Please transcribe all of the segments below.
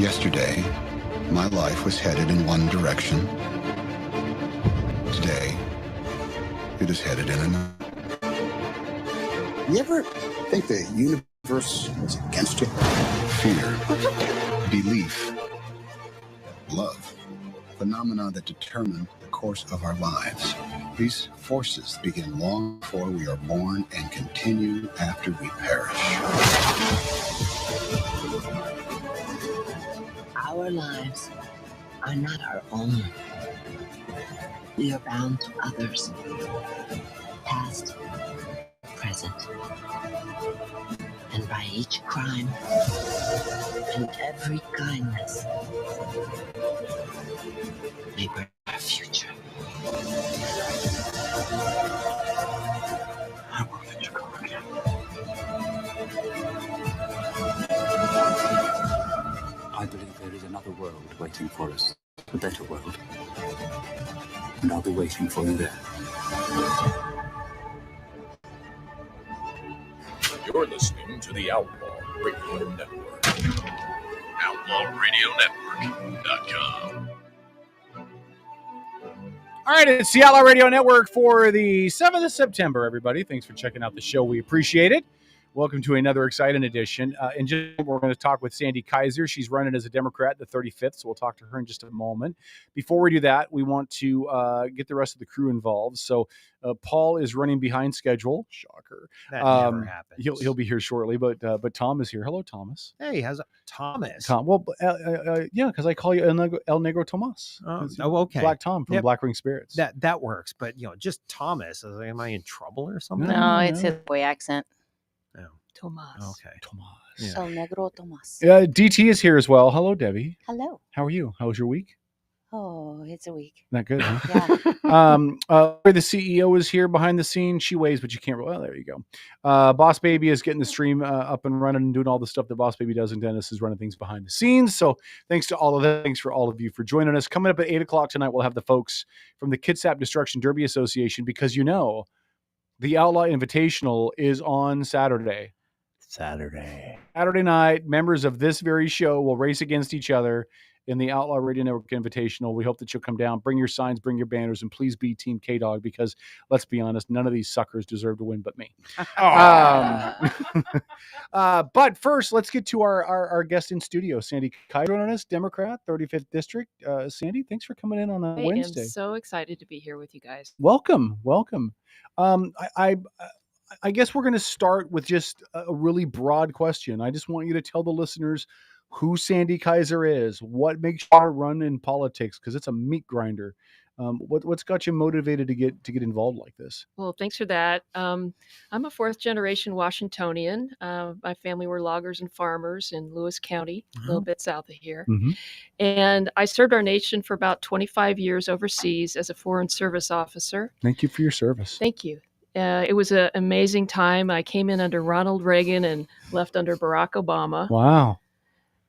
Yesterday, my life was headed in one direction. Today, it is headed in another. You ever think the universe was against you? Fear, belief, love, phenomena that determine the course of our lives. These forces begin long before we are born and continue after we perish. Our lives are not our own. We are bound to others, past, present, and by each crime and every kindness, we birth our future. I won't let you go again. I believe there is another world waiting for us, a better world. And I'll be waiting for you there. You're listening to the Outlaw Radio Network. OutlawRadioNetwork.com. All right, it's the Outlaw Radio Network for the 7th of September, everybody. Thanks for checking out the show. We appreciate it. Welcome to another exciting edition. In just we're going to talk with Sandy Kaiser. She's running as a Democrat, the 35th, so we'll talk to her in just a moment. Before we do that, we want to get the rest of the crew involved. So Paul is running behind schedule. Shocker. That never happens. He'll be here shortly, but Tom is here. Hello, Thomas. Hey, how's it? Thomas? Tom. Well, yeah, because I call you El Negro Tomas. Oh, okay. Black Tom from Black Ring Spirits. That works, but just Thomas. Am I in trouble or something? No, it's his boy accent. No. Tomas. Okay. Tomas. Yeah. El Negro Tomas. DT is here as well. Hello, Debbie. Hello. How are you? How was your week? Oh, it's a week. Not good, huh? Yeah. The CEO is here behind the scenes. She waves, but you can't. Well, there you go. Boss Baby is getting the stream up and running and doing all the stuff that Boss Baby does, and Dennis is running things behind the scenes. So thanks to all of that. Thanks for all of you for joining us. Coming up at 8 o'clock tonight, we'll have the folks from the Kitsap Destruction Derby Association, because the Outlaw Invitational is on Saturday. Saturday night, members of this very show will race against each other in the Outlaw Radio Network Invitational. We hope that you'll come down, bring your signs, bring your banners, and please be Team K-Dog, because let's be honest, none of these suckers deserve to win but me. But first, let's get to our guest in studio, Sandy Kaiser, on us, Democrat, 35th District. Sandy, thanks for coming in on a Wednesday. I am so excited to be here with you guys. Welcome. I guess we're going to start with just a really broad question. I just want you to tell the listeners who Sandy Kaiser is, what makes you run in politics, because it's a meat grinder. What's got you motivated to get involved like this? Well, thanks for that. I'm a fourth generation Washingtonian. My family were loggers and farmers in Lewis County, a little bit south of here. Mm-hmm. And I served our nation for about 25 years overseas as a foreign service officer. Thank you for your service. Thank you. It was an amazing time. I came in under Ronald Reagan and left under Barack Obama. Wow.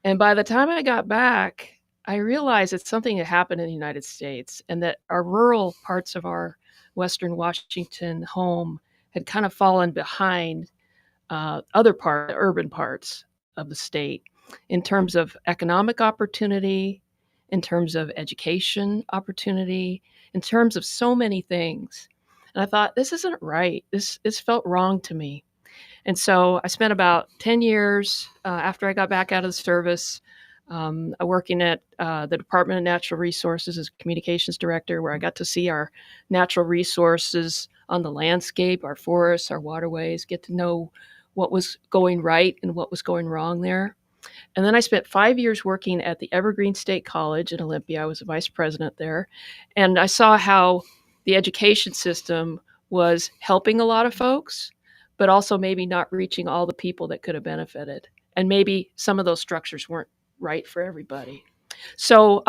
And by the time I got back, I realized it's something that happened in the United States, and that our rural parts of our Western Washington home had kind of fallen behind urban parts of the state in terms of economic opportunity, in terms of education opportunity, in terms of so many things. And I thought, this isn't right. This felt wrong to me. And so I spent about 10 years after I got back out of the service working at the Department of Natural Resources as communications director, where I got to see our natural resources on the landscape, our forests, our waterways, get to know what was going right and what was going wrong there. And then I spent 5 years working at the Evergreen State College in Olympia. I was a vice president there. And I saw how the education system was helping a lot of folks, but also maybe not reaching all the people that could have benefited. And maybe some of those structures weren't right for everybody. So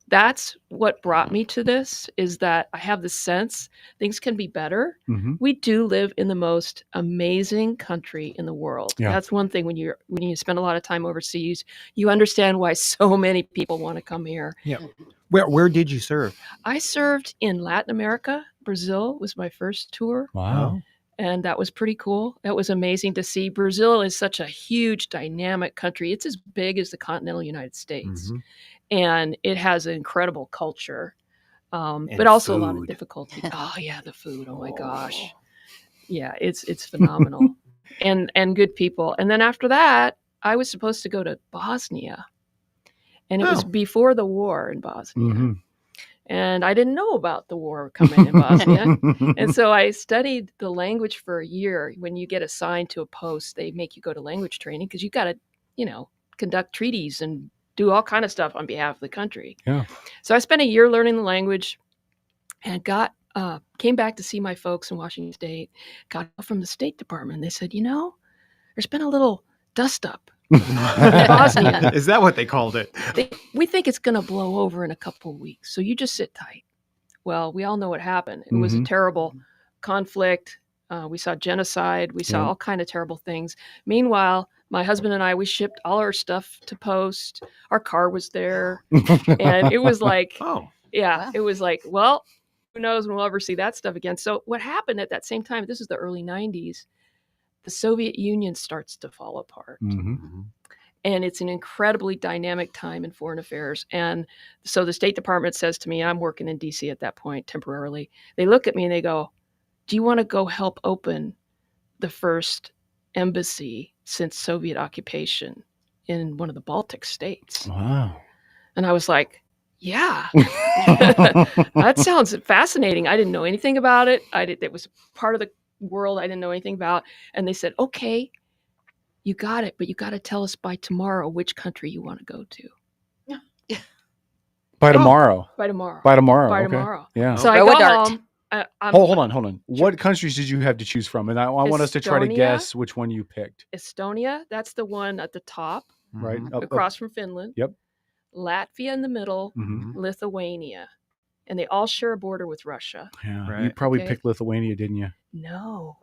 that's what brought me to this, is that I have the sense things can be better. Mm-hmm. We do live in the most amazing country in the world. Yeah. That's one thing when you spend a lot of time overseas, you understand why so many people want to come here. Yeah. Where did you serve? I served in Latin America. Brazil was my first tour. Wow. And that was pretty cool. It was amazing to see. Brazil is such a huge, dynamic country. It's as big as the continental United States. Mhm. And it has an incredible culture, And but also a lot of food. difficulty. Oh, yeah, the food. Oh, my gosh. Yeah, it's phenomenal. and good people. And then after that, I was supposed to go to Bosnia. And it was Oh. before the war in Bosnia. Mhm. And I didn't know about the war coming in Bosnia. And so I studied the language for a year. When you get assigned to a post, they make you go to language training because you got to, conduct treaties and do all kind of stuff on behalf of the country. Yeah. So I spent a year learning the language and came back to see my folks in Washington State. Got from the State Department. They said, there's been a little dust up. Bosnia. Is that what they called it? We think it's going to blow over in a couple of weeks, so you just sit tight. Well, we all know what happened. It was a terrible conflict. We saw genocide. We saw all kind of terrible things. Meanwhile, my husband and I, we shipped all our stuff to post. Our car was there. And it was like, Oh. yeah, Wow. it was like, well, who knows when we'll ever see that stuff again. So what happened at that same time, this is the early 90s, the Soviet Union starts to fall apart. Mhm. And it's an incredibly dynamic time in foreign affairs. And so the State Department says to me, I'm working in DC at that point temporarily. They look at me and they go, do you want to go help open the first embassy since Soviet occupation in one of the Baltic states? Wow. And I was like, yeah, that sounds fascinating. I didn't know anything about it. It was part of the world I didn't know anything about. And they said, okay, you got it, but you got to tell us by tomorrow which country you want to go to. By tomorrow. By tomorrow. By tomorrow. By okay. tomorrow. Yeah. So I Throw go a dart. home. Hold on. What countries did you have to choose from? And I want us to try to Estonia. guess which one you picked. Estonia, that's the one at the top, Right? Mhm. Up- across from Finland. Yep. Latvia in the middle, Mhm. Lithuania. And they all share a border with Russia. Yeah. You Right. probably Okay. picked Lithuania, didn't you? No.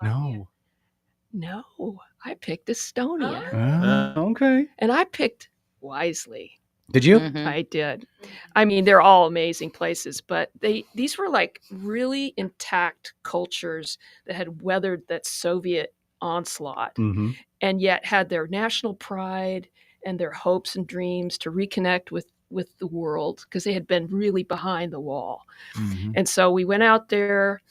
No. I picked Estonia. Ah, okay. And I picked wisely. Did you? Mhm. I did. I mean, they're all amazing places, but these were like really intact cultures that had weathered that Soviet onslaught Mm-hmm. and yet had their national pride and their hopes and dreams to reconnect with the world because they had been really behind the wall. Mm-hmm. And so we went out there,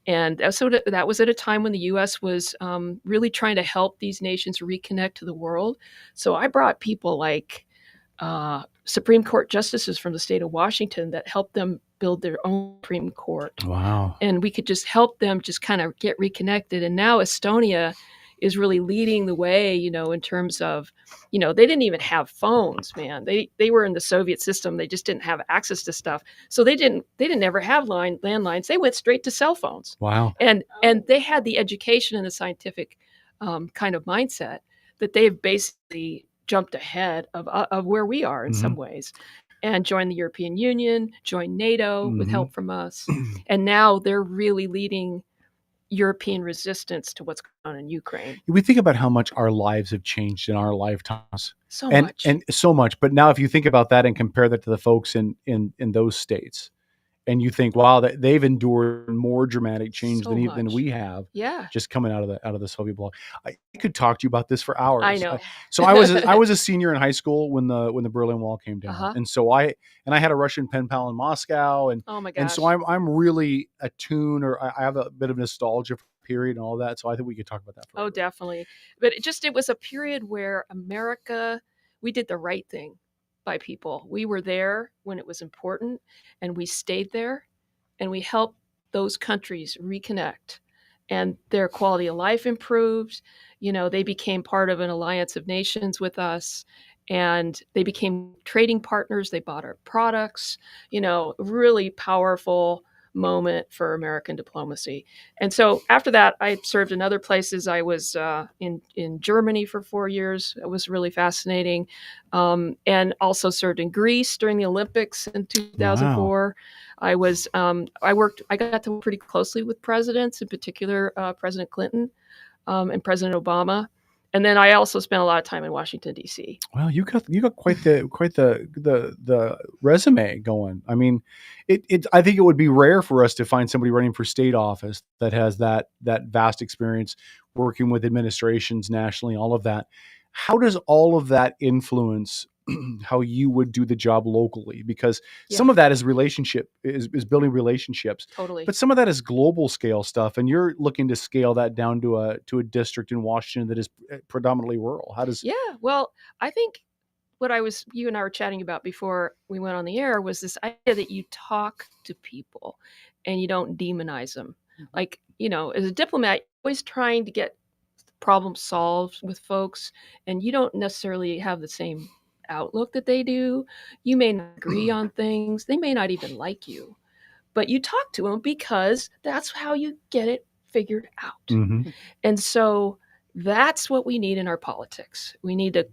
and so that was at a time when the U.S. was really trying to help these nations reconnect to the world. So I brought people like Supreme Court justices from the state of Washington that helped them build their own Supreme Court. Wow. And we could just help them just kind of get reconnected. And now Estonia is really leading the way, in terms of, they didn't even have phones, man. They were in the Soviet system. They just didn't have access to stuff. So they didn't ever have landlines. They went straight to cell phones. Wow. And they had the education and the scientific kind of mindset that they've basically jumped ahead of where we are in some ways, and joined the European Union, joined NATO with help from us. And now they're really leading European resistance to what's going on in Ukraine. We think about how much our lives have changed in our lifetimes. So and, much. And so much. But now if you think about that and compare that to the folks in those states, and you think, wow, they've endured more dramatic change So than much. we have, Yeah. just coming out of the Soviet bloc. I could talk to you about this for hours. I know. So I was a senior in high school when the Berlin Wall came down, Uh-huh. and so I had a Russian pen pal in Moscow, and Oh my gosh. and so I'm really attuned, or I have a bit of nostalgia for the period and all that. So I think we could talk about that. Oh, definitely. But it was a period where America, we did the right thing by people. We were there when it was important, and we stayed there, and we helped those countries reconnect, and their quality of life improved. They became part of an alliance of nations with us, and they became trading partners. They bought our products, really powerful moment for American diplomacy. And so after that, I served in other places. I was in Germany for 4 years. It was really fascinating. And also served in Greece during the Olympics in 2004. I got to work pretty closely with presidents, in particular President Clinton and President Obama. And then I also spent a lot of time in Washington, D.C. Well, you got quite the resume going. I mean, I think it would be rare for us to find somebody running for state office that has that vast experience working with administrations nationally, all of that. How does all of that influence how you would do the job locally? Because some Yeah. of that is building relationships, Totally. but some of that is global scale stuff, and you're looking to scale that down to a district in Washington that is predominantly rural. How does Yeah. Well, I think what you and I were chatting about before we went on the air was this idea that you talk to people and you don't demonize them. Like, as a diplomat, you're always trying to get problems solved with folks, and you don't necessarily have the same outlook that they do. You may not agree on things, they may not even like you, but you talk to them because that's how you get it figured out. Mhm. And so that's what we need in our politics. We need to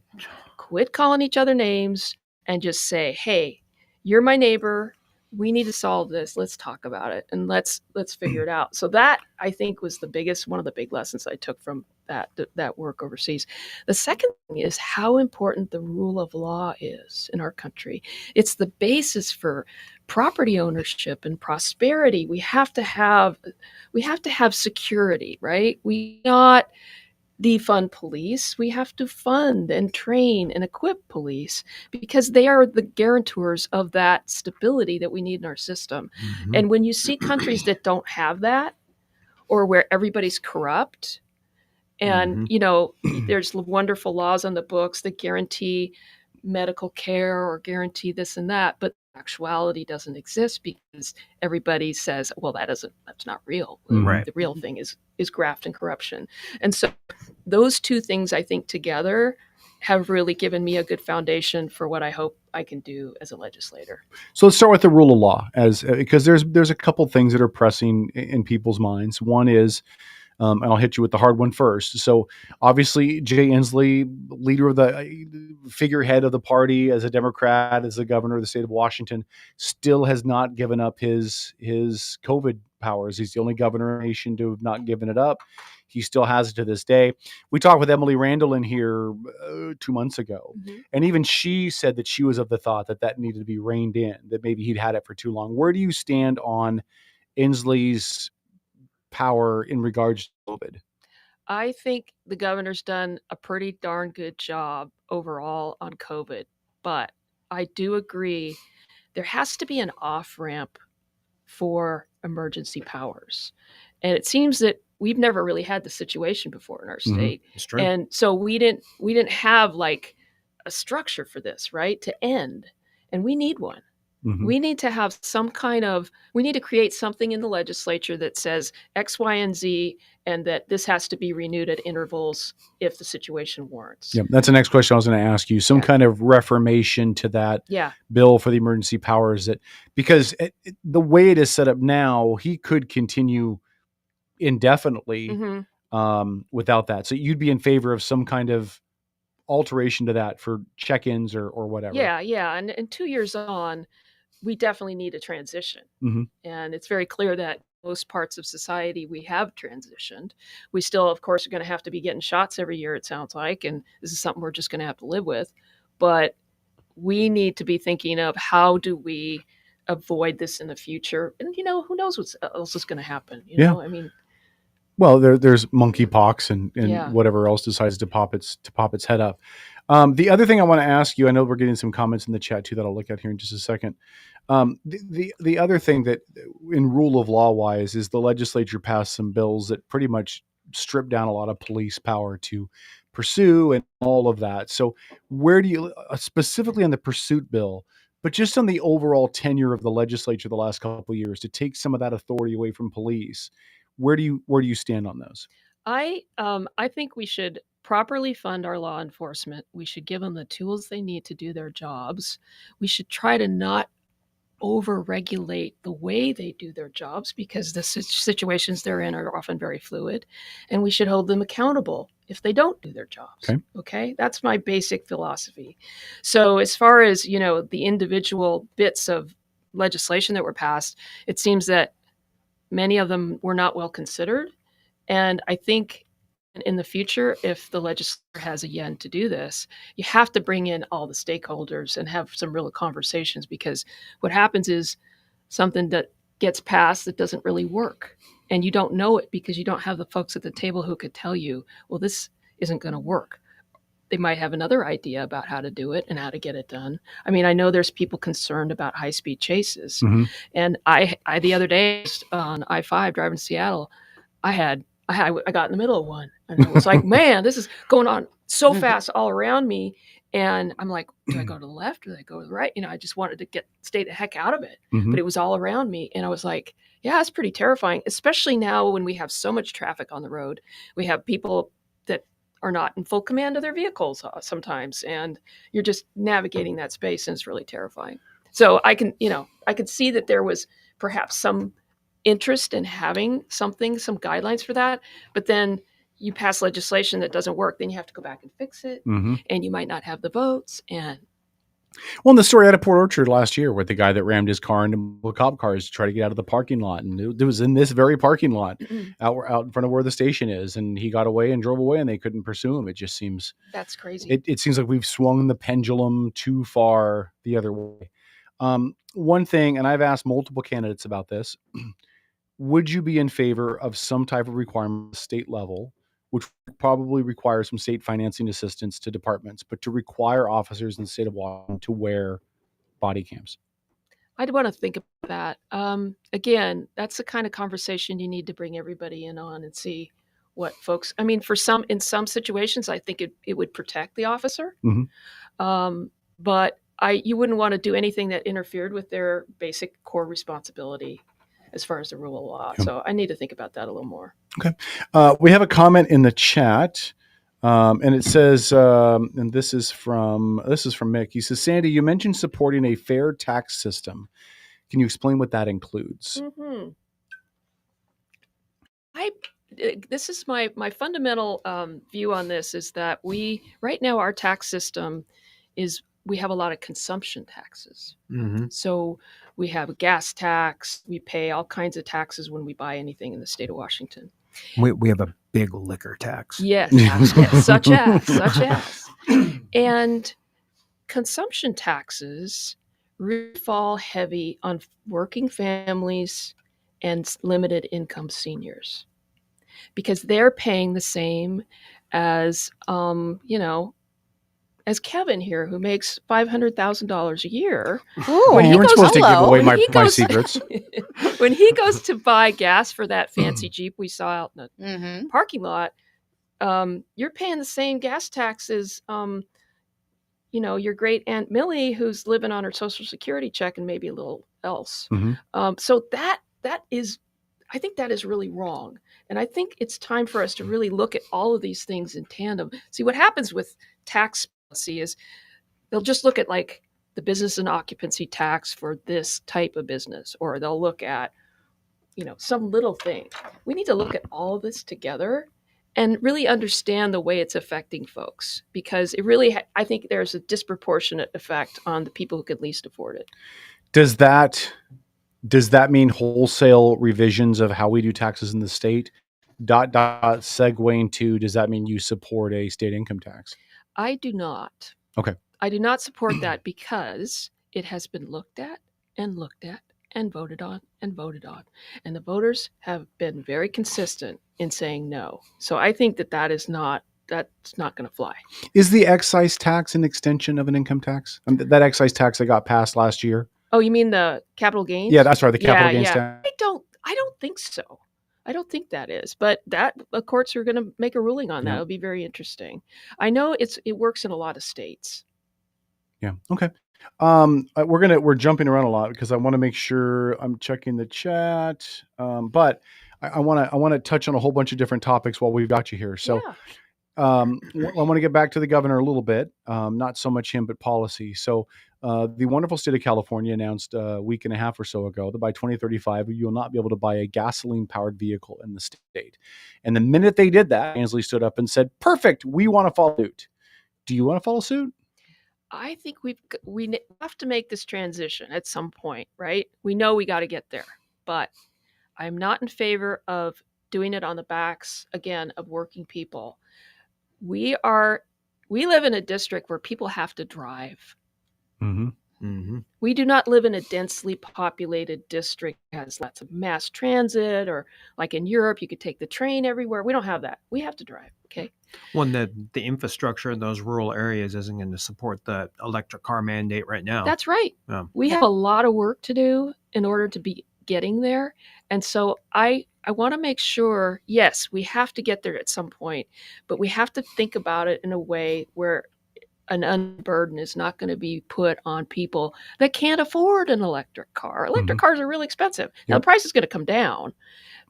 quit calling each other names and just say, "Hey, you're my neighbor. We need to solve this. Let's talk about it and let's figure it out." So that, I think, was one of the big lessons I took from that work overseas. The second thing is how important the rule of law is in our country. It's the basis for property ownership and prosperity. We have to have security, right? We not defund police. We have to fund and train and equip police because they are the guarantors of that stability that we need in our system. Mhm. And when you see countries that don't have that, or where everybody's corrupt, and there's wonderful laws on the books that guarantee medical care or guarantee this and that, but actuality doesn't exist because everybody says, well, that's not real. Right. The real thing is graft and corruption. And so those two things, I think, together have really given me a good foundation for what I hope I can do as a legislator. So let's start with the rule of law, because there's a couple things that are pressing in people's minds. One is, and I'll hit you with the hard one first. So obviously, Jay Inslee, leader of the figurehead of the party as a Democrat, as the governor of the state of Washington, still has not given up his COVID powers. He's the only governor in the nation to have not given it up. He still has it to this day. We talked with Emily Randall in here 2 months ago, and even she said that she was of the thought that needed to be reined in, that maybe he'd had it for too long. Where do you stand on Inslee's power in regards to COVID? I think the governor's done a pretty darn good job overall on COVID, but I do agree there has to be an off ramp for emergency powers. And it seems that we've never really had the situation before in our state. It's true. And so we didn't have like a structure for this, right? To end. And we need one. We need to have we need to create something in the legislature that says X, Y, and Z, and that this has to be renewed at intervals if the situation warrants. Yeah, that's the next question I was going to ask you. Some kind of reformation to that bill for the emergency powers, because the way it is set up now, he could continue indefinitely without that. So you'd be in favor of some kind of alteration to that for check-ins or whatever. Yeah. And 2 years on, we definitely need a transition. And it's very clear that most parts of society we have transitioned. We still, of course, are going to have to be getting shots every year, it sounds like, and this is something we're just going to have to live with. But we need to be thinking of how do we avoid this in the future? And who knows what else is going to happen? I mean, well, there's monkeypox and whatever else decides to pop its head up. The other thing I want to ask you, I know we're getting some comments in the chat too that I'll look at here in just a second. The other thing that in rule of law wise is the legislature passed some bills that pretty much strip down a lot of police power to pursue and all of that. So where do you, specifically on the pursuit bill, but just on the overall tenure of the legislature the last couple of years to take some of that authority away from police, where do you stand on those? I think we should properly fund our law enforcement. We should give them the tools they need to do their jobs. We should try to not over-regulate the way they do their jobs because the situations they're in are often very fluid, and we should hold them accountable if they don't do their jobs. Okay? That's my basic philosophy. So as far as, the individual bits of legislation that were passed, it seems that many of them were not well considered. And I think in the future, if the legislature has a yen to do this, you have to bring in all the stakeholders and have some real conversations, because what happens is something that gets passed that doesn't really work. And you don't know it because you don't have the folks at the table who could tell you, well, this isn't going to work. They might have another idea about how to do it and how to get it done. I mean, I know there's people concerned about high-speed chases. Mhm. And I the other day on I-5 driving to Seattle, I got in the middle of one. And I was like, man, this is going on so fast all around me. And I'm like, do I go to the left or do I go to the right? You know, I just wanted to stay the heck out of it. Mhm. But it was all around me. And I was like, yeah, it's pretty terrifying, especially now when we have so much traffic on the road. We have people that are not in full command of their vehicles sometimes. And you're just navigating that space, and it's really terrifying. So I could see that there was perhaps some interest in having some guidelines for that, but then you pass legislation that doesn't work, then you have to go back and fix it, Mhm. and you might not have the votes. And Well, in the story out of Port Orchard last year with the guy that rammed his car into cop cars to try to get out of the parking lot. And it was in this very parking lot out in front of where the station is. And he got away and drove away, and they couldn't pursue him. It just seems, that's crazy. it seems like we've swung the pendulum too far the other way. One thing, and I've asked multiple candidates about this, would you be in favor of some type of requirement at the state level, which would probably require some state financing assistance to departments, but to require officers in the state of Washington to wear body cams? I'd want to think about that. Again, that's the kind of conversation you need to bring everybody in on and see what folks. I mean, in some situations, I think it would protect the officer, but you wouldn't want to do anything that interfered with their basic core responsibility as far as the rule of law. Yeah. So I need to think about that a little more. Okay. We have a comment in the chat. And it says, and this is from Mick. He says, Sandy, you mentioned supporting a fair tax system. Can you explain what that includes? Mm-hmm. This is my fundamental view on this is that right now our tax system is we have a lot of consumption taxes. Mm-hmm. So we have a gas tax. We pay all kinds of taxes when we buy anything in the state of Washington. We have a big liquor tax. Yes, yes, such as. And consumption taxes really fall heavy on working families and limited income seniors, because they're paying the same as, as Kevin here, who makes $500,000 a year. Ooh, You weren't supposed to give away When my goes- secrets. When he goes to buy gas for that fancy Jeep we saw out in the Mm-hmm. parking lot, you're paying the same gas taxes. Your great Aunt Millie, who's living on her Social Security check and maybe a little else. Mhm. So that is, I think that is really wrong. And I think it's time for us to really look at all of these things in tandem. See, what happens with tax policy is they'll just look at like the business and occupancy tax for this type of business, or they'll look at, some little thing. We need to look at all of this together and really understand the way it's affecting folks, because it really, I think there's a disproportionate effect on the people who could least afford it. Does that mean wholesale revisions of how we do taxes in the state? Segueing to, does that mean you support a state income tax? I do not. Okay. I do not support that, because it has been looked at and looked at and voted on and voted on. And the voters have been very consistent in saying no. So I think that's not going to fly. Is the excise tax an extension of an income tax? That excise tax that got passed last year? Oh, you mean the capital gains? Yeah, that's right. The capital gains tax. I don't think so. I don't think that is, but the courts are going to make a ruling on that. Yeah. It'll be very interesting. I know it works in a lot of states. Yeah. Okay. We're jumping around a lot because I want to make sure I'm checking the chat. But I want to touch on a whole bunch of different topics while we've got you here. So, Yeah. I want to get back to the governor a little bit. Not so much him, but policy. So, the wonderful state of California announced a week and a half or so ago that by 2035, you will not be able to buy a gasoline-powered vehicle in the state. And the minute they did that, Ansley stood up and said, "Perfect, we want to follow suit." Do you want to follow suit? I think we have to make this transition at some point, right? We know we got to get there, but I'm not in favor of doing it on the backs, again, of working people. We live in a district where people have to drive. Mm-hmm. Mm-hmm. We do not live in a densely populated district that has lots of mass transit, or like in Europe, you could take the train everywhere. We don't have that. We have to drive. Okay. One that the infrastructure in those rural areas isn't going to support the electric car mandate right now. That's right. Yeah. We have a lot of work to do in order to be getting there. And so I want to make sure, yes, we have to get there at some point, but we have to think about it in a way where an unburden is not going to be put on people that can't afford an electric car. Electric cars are really expensive. Now, Yep. the price is going to come down,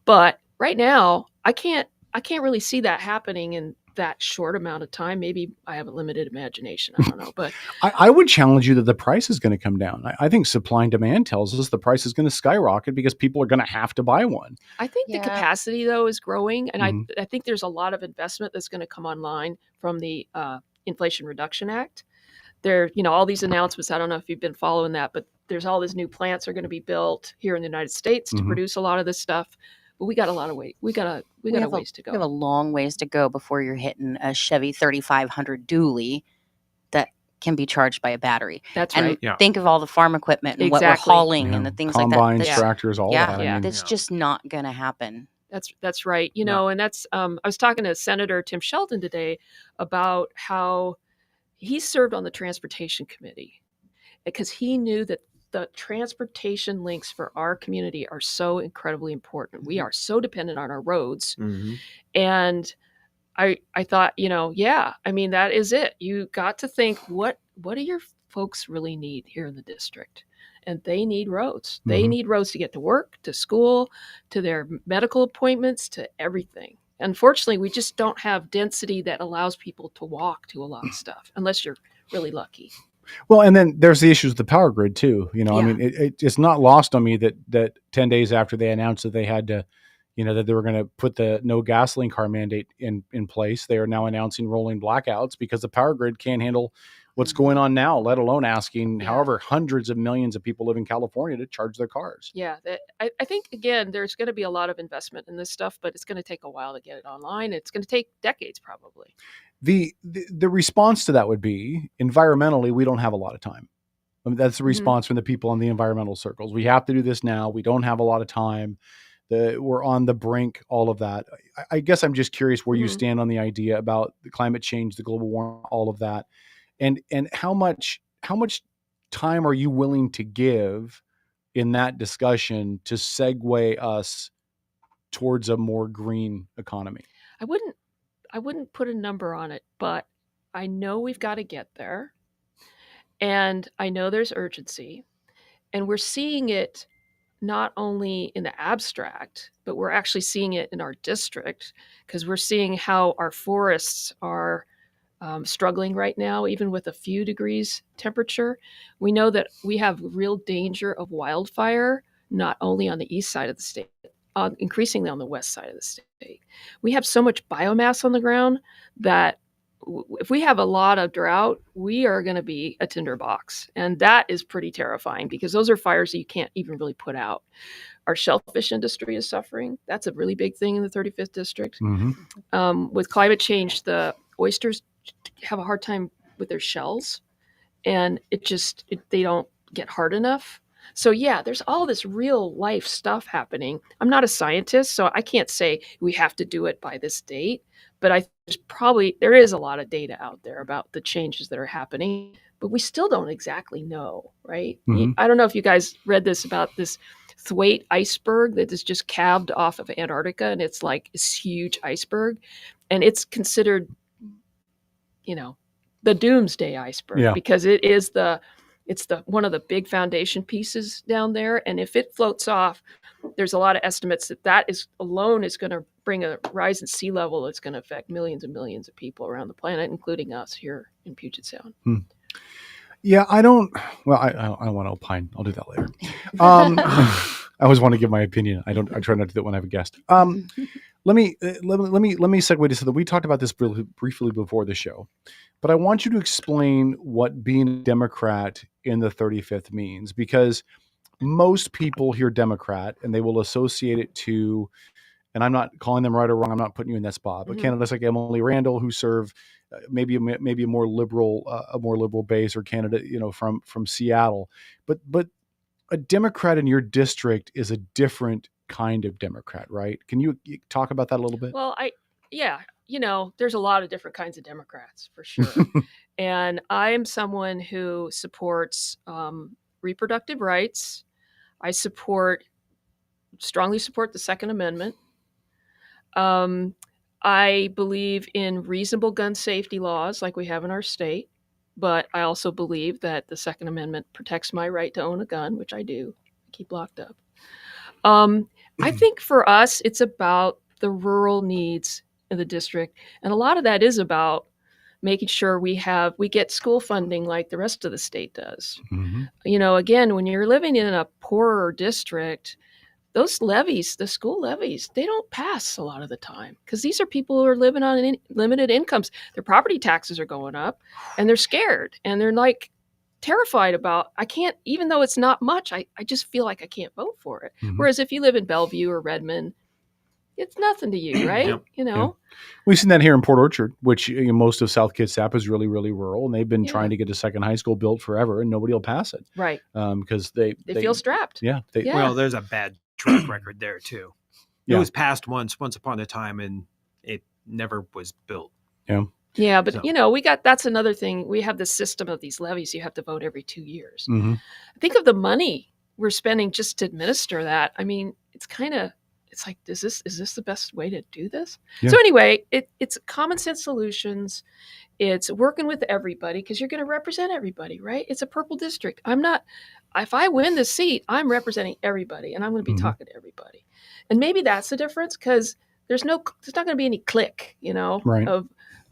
but right now I can't really see that happening in that short amount of time. Maybe I have a limited imagination. I don't know, but I would challenge you that the price is going to come down. I think supply and demand tells us the price is going to skyrocket because people are going to have to buy one. I think the Yeah. capacity, though, is growing, and Mhm. I think there's a lot of investment that's going to come online from the Inflation Reduction Act. There, all these announcements. I don't know if you've been following that, but there's all these new plants are going to be built here in the United States to Mhm. produce a lot of this stuff. But we got a lot of ways. We got a ways to We have a go. long ways to go before you're hitting a Chevy 3500 dually that can be charged by a battery. That's And right. Yeah. think of all the farm equipment and what Exactly. we're hauling and the things like that. Combines, That's- tractors, all yeah, that. I yeah. mean, That's Yeah. just not going to happen. That's right. No. And that's I was talking to Senator Tim Shelton today about how he served on the transportation committee because he knew that the transportation links for our community are so incredibly important. We are so dependent on our roads. Mm-hmm. And I thought, yeah, I mean, that is it. You got to think, what do your folks really need here in the district? And they need roads. They Mhm. need roads to get to work, to school, to their medical appointments, to everything. Unfortunately, we just don't have density that allows people to walk to a lot of stuff, unless you're really lucky. Well, and then there's the issues with the power grid too. I Yeah. mean, it's not lost on me that 10 days after they announced that they had to, that they were going to put the no gasoline car mandate in place, they are now announcing rolling blackouts because the power grid can't handle what's going on now, let alone asking Yeah. however hundreds of millions of people live in California to charge their cars. Yeah, I think, again, there's going to be a lot of investment in this stuff, but it's going to take a while to get it online. It's going to take decades, probably. The response to that would be environmentally, we don't have a lot of time. I mean, that's the Mhm. response from the people in the environmental circles. We have to do this now. We don't have a lot of time. We're on the brink, all of that. I guess I'm just curious where you Mhm. stand on the idea about the climate change, the global warming, all of that. And how much time are you willing to give in that discussion to segue us towards a more green economy? I wouldn't put a number on it, but I know we've got to get there. And I know there's urgency. And we're seeing it not only in the abstract, but we're actually seeing it in our district because we're seeing how our forests are struggling right now, even with a few degrees temperature. We know that we have real danger of wildfire, not only on the east side of the state, increasingly on the west side of the state. We have so much biomass on the ground that if we have a lot of drought, we are going to be a tinderbox. And that is pretty terrifying because those are fires that you can't even really put out. Our shellfish industry is suffering. That's a really big thing in the 35th district. Mm-hmm. With climate change, the oysters have a hard time with their shells, and they don't get hard enough. So yeah, there's all this real life stuff happening. I'm not a scientist, so I can't say we have to do it by this date, but there is a lot of data out there about the changes that are happening, but we still don't exactly know, right? Mhm. I don't know if you guys read this about this Thwaite iceberg that is just calved off of Antarctica, and it's like this huge iceberg, and it's considered, the doomsday iceberg Yeah. because it's the one of the big foundation pieces down there, and if it floats off, there's a lot of estimates that is alone is going to bring a rise in sea level that's going to affect millions and millions of people around the planet, including us here in Puget Sound. Yeah, I don't want to opine. I'll do that later. I always want to give my opinion. I try not to do that when I have a guest. Let me segue to something. We talked about this briefly before the show, but I want you to explain what being a Democrat in the 35th means, because most people hear Democrat and they will associate it to and I'm not calling them right or wrong. I'm not putting you in that spot, but Mhm. candidates like Emily Randall who serve maybe a more liberal base, or candidate from Seattle, but a Democrat in your district is a different kind of Democrat, right? Can you talk about that a little bit? Well, yeah, there's a lot of different kinds of Democrats for sure. And I'm someone who supports reproductive rights. I strongly support the Second Amendment. I believe in reasonable gun safety laws like we have in our state, but I also believe that the Second Amendment protects my right to own a gun, which I do. I keep locked up. I think for us, it's about the rural needs in the district, and a lot of that is about making sure we get school funding like the rest of the state does. Again, when you're living in a poorer district, those levies, the school levies, they don't pass a lot of the time because these are people who are living on limited incomes. Their property taxes are going up, and they're scared, and they're like terrified about, I can't, even though it's not much, I just feel like I can't vote for it. Whereas if you live in Bellevue or Redmond, it's nothing to you, right? Yeah. We've seen that here in Port Orchard, which most of South Kitsap is really, really rural, and they've been trying to get a second high school built forever, and nobody will pass it, right? Because they feel strapped. Yeah. Well, there's a bad track record there too. It was passed once upon a time, and it never was built. Yeah. Yeah, but that's another thing. We have this system of these levies. You have to vote every 2 years. Think of the money we're spending just to administer that. I mean, it's like, is this the best way to do this? Yeah. So anyway, it's common sense solutions. It's working with everybody because you're going to represent everybody, right? It's a purple district. If I win this seat, I'm representing everybody, and I'm going to be talking to everybody. And maybe that's the difference, because there's not going to be any clique, right,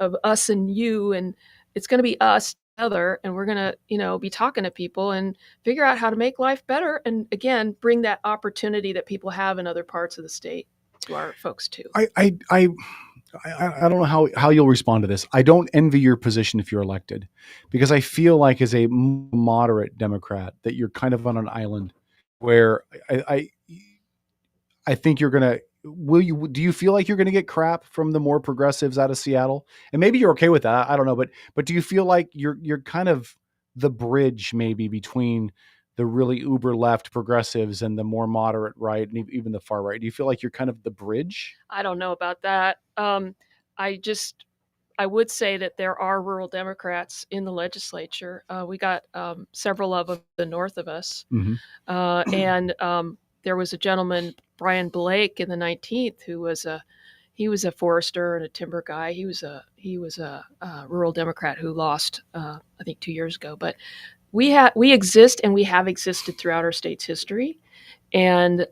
of us and you, and it's going to be us together, and we're going to, be talking to people and figure out how to make life better. And again, bring that opportunity that people have in other parts of the state to our folks too. I don't know how you'll respond to this. I don't envy your position if you're elected, because I feel like as a moderate Democrat that you're kind of on an island where I think you're going to, do you feel like you're going to get crap from the more progressives out of Seattle? And maybe you're okay with that. I don't know. But do you feel like you're kind of the bridge maybe between the really uber left progressives and the more moderate right, and even the far right? Do you feel like you're kind of the bridge? I don't know about that. I would say that there are rural Democrats in the legislature. We got several of them to the north of us. And there was a gentleman, Brian Blake, in the 19th, who was a forester and a timber guy. He was a rural Democrat who lost, I think, 2 years ago. But we exist, and we have existed throughout our state's history, and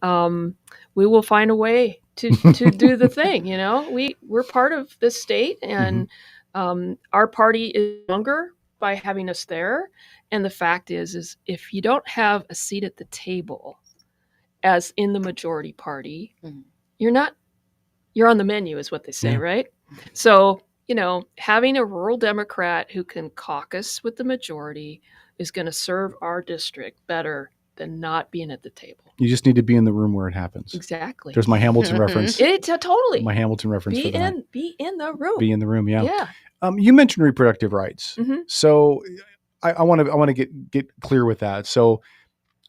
we will find a way to do the thing. We're part of this state, and our party is stronger by having us there. And the fact is if you don't have a seat at the table, as in the majority party, you're on the menu, is what they say, right? So, having a rural Democrat who can caucus with the majority is going to serve our district better than not being at the table. You just need to be in the room where it happens. Exactly. There's my Hamilton reference. Totally. My Hamilton reference be for that. Be in the room. Be in the room, yeah. Yeah. You mentioned reproductive rights. So I want to get clear with that. So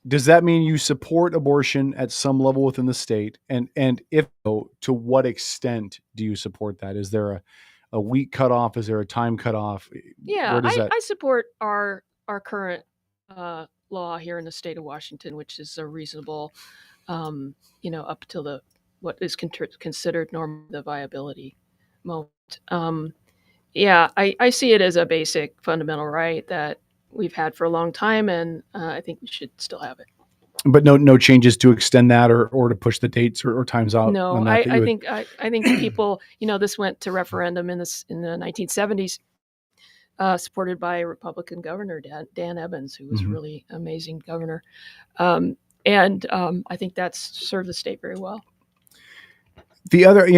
does that mean you support abortion at some level within the state? And if so, to what extent do you support that? Is there a week cutoff? Is there a time cutoff? Yeah, I support our current law here in the state of Washington, which is a reasonable, up till what is considered normal, the viability moment. I see it as a basic fundamental right that we've had for a long time, and I think we should still have it. But no changes to extend that or to push the dates or times out. No, on that I think people, this went to referendum in the 1970s, supported by a Republican governor, Dan Evans, who was a really amazing governor, and I think that's served the state very well. The other,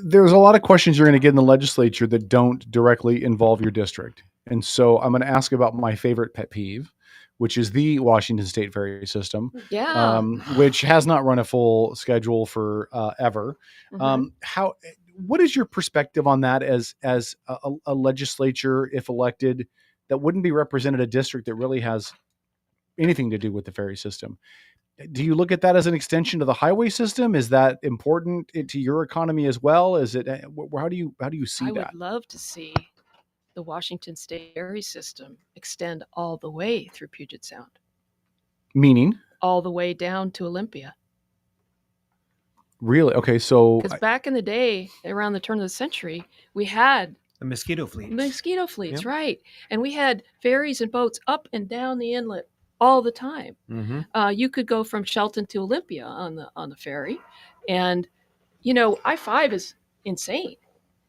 there's a lot of questions you're going to get in the legislature that don't directly involve your district. And so I'm going to ask about my favorite pet peeve, which is the Washington State ferry system, Yeah. which has not run a full schedule for ever. Mhm. What is your perspective on that as a legislature, if elected, that wouldn't be represented a district that really has anything to do with the ferry system? Do you look at that as an extension to the highway system? Is that important to your economy as well? Is it? How do you see I that? would love to see the Washington State ferry system extend all the way through Puget Sound, Meaning, all the way down to Olympia. really? Okay, so Because back in the day, around the turn of the century, we had The mosquito fleets. mosquito fleets, Yep. right? And we had ferries and boats up and down the inlet all the time. Mm-hmm. You could go from Shelton to Olympia on the ferry, and I-5 is insane,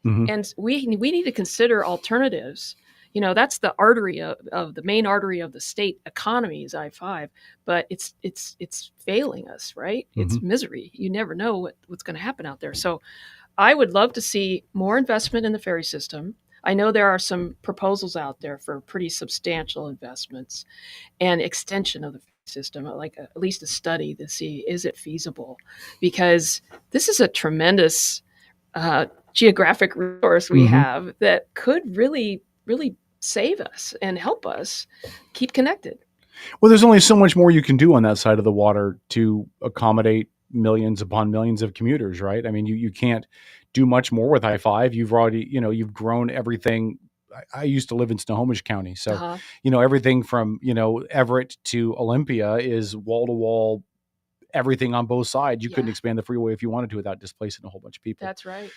Mhm. and we need to consider alternatives. That's the artery of the main artery of the state economy is I-5, but it's failing us, right? It's misery. You never know what's going to happen out there. So I would love to see more investment in the ferry system. I know there are some proposals out there for pretty substantial investments and extension of the system, like at least a study to see is it feasible, because this is a tremendous geographic resource we have that could really, really save us and help us keep connected. Well, there's only so much more you can do on that side of the water to accommodate millions upon millions of commuters, right? I mean, you can't do much more with I-5. You've already, you've grown everything. I used to live in Snohomish County, so Uh-huh. Everything from Everett to Olympia is wall to wall. Everything on both sides. You couldn't Yeah. expand the freeway if you wanted to without displacing a whole bunch of people. That's right.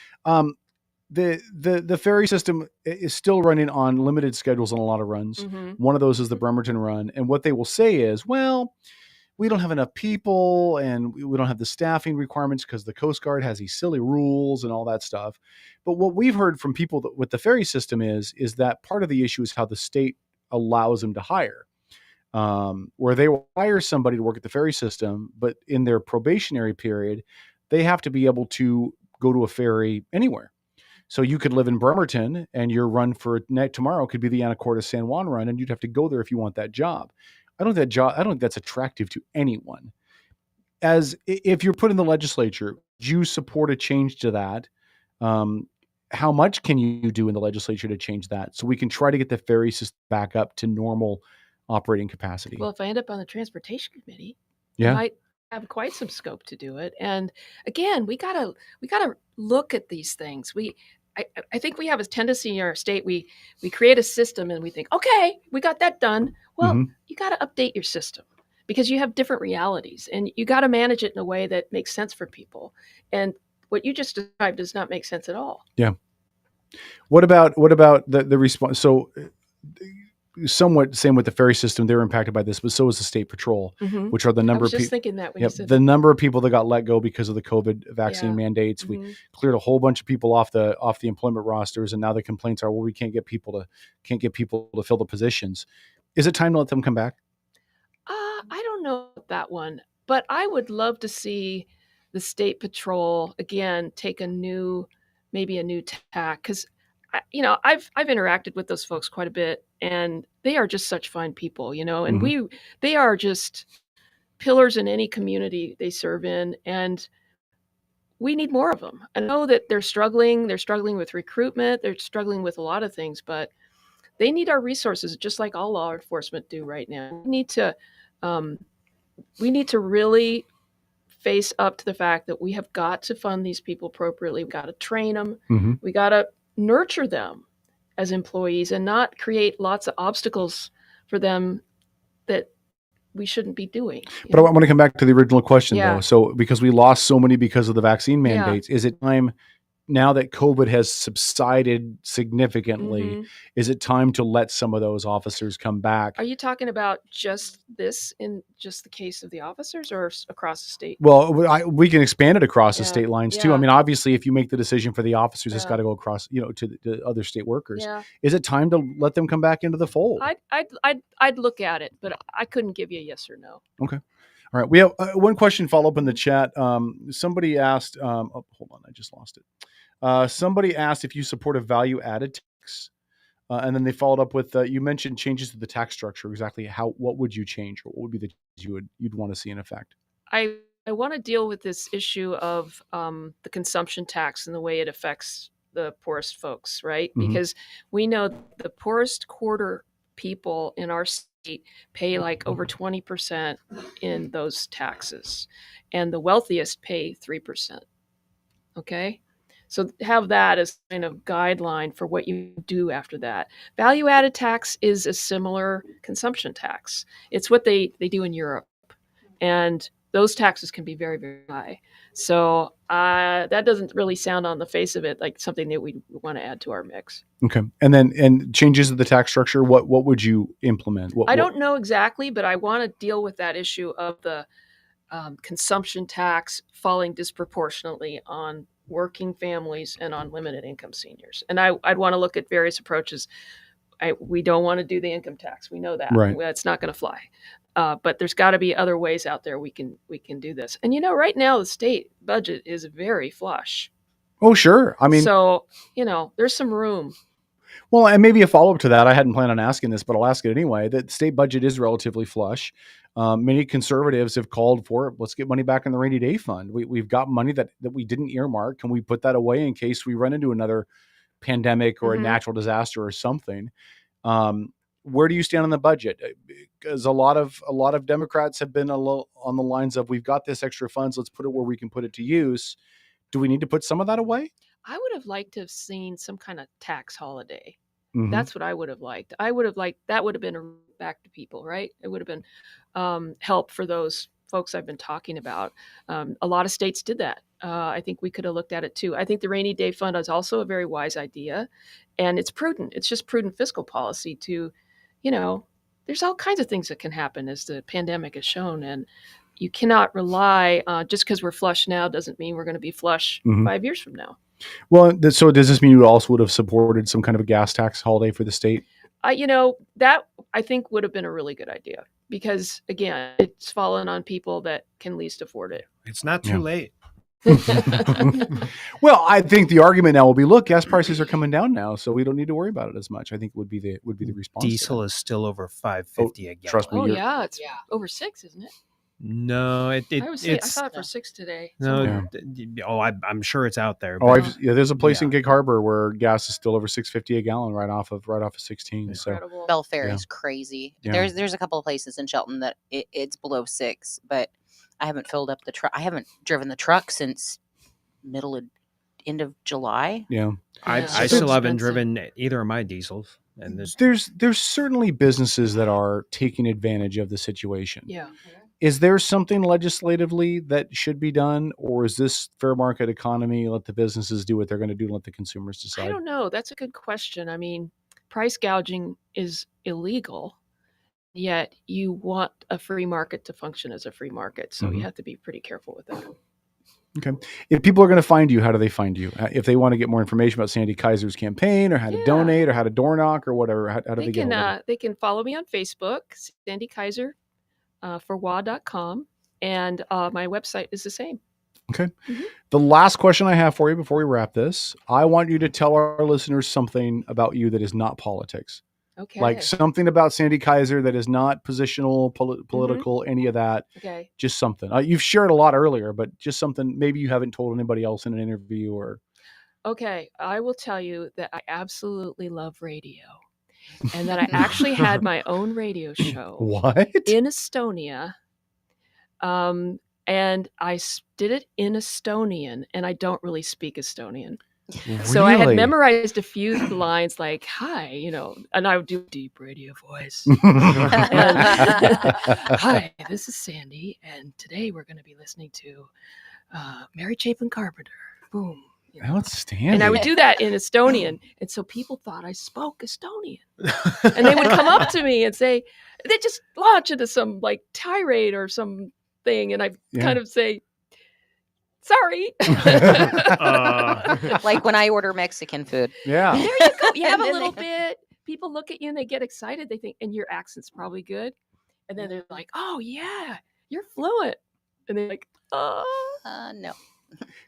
The ferry system is still running on limited schedules on a lot of runs. One of those is the Bremerton run, and what they will say is, well, we don't have enough people and we don't have the staffing requirements because the Coast Guard has these silly rules and all that stuff. But what we've heard from people with the ferry system is that part of the issue is how the state allows them to hire, where they will hire somebody to work at the ferry system, but in their probationary period, they have to be able to go to a ferry anywhere. So you could live in Bremerton and your run for tomorrow could be the Anacortes San Juan run, and you'd have to go there if you want that job. I don't think that's attractive to anyone. As if you're put in the legislature, do you support a change to that? How much can you do in the legislature to change that so we can try to get the ferry system back up to normal operating capacity? Well, if I end up on the transportation committee, Yeah. I might have quite some scope to do it. And again, we gotta look at these things. I think we have a tendency in our state. We create a system and we think, okay, we got that done. Well, you got to update your system because you have different realities, and you got to manage it in a way that makes sense for people. And what you just described does not make sense at all. Yeah. What about the response? So somewhat same with the ferry system. They're impacted by this, but so is the state patrol, which are the number I was of just people. thinking that when you said The number of people that got let go because of the COVID vaccine Yeah. mandates. We cleared a whole bunch of people off the employment rosters, and now the complaints are, well, we can't get people to fill the positions. Is it time to let them come back? I don't know that one, but I would love to see the state patrol again take maybe a new tack, because I've interacted with those folks quite a bit, and they are just such fine people, and they are just pillars in any community they serve in, and we need more of them. I know that they're struggling with recruitment, they're struggling with a lot of things, but they need our resources just like all law enforcement do right now. We need to really face up to the fact that we have got to fund these people appropriately. We've got to train them. We got to nurture them as employees and not create lots of obstacles for them that we shouldn't be doing. But I want to come back to the original question, Yeah. though. So because we lost so many because of the vaccine Yeah. mandates, is it time, now that COVID has subsided significantly, is it time to let some of those officers come back? Are you talking about just this in just the case of the officers, or across the state? Well, we can expand it across the Yeah. state lines too. Yeah. I mean, obviously, if you make the decision for the officers, it's Yeah. got to go across, to the other state workers. Yeah. Is it time to let them come back into the fold? I'd look at it, but I couldn't give you a yes or no. Okay. All right. We have one question follow up in the chat. Somebody asked, hold on, I just lost it. Somebody asked if you support a value added tax. And then they followed up with you mentioned changes to the tax structure. Exactly what would you change, or what would be the changes you'd want to see in effect? I want to deal with this issue of the consumption tax and the way it affects the poorest folks, right? Mhm. Because we know the poorest quarter people in our state pay like over 20% in those taxes, and the wealthiest pay 3%. Okay. So have that as kind of guideline for what you do after that. Value added tax is a similar consumption tax. It's what they do in Europe. And those taxes can be very, very high. So that doesn't really sound on the face of it like something that we want to add to our mix. Okay. And then changes to the tax structure. What would you implement? I don't know exactly, but I want to deal with that issue of the consumption tax falling disproportionately on working families and on limited income seniors. And I'd want to look at various approaches. We don't want to do the income tax. We know that. Right. It's not going to fly. But there's got to be other ways out there we can do this. And right now the state budget is very flush. Oh, sure. I mean, so there's some room. Well, and maybe a follow up to that. I hadn't planned on asking this, but I'll ask it anyway. The state budget is relatively flush. Many conservatives have called for, let's get money back in the rainy day fund. We've got money that we didn't earmark. Can we put that away in case we run into another pandemic or a natural disaster or something? Where do you stand on the budget? Because a lot of Democrats have been on the lines of, we've got this extra funds, let's put it where we can put it to use. Do we need to put some of that away? I would have liked to have seen some kind of tax holiday. Mm-hmm. That's what I would have liked. I would have liked, that would have been a back to people, right? It would have been help for those folks I've been talking about. A lot of states did that. I think we could have looked at it too. I think the rainy day fund is also a very wise idea, and it's prudent. It's just prudent fiscal policy to, there's all kinds of things that can happen as the pandemic has shown, and you cannot rely just because we're flush now doesn't mean we're going to be flush 5 years from now. Well, so does this mean you also would have supported some kind of a gas tax holiday for the state? That I think would have been a really good idea because, again, it's fallen on people that can least afford it. It's not too late. Well, I think the argument now will be, look, gas prices are coming down now, so we don't need to worry about it as much. I think would be the response. Diesel is still over $5.50 a gallon. Trust me. Oh yeah, it's over $6, isn't it? No, I saw it for $6 today. No, I'm sure it's out there. Oh, there's a place in Gig Harbor where gas is still over $6.50 a gallon, right off of 16. Incredible. So Belfair is crazy. Yeah. There's a couple of places in Shelton that it's below 6, but I haven't filled up the truck. I haven't driven the truck since end of July. Yeah, I still haven't driven either of my diesels. And there's certainly businesses that are taking advantage of the situation. Yeah. Is there something legislatively that should be done, or is this fair market economy? Let the businesses do what they're going to do and let the consumers decide. I don't know. That's a good question. I mean, price gouging is illegal, yet you want a free market to function as a free market. So you have to be pretty careful with that. Okay. If people are going to find you, how do they find you? If they want to get more information about Sandy Kaiser's campaign, or how to donate, or how to door knock, or whatever, how do they get it? They can follow me on Facebook, Sandy Kaiser. For wa.com, and my website is the same. Okay. The last question I have for you before we wrap this, I want you to tell our listeners something about you that is not politics. Okay. Like something about Sandy Kaiser that is not positional, political, any of that. Okay. Just something. You've shared a lot earlier, but just something maybe you haven't told anybody else in an interview or. Okay. I will tell you that I absolutely love radio. And that I actually had my own radio show. What? In Estonia. And I did it in Estonian, and I don't really speak Estonian. Really? So I had memorized a few lines like, hi, and I would do a deep radio voice. Hi, this is Sandy, and today we're going to be listening to Mary Chapin Carpenter. Boom. Outstanding. And I would do that in Estonian. And so people thought I spoke Estonian. And they would come up to me and say, they just launch into some like tirade or something. And I kind of say, sorry. Like when I order Mexican food. Yeah. There you go. You have a little bit. People look at you and they get excited. They think, and your accent's probably good. And then they're like, oh, yeah, you're fluent. And they're like, no.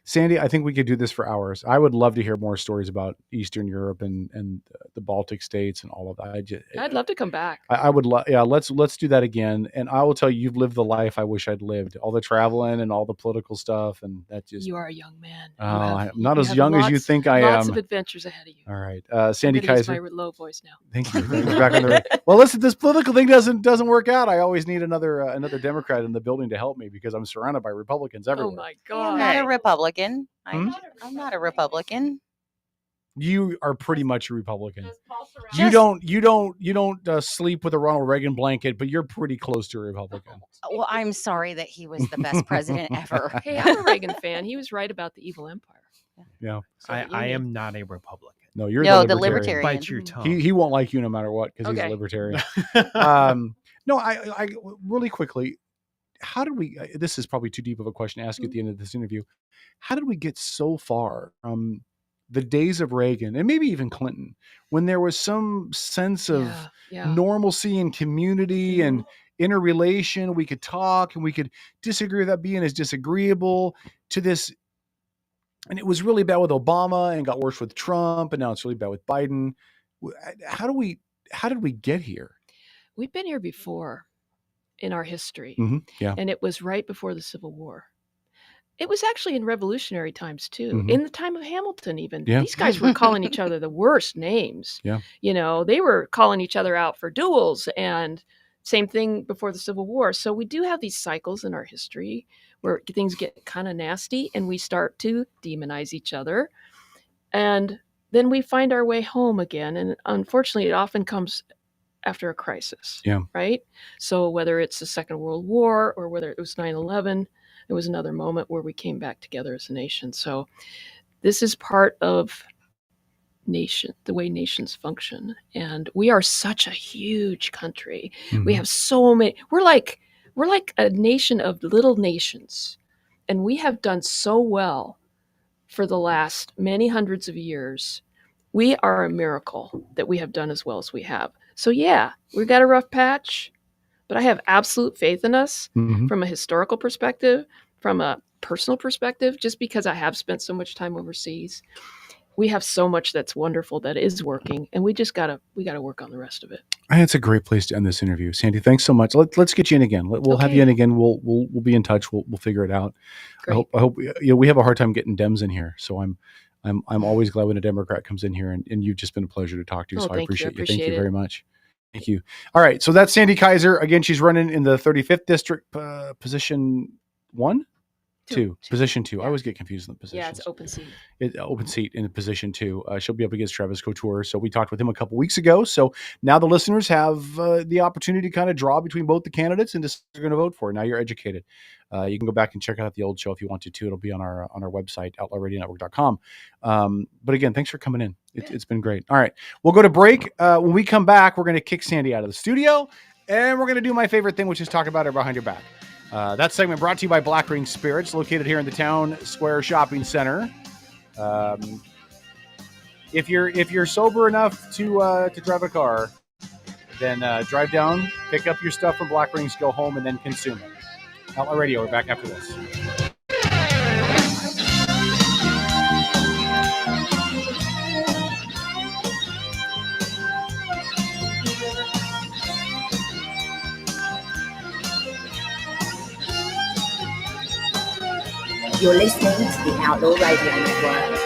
Sandy, I think we could do this for hours. I would love to hear more stories about Eastern Europe and the Baltic states and all of that. I'd love to come back. I would love. Yeah, let's do that again. And I will tell you, you've lived the life I wish I'd lived. All the traveling and all the political stuff, and that just. You are a young man. I'm not as young as you think I am. Lots of adventures ahead of you. All right, I'm Sandy gonna use Kaiser. my low voice now. Thank you. We're back on the well, listen, this political thing doesn't work out. I always need another Democrat in the building to help me because I'm surrounded by Republicans everywhere. Oh my I'm God! not a Republican. Hmm? I'm not a Republican. You are pretty much a Republican. Just- You don't sleep with a Ronald Reagan blanket, but you're pretty close to a Republican. Well, I'm sorry that he was the best president ever. Hey, I'm a Reagan fan. He was right about the evil empire. Yeah. I am not a Republican. No, you're No, the the libertarian. libertarian. Bite your tongue. He won't like you no matter what because he's a Okay. libertarian. No, I really quickly. How did we? This is probably too deep of a question to ask you at the end of this interview. How did we get so far from the days of Reagan and maybe even Clinton, when there was some sense of Yeah. normalcy and community and interrelation? We could talk and we could disagree without being as disagreeable to this. And it was really bad with Obama and got worse with Trump. And now it's really bad with Biden. How did we get here? We've been here before in our history. Yeah. And it was right before the Civil War. It was actually in revolutionary times too. Mhm. In the time of Hamilton, even. Yeah. These guys were calling each other the worst names. Yeah. You know, they were calling each other out for duels, and same thing before the Civil War. So we do have these cycles in our history where things get kind of nasty and we start to demonize each other. And then we find our way home again. And unfortunately, it often comes after a crisis. Yeah. Right? So whether it's the Second World War or whether it was 9/11, it was another moment where we came back together as a nation. So this is part of the way nations function. And we are such a huge country. We have so many. We're like a nation of little nations. And we have done so well for the last many hundreds of years. We are a miracle that we have done as well as we have. So yeah, we've got a rough patch, but I have absolute faith in us from a historical perspective, from a personal perspective, just because I have spent so much time overseas. We have so much that's wonderful that is working, and we gotta work on the rest of it. It's a great place to end this interview, Sandy. Thanks so much. Let's get you in again. We'll have you in again. We'll be in touch. We'll figure it out. Great. I hope we have a hard time getting Dems in here, so I'm always glad when a Democrat comes in here, and you've just been a pleasure to talk to. So I appreciate you. Thank you very much. Thank you. All right, so that's Sandy Kaiser. Again, she's running in the 35th district, position 1. 2. Position 2. I always get confused in the positions. Yeah, it's open seat. Open seat in position 2. She'll be up against Travis Couture. So we talked with him a couple weeks ago. So now the listeners have the opportunity to kind of draw between both the candidates and decide who you're going to vote for. Now you're educated. You can go back and check out the old show if you want to too. It'll be on our website, outlawradionetwork.com. But again, thanks for coming in. It's been great. All right, we'll go to break. When we come back, we're going to kick Sandy out of the studio, and we're going to do my favorite thing, which is talk about her behind your back. That segment brought to you by Black Ring Spirits, located here in the Town Square Shopping Center. If you're sober enough to drive a car, then drive down, pick up your stuff from Black Rings, go home, and then consume it. Outlaw Radio, we're back after this. You're listening to the Outlaw Radio Network.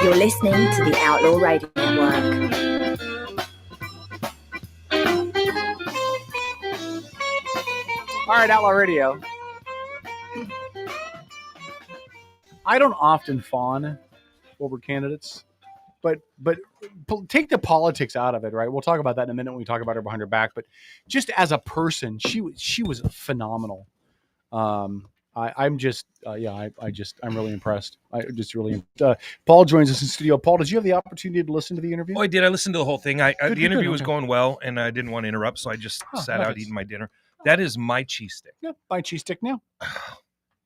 You're listening to the Outlaw Radio Network. All right, Outlaw Radio. I don't often fawn over candidates, but take the politics out of it, right? We'll talk about that in a minute when we talk about her behind her back. But just as a person, she was phenomenal. I'm really impressed. Paul joins us in studio. Paul, did you have the opportunity to listen to the interview? Oh, I did. I listened to the whole thing. The interview was going well, and I didn't want to interrupt, so I just sat out eating my dinner. That is my cheese stick. Yeah, my cheese stick now.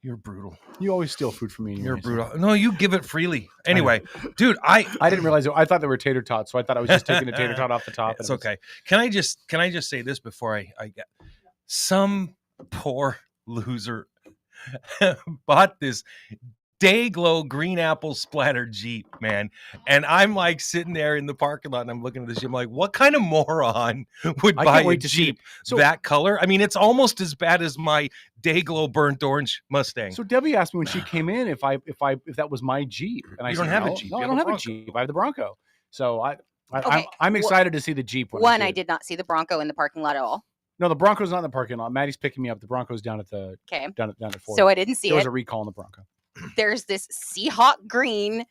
You're brutal. You always steal food from me. You're brutal. No, you give it freely. Anyway, dude, I didn't realize it. I thought they were tater tots, so I thought I was just taking a tater tot off the top. It's okay. Can I just say this before I get some poor loser bought this Dayglow green apple splatter Jeep, man. And I'm like sitting there in the parking lot and I'm looking at this Jeep. I'm like, what kind of moron would buy a Jeep that color? I mean, it's almost as bad as my Dayglow burnt orange Mustang. So Debbie asked me when she came in if that was my Jeep. And I said, don't have a Jeep. No, I don't have a Jeep. I have the Bronco. So I'm excited to see the Jeep. I did not see the Bronco in the parking lot at all. No, the Bronco's not in the parking lot. Maddie's picking me up. The Bronco's down at the down at Ford. So I didn't see There was a recall on the Bronco. There's this Seahawk green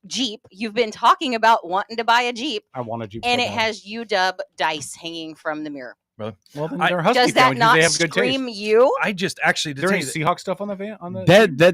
Jeep. You've been talking about wanting to buy a Jeep. I want a Jeep. And it has UW dice hanging from the mirror. Really? Well, then they're Husky does that fans. not They have good scream taste. you? I just actually there is Seahawk stuff on the van. On the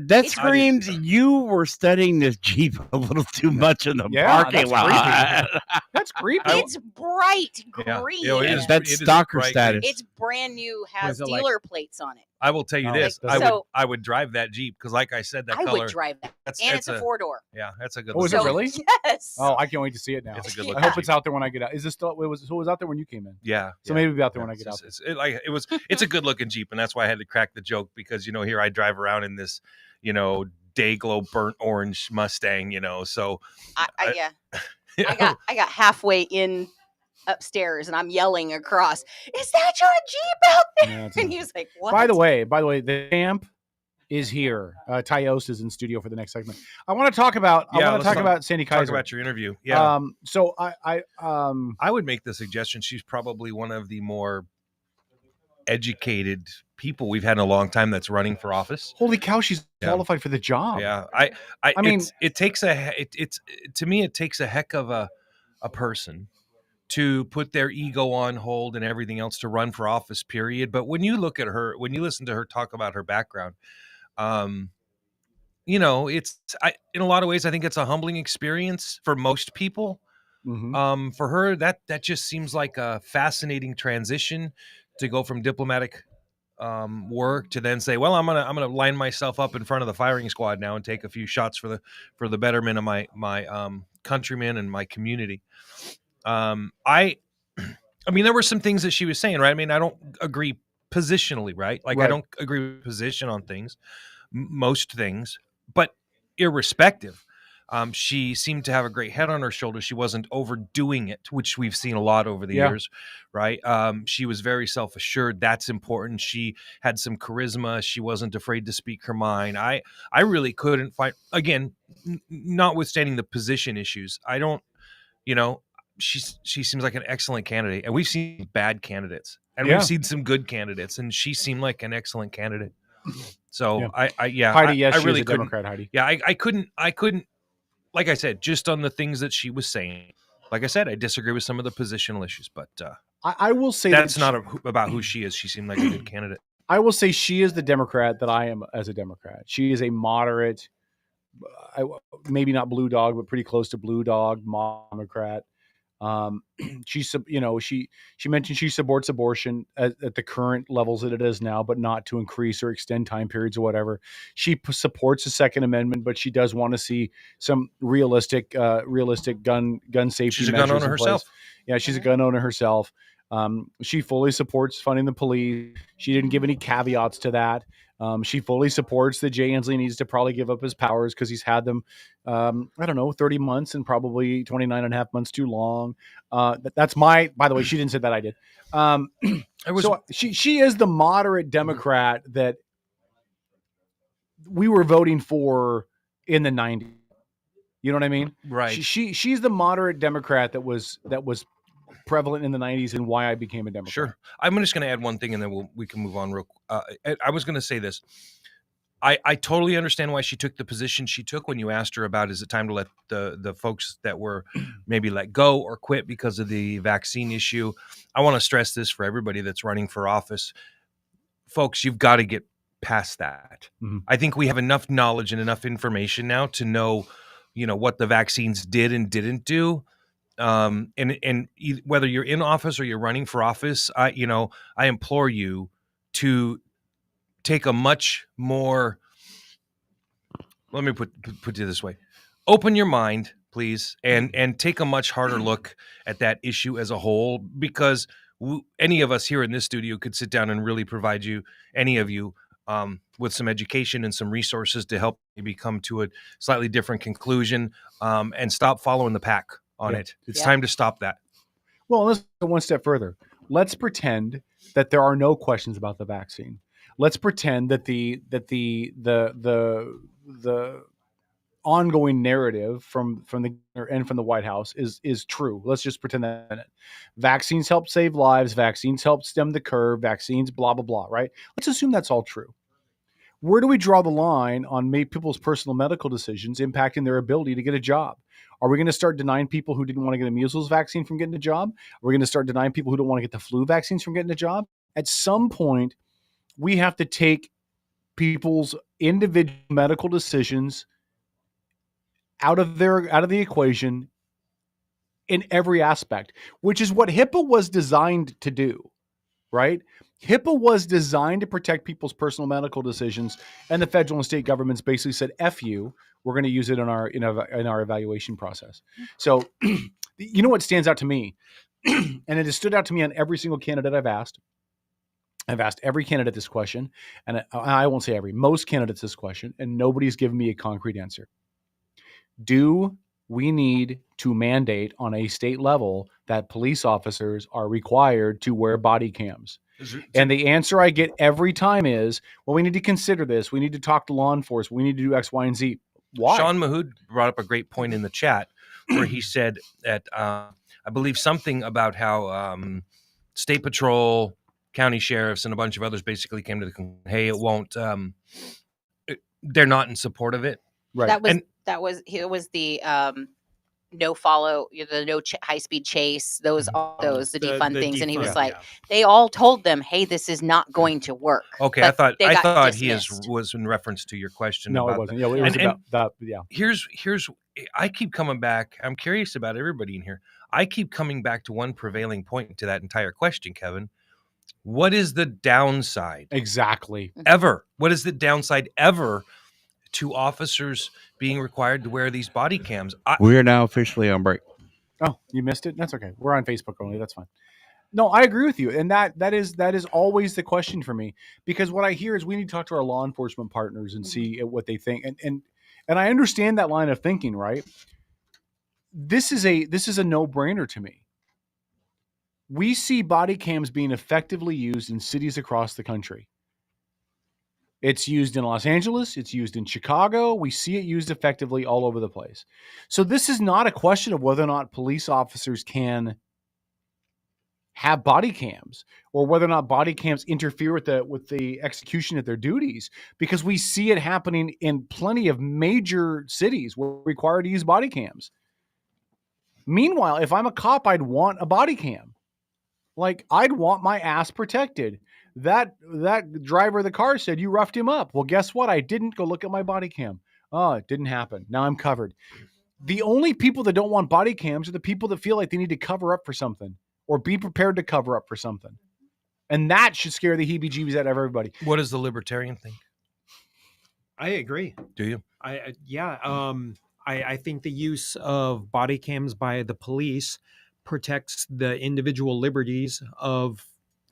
that screams you were studying this Jeep a little too much in the parking lot. That's creepy. It's bright green. Yeah, that's stalker status. It's brand new. Has dealer plates on it. I will tell you this: I would drive that Jeep because, like I said, that color. I would drive that, and it's a 4-door. Yeah, that's a good. Oh, is it really? Yes. Oh, I can't wait to see it now. It's a good. I hope it's out there when I get out. Is this still? It was out there when you came in. Yeah. So maybe it'll be out there when I get out. It's a good looking Jeep, and that's why I had to crack the joke because here I drive around in this, Dayglow burnt orange Mustang. So I got halfway in upstairs and I'm yelling across, "Is that your Jeep out there?" Yeah, and he was like, "What?" By the way, the amp is here. Tyos is in studio for the next segment. I want to talk about Sandy Kaiser. Talk about your interview. Yeah. So I would make the suggestion she's probably one of the more educated people we've had in a long time that's running for office. Holy cow, she's qualified for the job. Yeah. I mean, it takes to me it takes a heck of a person to put their ego on hold and everything else to run for office, period. But when you look at her, when you listen to her talk about her background, in a lot of ways, I think it's a humbling experience for most people. Mm-hmm. For her, that just seems like a fascinating transition to go from diplomatic work to then say, well, I'm gonna line myself up in front of the firing squad now and take a few shots for the betterment of my countrymen and my community. I mean, there were some things that she was saying, right? I mean, I don't agree positionally, right? Like, I don't agree with position on things, most things, but irrespective, she seemed to have a great head on her shoulders. She wasn't overdoing it, which we've seen a lot over the years, right? She was very self-assured. That's important. She had some charisma. She wasn't afraid to speak her mind. I really couldn't find, again, notwithstanding the position issues, I don't, she seems like an excellent candidate, and we've seen bad candidates, and we've seen some good candidates, and she seemed like an excellent candidate. So Heidi, I really couldn't. Democrat, Heidi. Yeah, I couldn't. Like I said, just on the things that she was saying. Like I said, I disagree with some of the positional issues, but I will say that's not about who she is. She seemed like a good candidate. I will say she is the Democrat that I am as a Democrat. She is a moderate, maybe not blue dog, but pretty close to blue dog Democrat. She mentioned she supports abortion at the current levels that it is now, but not to increase or extend time periods or whatever. She supports the Second Amendment, but she does want to see some realistic gun safety. She's a gun owner herself. Yeah, she's a gun owner herself. She fully supports funding the police. She didn't give any caveats to that. She fully supports that Jay Inslee needs to probably give up his powers because he's had them, 30 months and probably 29 and a half months too long. That's by the way, she didn't say that, I did. So she is the moderate Democrat that we were voting for in the 90s. You know what I mean? Right. She's the moderate Democrat that was prevalent in the 90s and why I became a Democrat. Sure. I'm just going to add one thing and then we can move on real I was going to say this. I totally understand why she took the position she took when you asked her about, is it time to let the folks that were maybe let go or quit because of the vaccine issue. I want to stress this for everybody that's running for office. Folks, you've got to get past that. Mm-hmm. I think we have enough knowledge and enough information now to know, what the vaccines did and didn't do. And whether you're in office or you're running for office, I implore you to take a much more, let me put it this way, open your mind, please, and take a much harder look at that issue as a whole, because any of us here in this studio could sit down and really provide you, any of you, with some education and some resources to help maybe come to a slightly different conclusion, and stop following the pack on it. It's time to stop that. Well, let's go one step further. Let's pretend that there are no questions about the vaccine. Let's pretend that the ongoing narrative from the White House is true. Let's just pretend that vaccines help save lives, vaccines help stem the curve, vaccines blah blah blah, right? Let's assume that's all true. Where do we draw the line on people's personal medical decisions impacting their ability to get a job? Are we going to start denying people who didn't want to get a measles vaccine from getting a job? Are we going to start denying people who don't want to get the flu vaccines from getting a job? At some point, we have to take people's individual medical decisions out of the equation in every aspect, which is what HIPAA was designed to do, right? HIPAA was designed to protect people's personal medical decisions, and the federal and state governments basically said, "F you, we're going to use it in our evaluation process." So, what stands out to me, and it has stood out to me on every single candidate I've asked. I've asked every candidate this question, and I won't say every, most candidates this question, and nobody's given me a concrete answer. Do we need to mandate on a state level that police officers are required to wear body cams? And the answer I get every time is, well, we need to consider this. We need to talk to law enforcement. We need to do X, Y, and Z. Why? Sean Mahood brought up a great point in the chat where he said that I believe something about how State Patrol, county sheriffs, and a bunch of others basically came to the conclusion, hey, it won't. They're not in support of it. Right. It was the no follow, the no high speed chase, the defund things, and he was like, they all told them, hey, this is not going to work. Okay, but I thought dismissed. he was in reference to your question. No, it wasn't. Yeah, it was about that. Yeah. Here's I keep coming back. I'm curious about everybody in here. I keep coming back to one prevailing point to that entire question, Kevin. What is the downside? Exactly. Ever? What is the downside ever to officers being required to wear these body cams? We are now officially on break. Oh, you missed it? That's okay. We're on Facebook only. That's fine. No, I agree with you. And that is always the question for me, because what I hear is we need to talk to our law enforcement partners and see what they think. And I understand that line of thinking, right? This is a no-brainer to me. We see body cams being effectively used in cities across the country. It's used in Los Angeles. It's used in Chicago. We see it used effectively all over the place. So this is not a question of whether or not police officers can have body cams or whether or not body cams interfere with the execution of their duties, because we see it happening in plenty of major cities where we're required to use body cams. Meanwhile, if I'm a cop, I'd want a body cam. Like, I'd want my ass protected. That driver of the car said you roughed him up. Well, guess what? I didn't. Go look at my body cam. Oh, it didn't happen. Now I'm covered. The only people that don't want body cams are the people that feel like they need to cover up for something or be prepared to cover up for something. And that should scare the heebie-jeebies out of everybody. What does the libertarian think? I agree. Do you? I think the use of body cams by the police protects the individual liberties of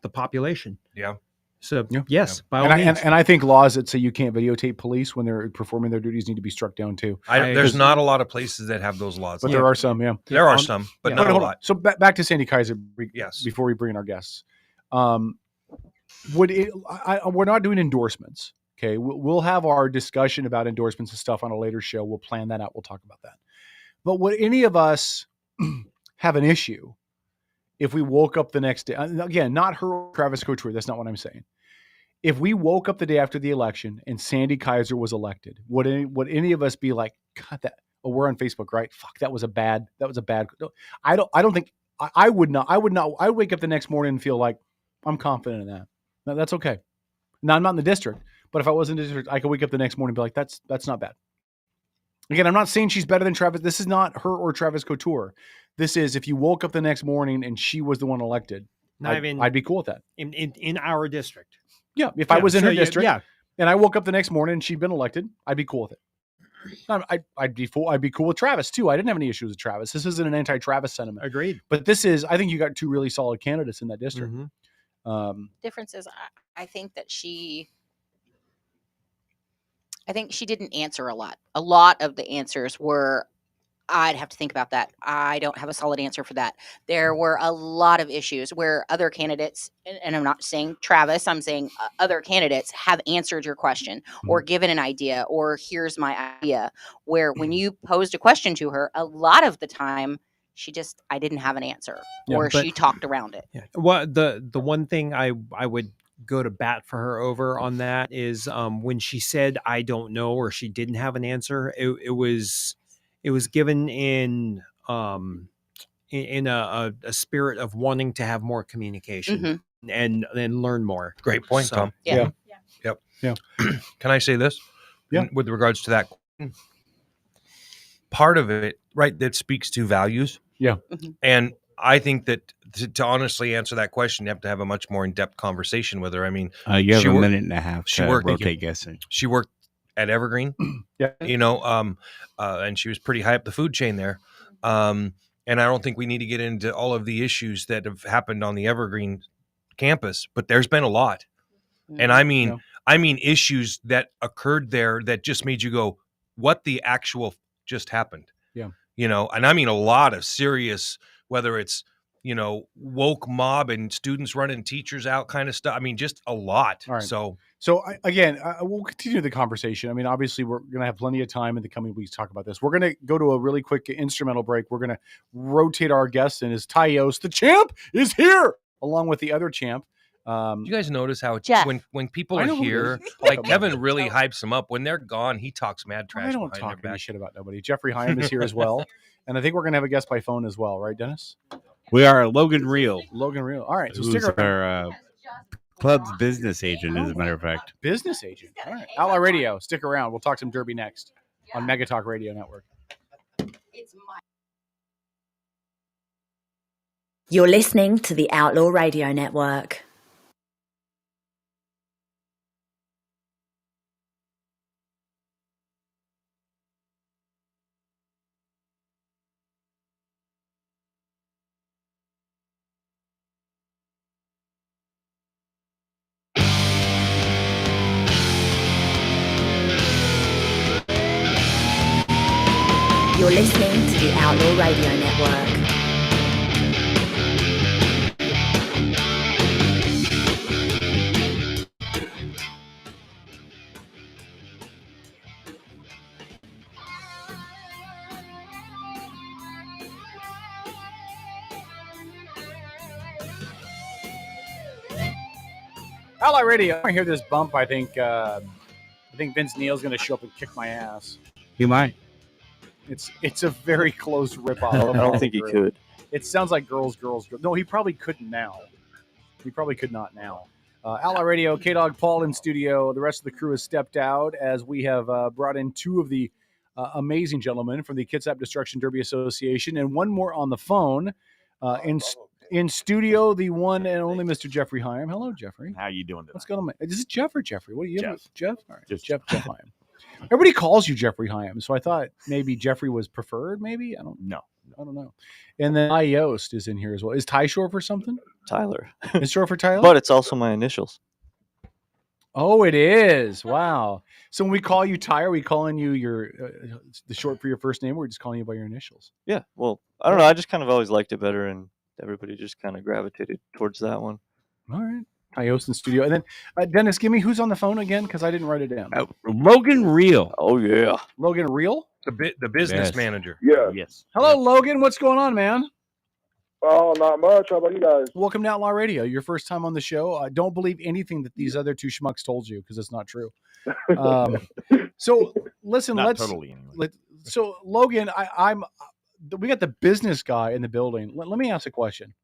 the population. Yeah. So yes, by all means. And I think laws that say you can't videotape police when they're performing their duties need to be struck down too. There's not a lot of places that have those laws, but there are some. Yeah, there are some, but not a lot. So back to Sandy Kaiser. Yes. Before we bring in our guests, we're not doing endorsements. Okay, we'll have our discussion about endorsements and stuff on a later show. We'll plan that out. We'll talk about that. But would any of us have an issue if we woke up the next day? Again, not her or Travis Couture. That's not what I'm saying. If we woke up the day after the election and Sandy Kaiser was elected, would any of us be like, God, we're on Facebook, right? Fuck, that was a bad. No, I don't think I would not. I would wake up the next morning and feel like I'm confident in that. No, that's okay. Now I'm not in the district, but if I was in the district, I could wake up the next morning and be like, that's not bad. Again, I'm not saying she's better than Travis. This is not her or Travis Couture. This is if you woke up the next morning and she was the one elected, I'd be cool with that. In our district. Yeah, if I was in her district, and I woke up the next morning and she'd been elected, I'd be cool with it. I'd be cool with Travis too. I didn't have any issues with Travis. This isn't an anti-Travis sentiment. Agreed. But I think you got two really solid candidates in that district. Mm-hmm. Difference is, I think that she didn't answer a lot. A lot of the answers were, I'd have to think about that. I don't have a solid answer for that. There were a lot of issues where other candidates, and I'm not saying Travis, I'm saying other candidates have answered your question or given an idea or here's my idea, where when you posed a question to her, a lot of the time I didn't have an answer or she talked around it. Yeah. Well, the one thing I would go to bat for her over on that is when she said, I don't know, or she didn't have an answer, it was given in a spirit of wanting to have more communication and learn more. Great point, Tom. Yeah. Yep. Yeah. Can I say this? Yeah. With regards to that, part of it, right, that speaks to values. Yeah. And I think that to honestly answer that question, you have to have a much more in-depth conversation with her. I mean, you have a minute and a half to rotate guessing. She worked at Evergreen, and she was pretty high up the food chain there. And I don't think we need to get into all of the issues that have happened on the Evergreen campus, but there's been a lot. And I mean issues that occurred there that just made you go, what the actual just happened? Yeah. And I mean a lot of serious, whether it's, woke mob and students running teachers out kind of stuff. I mean, just a lot. All right. So we'll continue the conversation. I mean, obviously, we're going to have plenty of time in the coming weeks to talk about this. We're going to go to a really quick instrumental break. We're going to rotate our guests, and as Tyos, the champ, is here, along with the other champ. You guys notice how when people are here, like Kevin really hypes them up. When they're gone, he talks mad trash. I don't talk any shit about nobody. Jeffrey Hyam is here as well. And I think we're going to have a guest by phone as well. Right, Dennis? We are Logan Real. All right. So who's our club's business agent, as a matter of fact. Business agent. All right. Outlaw Radio. Stick around. We'll talk some Derby next on Mega Talk Radio Network. You're listening to the Outlaw Radio Network. You're listening to the Outlaw Radio Network. Outlaw Radio. I hear this bump. I think Vince Neil's going to show up and kick my ass. He might. It's a very close rip off. I don't think he could. It sounds like girls. No, he probably couldn't now. You probably could not now. Outlaw Radio, K-Dog Paul in studio. The rest of the crew has stepped out as we have brought in two of the amazing gentlemen from the Kitsap Destruction Derby Association and one more on the phone. In studio, the one and only Mr. Jeffrey Hyam. Hello, Jeffrey. How you doing today? What's going on? Is it Jeff or Jeffrey? What do you have? Jeff? All right. Just Jeff Hyam. Everybody calls you Jeffrey Hyam, so I thought maybe Jeffrey was preferred, maybe? I don't know. And then Ty Yost is in here as well. Is Ty short for something? Tyler. It's short for Tyler? But it's also my initials. Oh, it is. Wow. So when we call you Ty, are we calling you the short for your first name, or we're just calling you by your initials? Yeah. Well, I don't know. I just kind of always liked it better, and everybody just kind of gravitated towards that one. All right. Ty Yost in studio. And then, Dennis, give me who's on the phone again, because I didn't write it down. Logan Reel. Oh, yeah. Logan Reel? The business manager. Yeah. Yes. Hello, Logan. What's going on, man? Oh, not much. How about you guys? Welcome to Outlaw Radio. Your first time on the show. I don't believe anything that these other two schmucks told you, because it's not true. So listen, So Logan, we got the business guy in the building. Let me ask a question.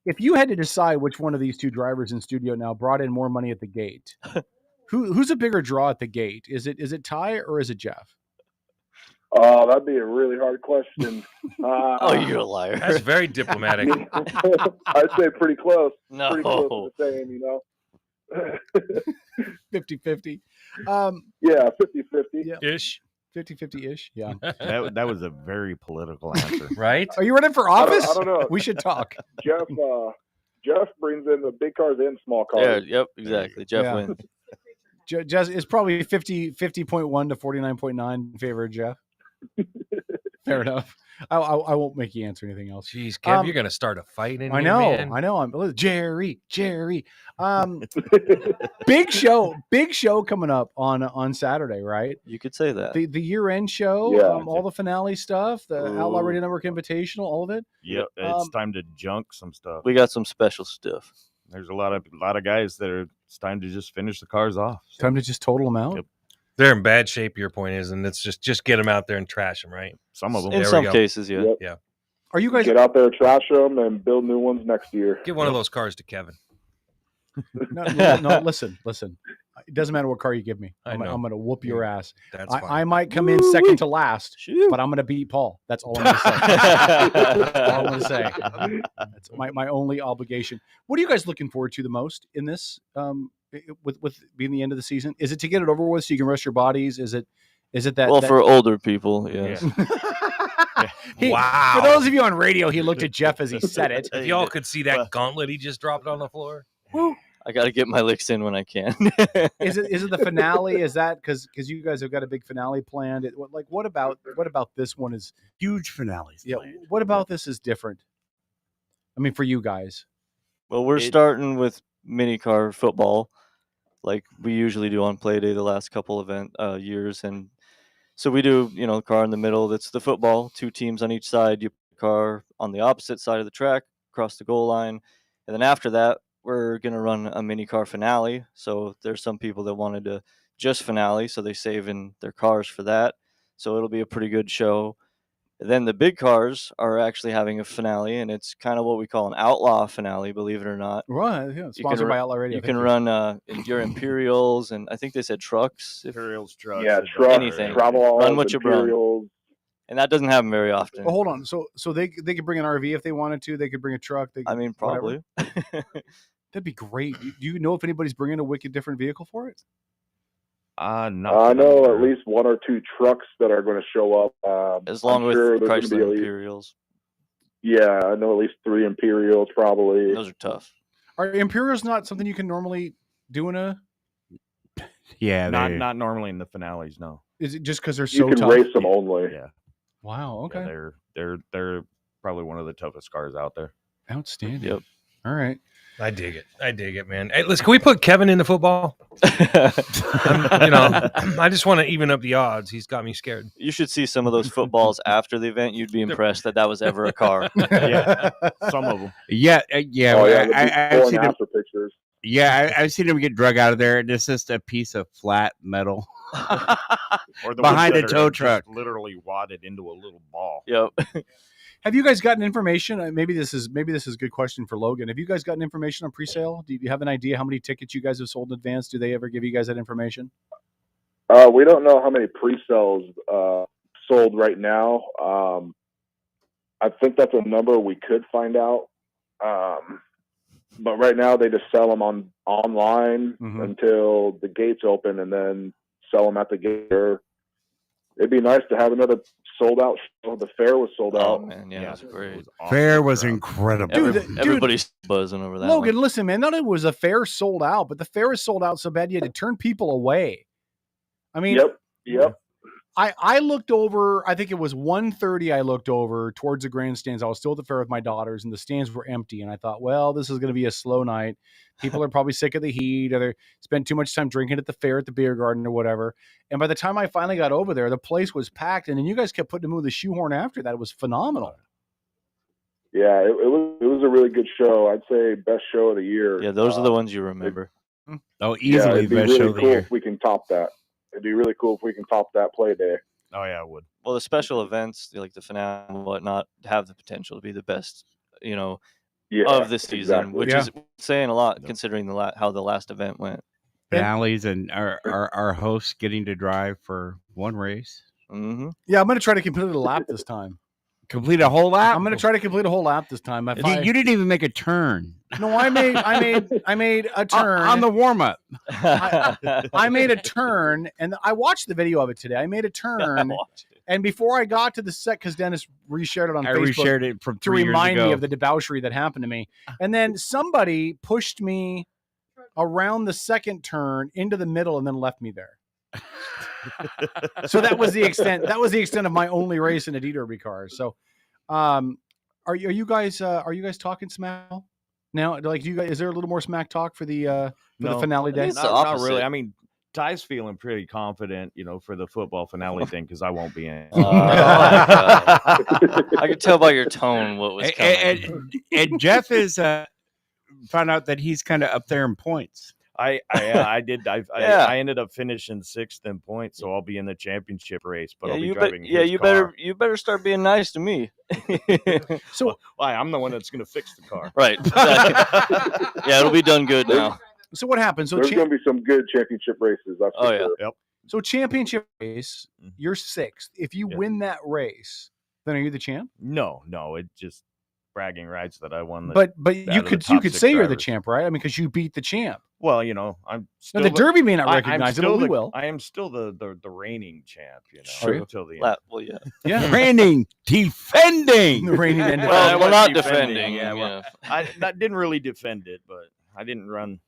If you had to decide which one of these two drivers in studio now brought in more money at the gate, who's a bigger draw at the gate? Is it Ty or is it Jeff? Oh, that'd be a really hard question. Oh, you're a liar. That's very diplomatic. I'd say pretty close. No. Pretty close to the same, you know. 50-50. Yeah, 50-50. Ish. 50-50-ish. Yeah. That was a very political answer. Right? Are you running for office? I don't know. We should talk. Jeff brings in the big cars and small cars. Yeah, yep, exactly. Jeff wins. Jeff is probably 50.1 to 49.9 in favor of Jeff. Fair enough. I won't make you answer anything else. Jeez, Kev, you're going to start a fight in I here, know. man. I know. I'm Jerry. Big show coming up on Saturday, right? You could say that. The year-end show, Yeah. All the finale stuff, the Outlaw Radio Network Invitational, all of it. Yep, it's time to junk some stuff. We got some special stuff. There's a lot of guys that it's time to just finish the cars off. So. Time to just total them out. Yep. They're in bad shape, your point is, and it's just get them out there and trash them, right? Some of them. In some cases, yeah. Yep. Yeah. Are you guys get out there, trash them, and build new ones next year? Give one of those cars to Kevin. No, listen. It doesn't matter what car you give me. I'm going to whoop your ass. That's fine. I might come in second to last, but I'm going to beat Paul. That's all I'm going to say. That's all I'm going to say. That's my only obligation. What are you guys looking forward to the most in this? With being the end of the season, is it to get it over with so you can rest your bodies? Is it that? Well, for older people, yes. Yeah. Wow. For those of you on radio, he looked at Jeff as he said it. If y'all could see that gauntlet he just dropped on the floor. I got to get my licks in when I can. Is it the finale? Is that because you guys have got a big finale planned? What about this one is huge finales? Yeah. What about this is different? I mean, for you guys. Well, we're starting with mini car football, like we usually do on play day the last couple years, and so we do car in the middle. That's the football. 2 teams on each side. You put the car on the opposite side of the track, across the goal line, and then after that, we're gonna run a mini car finale. So there's some people that wanted to just finale, so they save in their cars for that. So it'll be a pretty good show. Then the big cars are actually having a finale, and it's kind of what we call an outlaw finale, believe it or not. Right, yeah. Sponsored by Outlaw Radio. You can run your Imperials, and I think they said trucks. Imperials, trucks. Yeah, trucks, anything. travel, Run what you bring. Imperials. And that doesn't happen very often. Well, hold on. So they could bring an RV if they wanted to. They could bring a truck. Probably. That'd be great. Do you know if anybody's bringing a wicked different vehicle for it? I know at least 1 or 2 trucks that are going to show up. As long with Chrysler Imperials. Yeah, I know at least 3 Imperials probably. Those are tough. Are Imperials not something you can normally do in a? Yeah, not normally in the finales. No. Is it just because they're so tough? You can race them only. Yeah. Wow. Okay. Yeah, they're probably one of the toughest cars out there. Outstanding. Yep. All right. I dig it, man. Hey, can we put Kevin in the football? I just want to even up the odds. He's got me scared. You should see some of those footballs after the event. You'd be impressed that was ever a car. Yeah, some of them. Yeah. Oh, yeah, I've seen after pictures. Yeah, I've seen them get drug out of there, and it's just a piece of flat metal Or the behind a ones that tow are truck. just literally wadded into a little ball. Yep. Have you guys gotten information? Maybe this is a good question for Logan. Have you guys gotten information on pre-sale? Do you have an idea how many tickets you guys have sold in advance? Do they ever give you guys that information? We don't know how many pre-sales sold right now. I think that's a number we could find out. But right now they just sell them online until the gates open, and then sell them at the gate. It'd be nice to have another sold out show. The fair was sold out. Oh man, yeah, that's great. Fair was incredible. Everybody's buzzing over that. Logan, one. listen, man, not only was the fair sold out, but the fair is sold out so bad you had to turn people away. I mean, Yep. I looked over, I think it was 1:30. I looked over towards the grandstands. I was still at the fair with my daughters, and the stands were empty. And I thought, well, this is going to be a slow night. People are probably sick of the heat, or they spent too much time drinking at the fair at the beer garden or whatever. And by the time I finally got over there, the place was packed. And then you guys kept putting them with the shoehorn after that. It was phenomenal. Yeah, it was a really good show. I'd say best show of the year. Yeah, those are the ones you remember. Easily it'd be best really show of the cool year. if we can top that. It'd be really cool if we can top that play day. Oh yeah, it would. Well, the special events like the finale and whatnot have the potential to be the best, of the season, which is saying a lot considering how the last event went. Finales and our hosts getting to drive for one race. Mm-hmm. Yeah, I'm going to try to complete a lap this time. Complete a whole lap? I'm going to try to complete a whole lap this time. You didn't even make a turn. No, I made a turn on the warm up. I made a turn, and I watched the video of it today. I made a turn, and before I got to the set, because Dennis reshared it on Facebook, reshared it from to 3 years remind ago. me of the debauchery that happened to me. And then somebody pushed me around the second turn into the middle, and then left me there. So that was the extent. That was the extent of my only race in a D-Derby car. So, are you guys talking smack now? Like, do you guys? Is there a little more smack talk for the finale day? Not really. I mean, Ty's feeling pretty confident, for the football finale thing because I won't be in. I could tell by your tone what was coming. And Jeff is found out that he's kind of up there in points. I did. I ended up finishing 6th in points, so I'll be in the championship race. But I'll be driving. You better start being nice to me. So I'm the one that's going to fix the car. Right. Exactly. Yeah, it'll be done good now. So what happens? So there's going to be some good championship races. That's for sure. Yep. So championship race, you're 6th. If you win that race, then are you the champ? No, it just bragging rights that I won. But you could say you're the champ, right? I mean, because you beat the champ. Well, I'm still the Derby may not recognize it, but we will. I am still the reigning champ, True. Until the end. Well, yeah. Yeah. Reigning, defending. The reigning and well, we're not defending. Yeah, well, I didn't really defend it, but I didn't run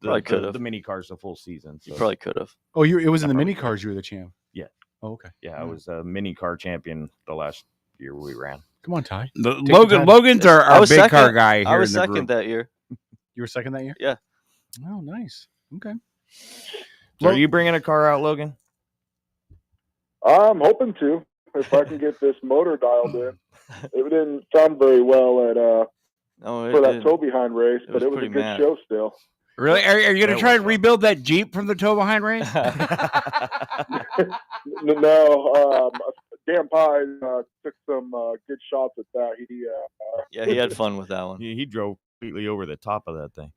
the mini cars the full season. So. You probably could have. Oh, it was in the mini cars you were the champ. Yeah. Oh, okay. Yeah, I was a mini car champion the last year we ran. Come on, Ty. Logan's our big car guy here. I was in the second group. that year. You were second that year? Yeah. Oh, nice. Okay. So are you bringing a car out, Logan? I'm hoping to, if I can get this motor dialed in. It didn't sound very well for that tow behind race, but it was a good show still. Really? Are you going to try and rebuild that Jeep from the tow behind race? No. Dan Pye took some good shots at that. He had fun with that one. He drove completely over the top of that thing.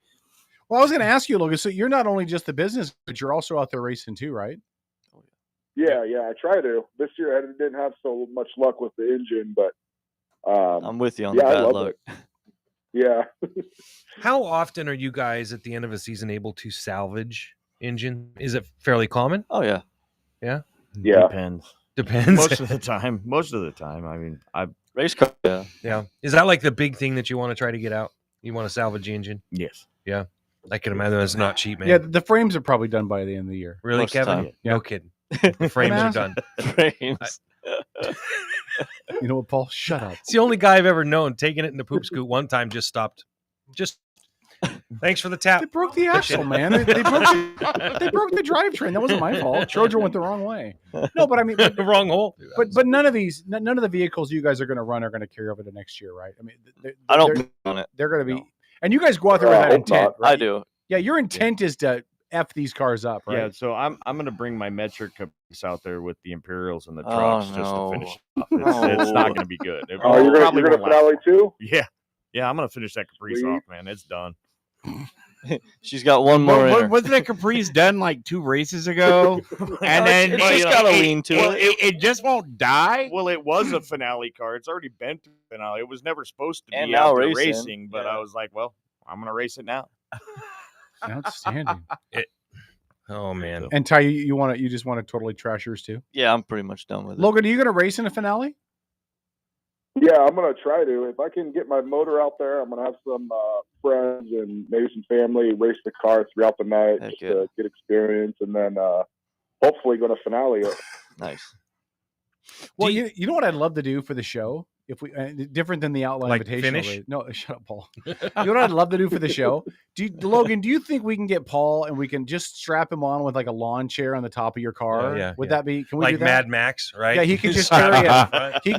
Well, I was going to ask you, Logan, so you're not only just the business, but you're also out there racing too, right? Yeah, I try to. This year I didn't have so much luck with the engine, but I'm with you on the bad luck. Yeah. How often are you guys at the end of a season able to salvage engine? Is it fairly common? Oh yeah. Yeah. Yeah. Depends. Most of the time. I mean, race car. Yeah. Is that like the big thing that you want to try to get out? You want to salvage the engine? Yes. Yeah. I can imagine it's not cheap, man. Yeah, the frames are probably done by the end of the year. Really, Most of the Kevin? time. No kidding. The frames are done. Frames. You know what, Paul? Shut up. It's the only guy I've ever known taking it in the poop scoot one time just stopped. Thanks for the tap. They broke the axle, man. They broke the drivetrain. That wasn't my fault. Trojan went the wrong way. No, but I mean, the wrong hole. But none of the vehicles you guys are going to run are going to carry over to next year, right? I mean, I don't plan on it. They're going to be, and you guys go out there with that intent. Right? I do. Yeah, your intent is to F these cars up, right? Yeah, so I'm gonna bring my metric Caprice out there with the Imperials and the trucks just to finish it off. It's not gonna be good. It You're probably gonna won't last finale too? Yeah, I'm gonna finish that Caprice Sweet. off, man. It's done. She's got one more in her. Wasn't that Caprice done like 2 races ago? And then it's just got to lean to it. It just won't die. Well, it was a finale car. It's already been through the finale. It was never supposed to And be now out there racing. racing, but I was like, well, I'm gonna race it now. Outstanding. Oh man. And Ty, you just want to totally trash yours too? Yeah, I'm pretty much done with it. Logan, are you going to race in a finale? Yeah, I'm gonna try to. If I can get my motor out there, I'm gonna have some friends and maybe some family race the car throughout the night just to get experience, and then hopefully go to finale it. Nice. Well, you know what I'd love to do for the show? If we different than the Outlaw Like Invitational finish? race. No, shut up, Paul. You know what I'd love to do for the show? Logan, do you think we can get Paul and we can just strap him on with like a lawn chair on the top of your car? Yeah, Would that be? Can we like do that? Mad Max, right? Yeah, he can just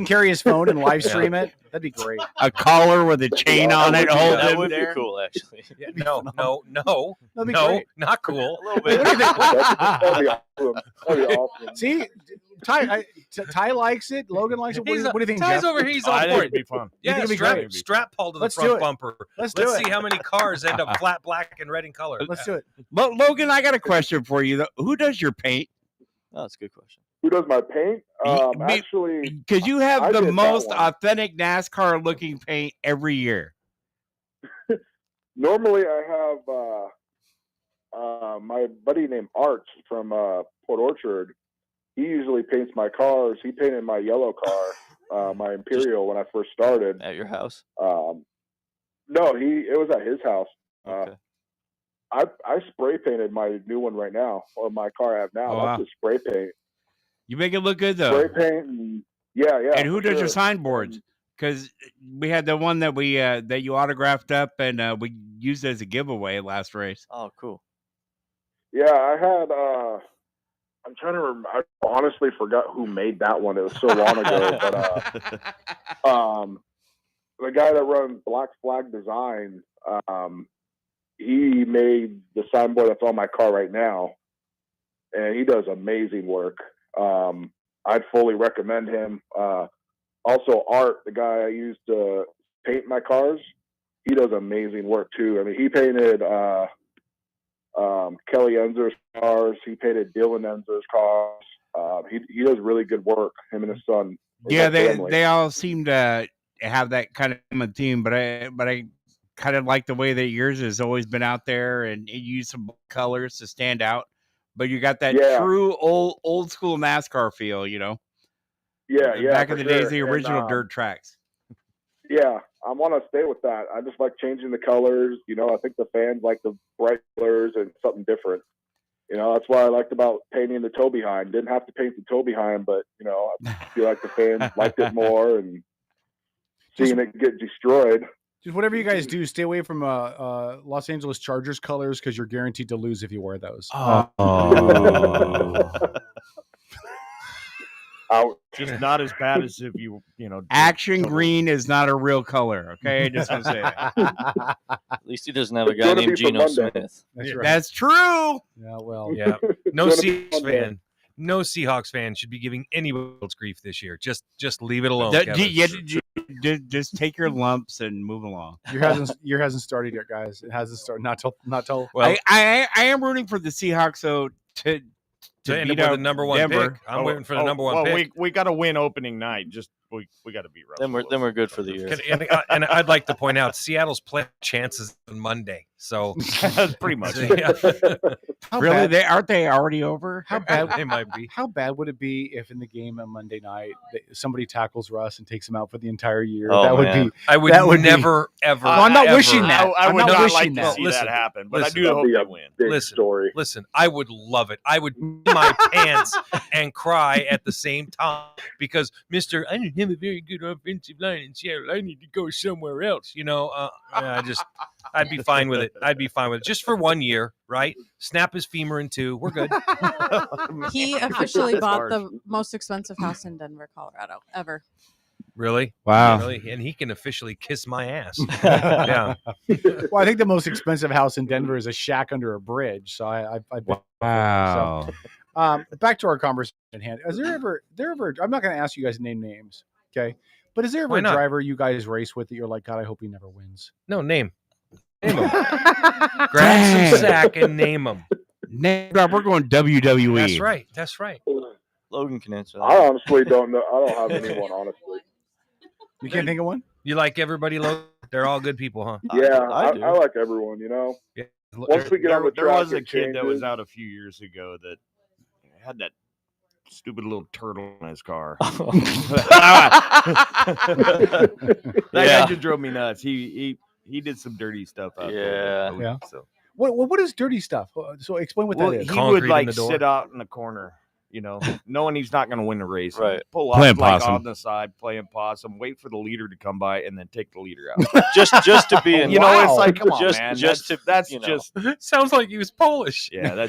carry his phone and live stream it. That'd be great. A collar with a chain on it. Hold that him would there. be cool, actually. Yeah, no, That'd be great. not cool. A little bit. That'd be awesome. That'd be awesome. See, Ty likes it. Logan likes it. What do you think, Ty's Jeff? over here. He's I on think board. it'd be fun. You Yeah, think it'd be great? strap Paul to the Let's do front it. bumper. Let's do see it. how many cars end up flat black and red in color. Let's do it. Logan, I got a question for you. Who does your paint? Oh, that's a good question. Who does my paint? Actually, Because you I have the did that most one. authentic NASCAR looking paint every year. normally I have my buddy named Art from Port Orchard. He usually paints my cars. He painted my yellow car, my Imperial, when I first started. At your house? No, it was at his house. Okay. I spray painted my new one right now, or my car I have now. Oh, That's wow. just spray paint. You make it look good though. Spray paint, and yeah. And who for does your sure. signboards? Because we had the one that we that you autographed up and we used as a giveaway last race. Oh, cool. Yeah, I had. I'm trying to remember. I honestly forgot who made that one. It was so long ago. But the guy that runs Black Flag Design, he made the signboard that's on my car right now, and he does amazing work. I'd fully recommend him. Also, Art, the guy I used to paint my cars, he does amazing work too. I mean, he painted Kelly Enzer's cars. He painted Dylan Enzer's cars. He does really good work. Him and his son. Yeah, they all seem to have that kind of common theme, but I kind of like the way that yours has always been out there and you use some colors to stand out. But you got that true old school NASCAR feel, you know. Yeah, Back in the days, the And, original dirt tracks. Yeah, I want to stay with that. I just like changing the colors. You know, I think the fans like the bright colors and something different. You know, that's why I liked about painting the toe behind. Didn't have to paint the toe behind, but you know, I feel like the fans liked it more, and seeing it get destroyed. Just whatever you guys do, stay away from Los Angeles Chargers colors because you're guaranteed to lose if you wear those. Just not as bad as if you Action green is not a real color. Okay, I just want to say that. At least he doesn't have a guy named Geno Smith. That's right. That's true. Yeah, well, Yeah. No Seahawks fan should be giving anyone else grief this year. Just leave it alone. Just take your lumps and move along. Year hasn't started yet, guys. It hasn't started. Not till. Well, I am rooting for the Seahawks though to end beat up out with the number one Denver. pick. I'm waiting for the number one pick. We got to win opening night. Just we got to beat Russell. Then we're good for the year. And I'd like to point out Seattle's play chances on Monday. So pretty much. Really? Aren't they already over? How bad it might be? How bad would it be if in the game on Monday night somebody tackles Russ and takes him out for the entire year? Oh, that would man. be. I would that would never ever. Well, I'm not ever, wishing that. I would not wishing like to that. see Listen, that happen, but listen, I do hope that'd they be win. Big Listen, story. listen, I would love it. I would pee my pants and cry at the same time because Mr. I didn't have a very good offensive line in Seattle. I need to go somewhere else. You know, I'd be fine with it. I'd be fine with it just for 1 year, right? Snap his femur in two. We're good. He officially bought the most expensive house in Denver, Colorado ever. Really? Wow. Really? And he can officially kiss my ass. Yeah. Well, I think the most expensive house in Denver is a shack under a bridge. So I've been. Wow. So, back to our conversation at hand. Is there ever? I'm not going to ask you guys to name names, okay? But is there ever Why a not? driver you guys race with that you're like, God, I hope he never wins? No, name him. Grab some sack and name him. We're going WWE. That's right. That's right. Logan can answer that. I honestly don't know. I don't have anyone, honestly. You can't think of one? You like everybody, Logan? They're all good people, huh? Yeah, I do. I like everyone, you know. Yeah. Once we get on the There track, was a it kid that was changes. out a few years ago that had that stupid little turtle in his car. That guy just drove me nuts. He did some dirty stuff out there. Yeah. So. What is dirty stuff? So explain what Well, that is. he would like sit out in the corner, knowing he's not going to win the race. Right. Pull Playing off like possum. on the side, playing possum, wait for the leader to come by, and then take the leader out. just to be in. It's like, come on, just, man. Just that's you know. just sounds like he was Polish. Yeah,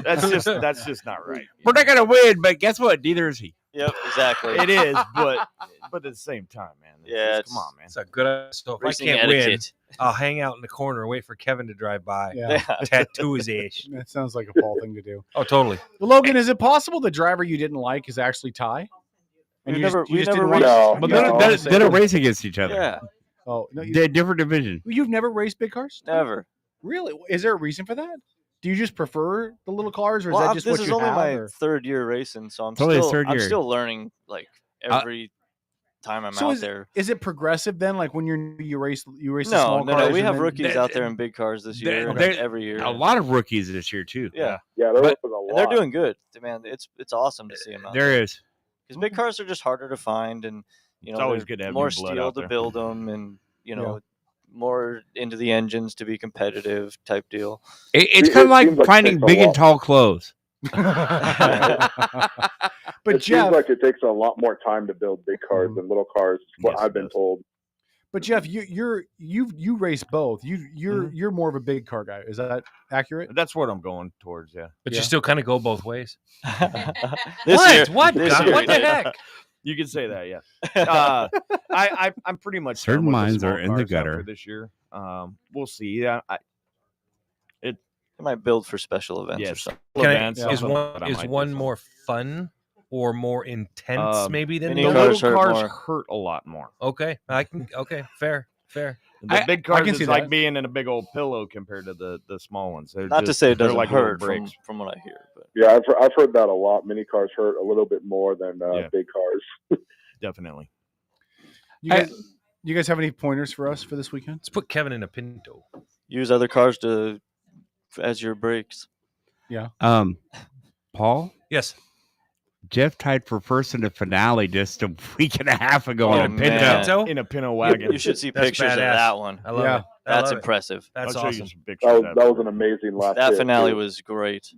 that's just not right. We're not gonna win, but guess what? Neither is he. Yep, exactly. It is, but at the same time, man. Yeah, come on, man. It's a good. So if I Racing can't win, etiquette. I'll hang out in the corner and wait for Kevin to drive by. Yeah. Tattoo his ass. That sounds like a Paul thing to do. Oh, totally. Well, Logan, is it possible the driver you didn't like is actually Ty? And We you never just didn't raced. want But No. they don't race against each other. Yeah, Oh, no, They're different division. you've never raced big cars? never. Really? Is there a reason for that? Do you just prefer the little cars, or is Well, that just this what is you only have? my or- third year racing, so I'm It's only his still third I'm year. still learning like every time I'm So out there. is it progressive then? Like when you race the No, small no, cars? we and have then- rookies out there in big cars this year, There- every year. A lot of rookies this year too. Yeah, Yeah, they're But- whipping a lot. and they're doing good. Man, it's awesome to see them out there. There is. Because big cars are just harder to find, and It's always there's good to have more new blood steel out to there. build them, and more into the engines to be competitive type deal. It's It kind of like seems like finding takes a big and lot. tall clothes. But It Jeff, seems like it takes a lot more time to build big cars than little cars. Is what Yes, I've it been does. told. but Jeff, you race both. You're more of a big car guy. Is that accurate? That's what I'm going towards. Yeah. But Yeah. you still kind of go both ways. This year, What? this God, year what he the did. heck? You can say that, yeah. I'm pretty much Certain done with the minds small are in the cars after gutter. this year. We'll see. Yeah, They might build for special events or yes. something. Events, Yeah. Is something one that I is might do one something. more fun or more intense maybe than mini The the cars little hurt cars more. hurt a lot more. Okay, fair. The big I cars can is see like that. being in a big old pillow compared to the small ones. They're Not to just- say it they're doesn't like little hurt bricks. from what I hear, but Yeah, I've heard that a lot. Mini cars hurt a little bit more than Yeah. big cars. Definitely. You guys have any pointers for us for this weekend? Let's put Kevin in a Pinto. use other cars as your brakes. Paul, Yes. Jeff tied for first in the finale just a week and a half ago Oh, in a Pinto. man. Pinto? In a Pinto wagon. You should see That's pictures of badass. that one. I love Yeah. it. I That's love it. impressive. That's I'll show awesome. you some pictures of That was an amazing last That hit, finale too. was great.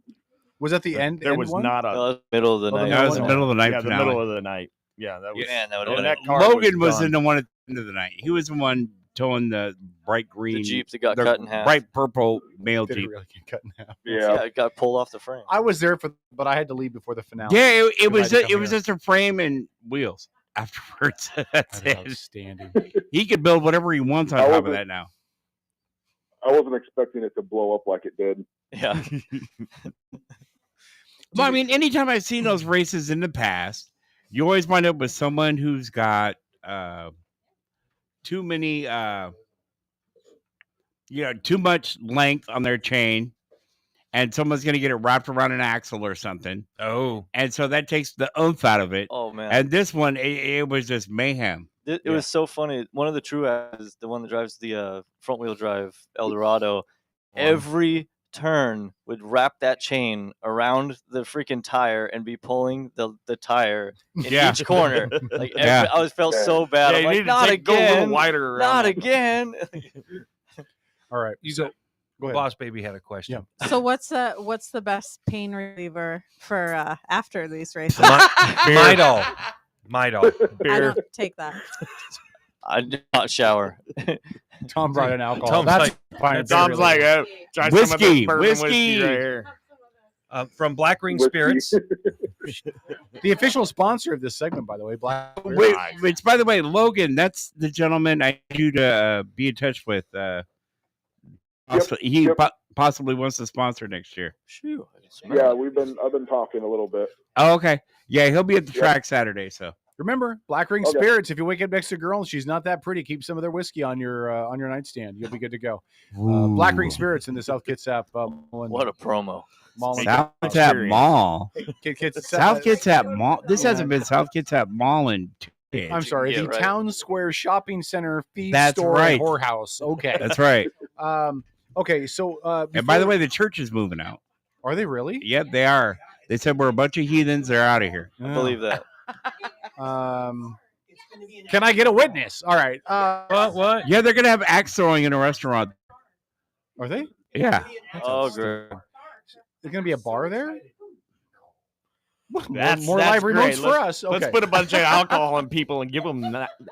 Was that the end? There end was one? not a That was middle of the Oh, the night. That was the middle of the night yeah, the finale. middle of the night. Yeah, that was. Man, that would and have that been car Logan was done. in the one at the end of the night. He was the one towing the bright green, the Jeep that got the cut in half. bright purple male Did it Jeep. really get cut in half? Yeah. It got pulled off the frame. I was there but I had to leave before the finale. Yeah, it Because was I had to it come was here. just a frame and wheels. Afterwards, that's That it. was outstanding. He could build whatever he wants on I top of wasn't- that now. I wasn't expecting it to blow up like it did. Yeah. Well, I mean, anytime I've seen those races in the past, you always wind up with someone who's got too many, too much length on their chain, and someone's going to get it wrapped around an axle or something. Oh, And so that takes the oomph out of it. Oh man. And this one, it was just mayhem. It Yeah. was so funny. One of the Truacks, the one that drives the front wheel drive Eldorado, every turn would wrap that chain around the freaking tire and be pulling the tire in Yeah. each corner. Like Yeah. I was felt so bad. Yeah, I'm you like, need to not go a little again. wider around Not that. again. All right. so Go ahead. Boss Baby had a question. Yeah. So what's the best pain reliever for after these races? Midol. I Beer. don't take that. I did not shower. Tom brought in alcohol. Tom's That's like- fine. Tom's like, try some of this Whiskey, bourbon whiskey. right here. From Black Ring Whiskey. Spirits, The official sponsor of this segment, by the way, Black. Which, by the way, Logan, that's the gentleman I need you to be in touch with. He possibly wants to sponsor next year. Shoot. Yeah, I've been talking a little bit. Oh, okay. Yeah, he'll be at the track Saturday. So remember, Black Ring Spirits. If you wake up next to a girl and she's not that pretty, keep some of their whiskey on your nightstand. You'll be good to go. Black Ring Spirits in the South Kitsap. What a promo! South Kitsap Mall. South Kitsap Mall. This Yeah. hasn't been South Kitsap Mall in 2 days. I'm sorry, the Town Square Shopping Center feed That's store right. and whorehouse. Okay, That's right. Okay, so And by the way, the church is moving out. are they really? Yep, they are. They said we're a bunch of heathens. They're out of here. I believe that. Can I get a witness? All right. What? Yeah, they're gonna have axe throwing in a restaurant. Are they? Yeah. Oh, great. There's gonna be a bar there. That's more live great. remotes for us. Let's Okay. put a bunch of alcohol on people and give them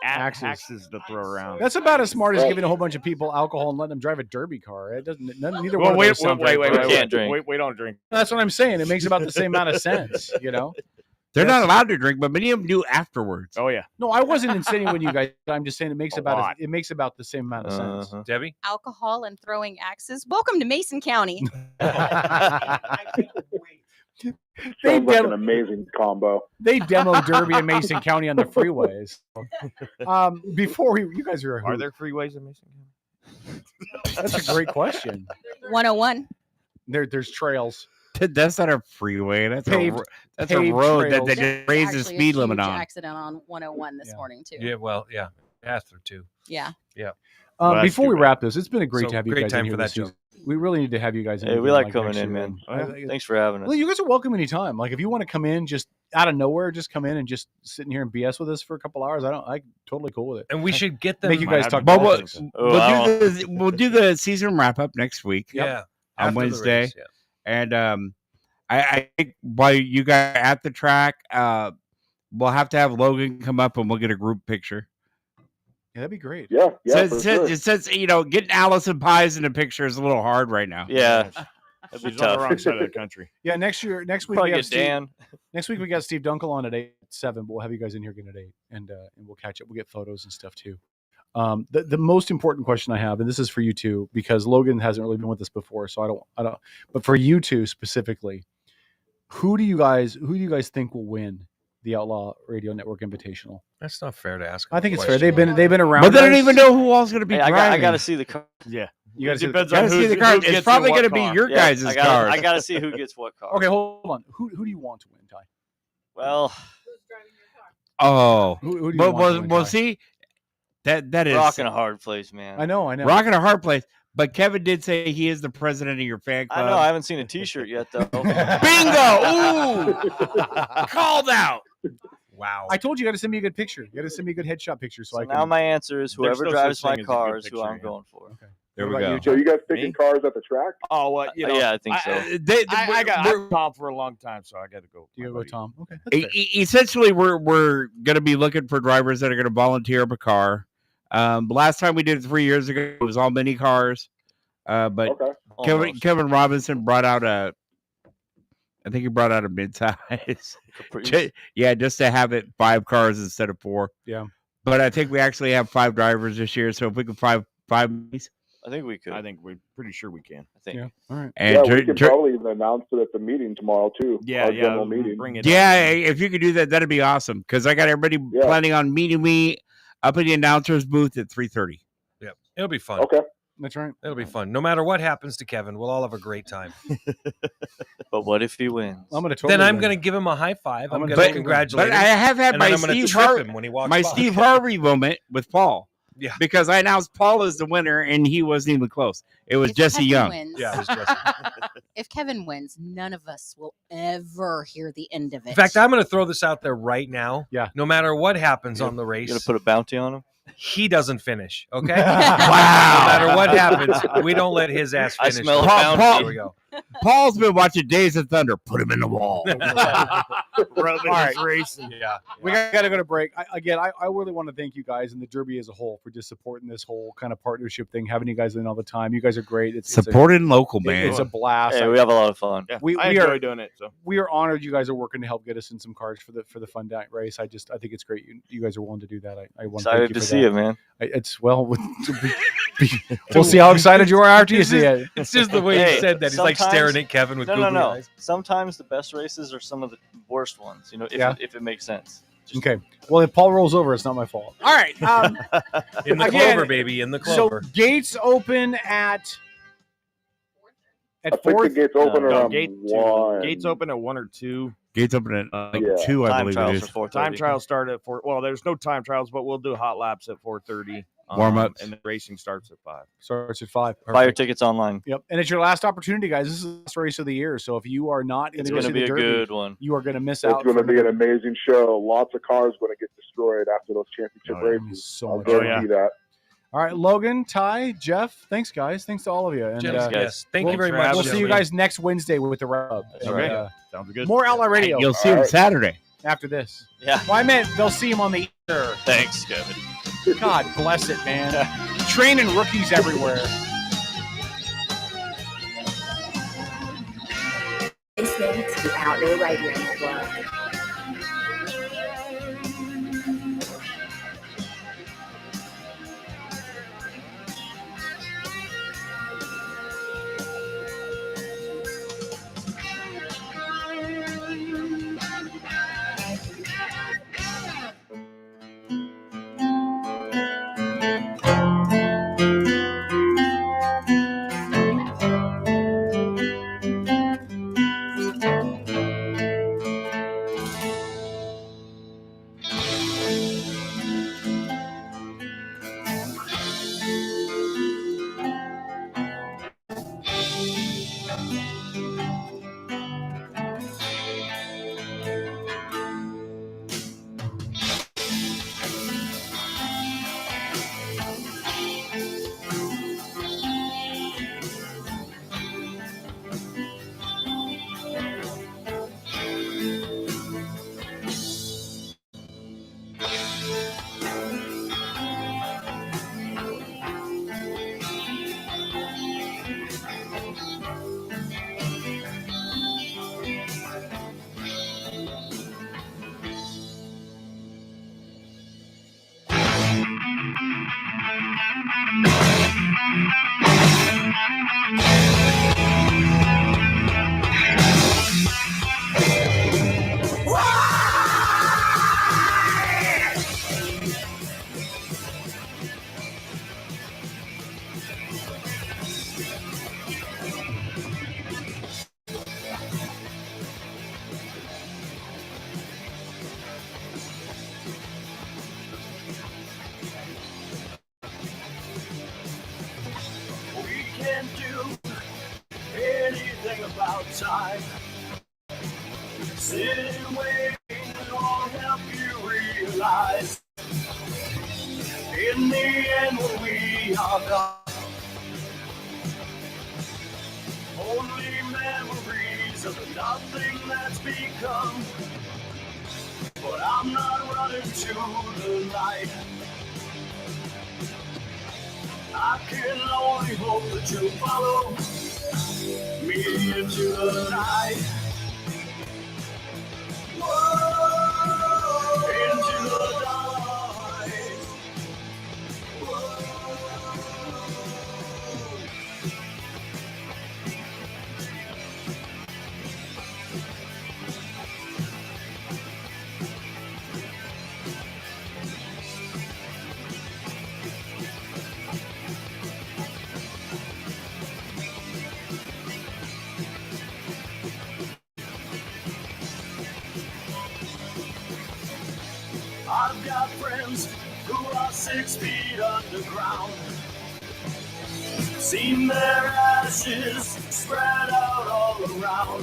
axes to throw around. That's about as smart as giving a whole bunch of people alcohol and letting them drive a derby car. It doesn't. Neither Well, one of those sound very wait, great. we don't drink. That's what I'm saying. It makes about the same amount of sense. You know. They're not allowed to drink, but many of them do afterwards. Oh yeah. No, I wasn't insinuating you guys. I'm just saying it makes A about lot. it makes about the same amount of sense. Debbie? Alcohol and throwing axes. Welcome to Mason County. Sounds like an amazing combo. They demo Derby and Mason County on the freeways. Before you guys are. Are there freeways in Mason County? That's a great question. 101. There's trails. That's not a freeway. That's Paved- a paved road that trails. they just raised the Actually, speed a limit huge on. accident on 101 this morning too. Yeah, well, yeah. After too. Yeah. Yeah. Well, that's Before we too wrap this, it's been a great So, to have you great guys time in here for that this show. season. We really need to have you guys in. Hey, we again, like coming next in, year. man. Thanks for having us. Well, you guys are welcome anytime. Like if you want to come in just out of nowhere, just come in and just sit in here and BS with us for a couple hours. I'm totally cool with it. And we should get them. Make you guys talk But politics. we'll do the season wrap up next week. Yeah. On after the Wednesday. race, yeah. And I think while you guys are at the track, we'll have to have Logan come up and we'll get a group picture. Yeah, that'd be great. Yeah, yeah. It says, getting Allison Pies in a picture is a little hard right now. Yeah. That'd be She's on the tough. wrong side of the country. Yeah, next week Probably we have get Steve, Dan. next week we got Steve Dunkel on at 8-7, but we'll have you guys in here again at 8, and we'll catch up. We'll get photos and stuff too. The most important question I have, and this is for you two, because Logan hasn't really been with us before, so I don't. But for you two specifically, who do you guys think will win the Outlaw Radio Network Invitational? That's not fair to ask. I think a it's fair. question. They've been around, But they don't us. even know who all's going to be Hey, driving. I got to see the car. Yeah. You guys depends gotta on see who's, the car. who It's gets probably in what going to be car. your guys' I cars. got to see who gets what car. Okay, hold on. Who do you want to win, Ty? Well, Oh, Who do you want to win, well, Ty? see, that is rock in a hard place, man. I know. rock in a hard place. But Kevin did say he is the president of your fan I club. know. I haven't seen a T-shirt yet, though. Bingo! Ooh, called out. Wow. I told you, you got to send me a good picture. You got to send me a good headshot picture so So I can. now my answer is There's whoever no drives such my thing as a good car is who picture, I'm yeah. going for. Okay. There What we about go. you, So Joe? you guys picking Me? cars at the track? Oh, what? You know, Yeah, I think so. I got Tom for a long time, so I got to go. You my gotta go, buddy. Tom. Okay. that's fair. Essentially, we're going to be looking for drivers that are going to volunteer up a car. Last time we did it 3 years ago, it was all mini cars. But Okay. Almost. Kevin Robinson brought out I think he brought out a mid-size. Caprice. Yeah, just to have it 5 cars instead of 4. Yeah. But I think we actually have 5 drivers this year, so if we can five, I think we could. I think we're pretty sure we can. I think. Yeah. All right. and Yeah, tur- we can tur- probably even announce it at the meeting tomorrow too. Yeah, Our yeah. general meeting. Bring it. yeah, up. if you could do that, that'd be awesome. Because I got everybody Yeah. planning on meeting me up at the announcer's booth at 3:30. Yeah. It'll be fun. Okay. That's right. It'll be fun. No matter what happens to Kevin, we'll all have a great time. But what if he wins? I'm gonna totally Then I'm win. going to give him a high five. I'm gonna going to totally congratulate But him. I have had and my then I'm going to Steve trip Har- him when he walks my by. Steve Harvey moment with Paul. Yeah. Because I announced Paul as the winner, and he wasn't even close. It was If Jesse Kevin Young. wins- Yeah, it was Jesse. If Kevin wins, none of us will ever hear the end of it. In fact, I'm going to throw this out there right now. Yeah. No matter what happens on the race, You gonna put a bounty on him? he doesn't finish. Okay. Wow. No matter what happens, we don't let his ass I finish. smell a Paul- bounty. There we go. Paul's been watching Days of Thunder. Put him in the wall. Rubbing All his right. racing. Yeah. We got to go to break. I really want to thank you guys and the Derby as a whole for just supporting this whole kind of partnership thing, having you guys in all the time. You guys are great. It's Supporting local, man. It's a blast. Hey, we have a lot of fun. Yeah, We I enjoy are doing it. So we are honored you guys are working to help get us in some cars for the fun night race. I think it's great you guys are willing to do that. I want to thank Excited you to for see that. it, man. We'll see how excited you are after you see it. It's just the way he said that. He's like staring at Kevin with googly eyes. Sometimes the best races are some of the worst ones. If it makes sense. Okay. Well, if Paul rolls over, it's not my fault. All right. In the clover, baby. In the clover. So gates open at I think 4. the gates open around gate 1. Gates open at 1 or 2. Gates open at 2, I Time believe trials it is. for 4:30. Time trials start at 4. Well, there's no time trials, but we'll do hot laps at 4:30. Warm-ups. And the racing starts at 5. Starts at 5. Buy your Perfect. tickets online. Yep. And it's your last opportunity, guys. This is the last race of the year. So if you are not going It's to go going to see be the a Derby, good one. you are going to miss It's out. going to for be an another- amazing show. Lots of cars going to get destroyed after those championship races. So I'll much guarantee that. All right, Logan, Ty, Jeff, thanks, guys. Thanks to all of you. And, Yes. Thank you very We'll much. see you guys next Wednesday with the wrap-up. Okay. And, Sounds good. more Outlaw Radio. You'll see him Saturday. After this. Yeah. Well, I meant they'll see him on the ether. Thanks, Kevin. God bless it, man. Training rookies everywhere. Listening to the Outlaw Radio Network. time. Sitting waiting won't help you realize. In the end, when we are gone, only memories of the nothing that's become. But I'm not running to the light. I can only hope that you'll follow me into the night. Whoa, into the night. Whoa. I've got friends who are 6 feet underground. Seen their ashes spread out all around.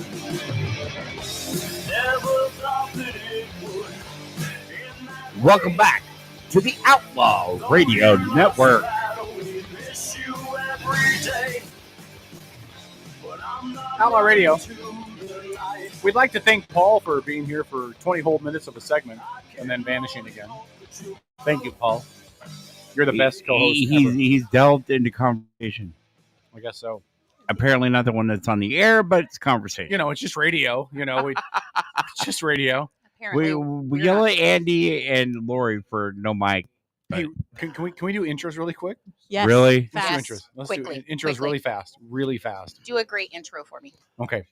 Never thought that it would. Welcome back to the Outlaw Radio Network. We miss you every day. But I'm not Outlaw Radio. We'd like to thank Paul for being here for 20 whole minutes of a segment and then vanishing again. Thank you, Paul. You're the best co-host ever. He's delved into conversation. I guess so. Apparently not the one that's on the air, but it's conversation. You know, it's just radio. You know, it's just radio. We yell at Andy and Lori for no mic. Hey, can we do intros really quick? Yes. Really? Let's do Fast. intros. Let's Quickly. do intros Quickly. really fast. Do a great intro for me. Okay.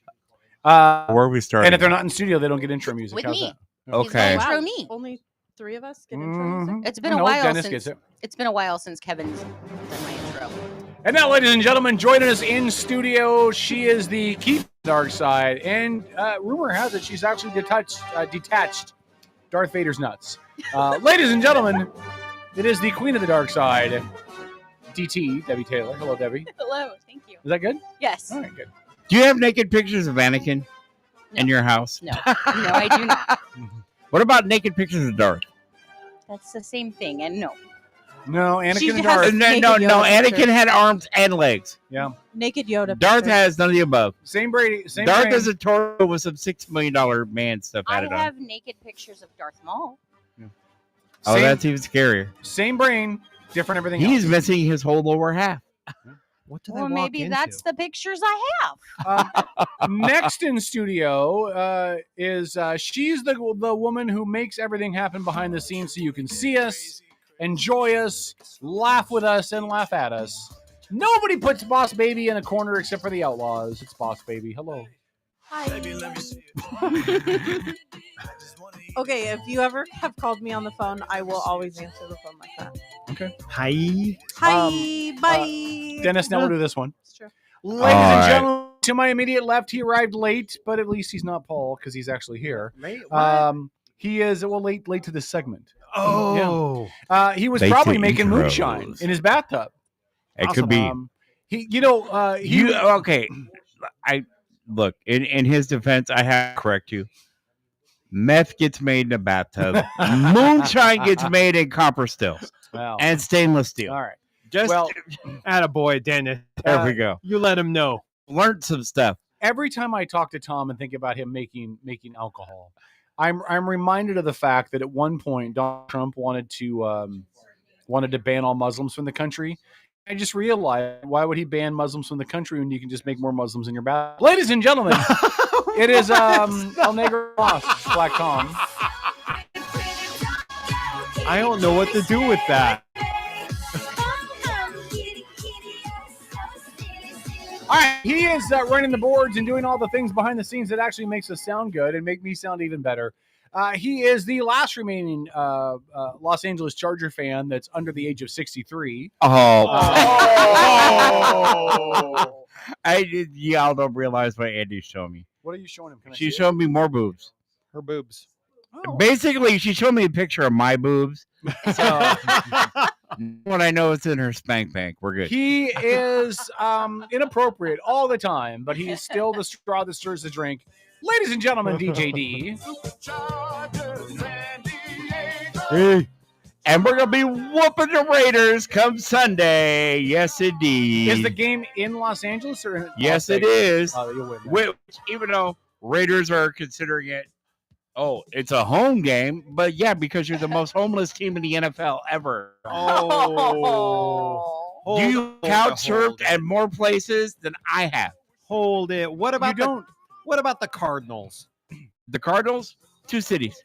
Where are we starting? And if they're not in studio, they don't get intro music. With How's me. that? Okay. Intro me. Only 3 of us get intro music? It's been a No, while Dennis since gets it. it's been a while since Kevin's done my intro. And now, ladies and gentlemen, joining us in studio, she is the keep of the dark side, and rumor has it she's actually detached Darth Vader's nuts. Ladies and gentlemen, it is the queen of the dark side, DT, Debbie Taylor. Hello, Debbie. Hello, thank you. Is that good? Yes. All right, good. Do you have naked pictures of Anakin in your house? No, I do not. What about naked pictures of Darth? That's the same thing, and no. No, Anakin She and has Darth. naked No. Yoda Anakin pictures. had arms and legs. Yeah. Naked Yoda. Darth pictures. has none of the above. Same Brady. Same Darth brain. is a Toro with some $6 million man stuff I added on. have naked pictures of Darth Maul. Oh, Same- that's even scarier. Same brain, different everything He's else. missing his whole lower half. What do Well, maybe that's the pictures I have. Next in studio is she's the woman who makes everything happen behind the scenes so you can see us, enjoy us, laugh with us, and laugh at us. Nobody puts Boss Baby in a corner except for the Outlaws. It's Boss Baby. Hello. Hi. Okay, if you ever have called me on the phone, I will always answer the phone like that. Okay. Hi. Hi, bye. Dennis, now we'll do this one. It's true. Ladies All and right. gentlemen, to my immediate left, he arrived late, but at least he's not Paul because he's actually here. He is late to this segment. Oh. Yeah. He was Late probably to making intros. moonshine in his bathtub. It could be. Okay. I look in his defense. I have to correct you. Meth gets made in a bathtub. Moonshine gets made in copper stills Wow. and stainless steel. All right. Just Well, Attaboy, Dennis. there we go. You let him know. Learned some stuff. every time I talk to Tom and think about him making alcohol, I'm reminded of the fact that at one point Donald Trump wanted to ban all Muslims from the country. I just realized, why would he ban Muslims from the country when you can just make more Muslims in your bath? Ladies and gentlemen, it is El Negro Boss, Black Tom. I don't know what to do with that. All right, he is running the boards and doing all the things behind the scenes that actually makes us sound good and make me sound even better. He is the last remaining Los Angeles Charger fan that's under the age of 63. Y'all don't realize what Andy's showing me. What are you showing him? Can I She see showed me more boobs. Her boobs. Oh. Basically, she showed me a picture of my boobs. So, when I know it's in her spank bank, we're good. He is inappropriate all the time, but he's still the straw that stirs the drink. Ladies and gentlemen, DJD. Hey. And we're going to be whooping the Raiders come Sunday. Yes, indeed. Is the game in Los Angeles or in Yes, Las it Vegas? is. Oh, you'll win that. Which, even though Raiders are considering it, it's a home game, but yeah, because you're the most homeless team in the NFL ever. Oh. You couch surfed at more places than I have. Hold it. What about what about the Cardinals? The Cardinals, 2 cities.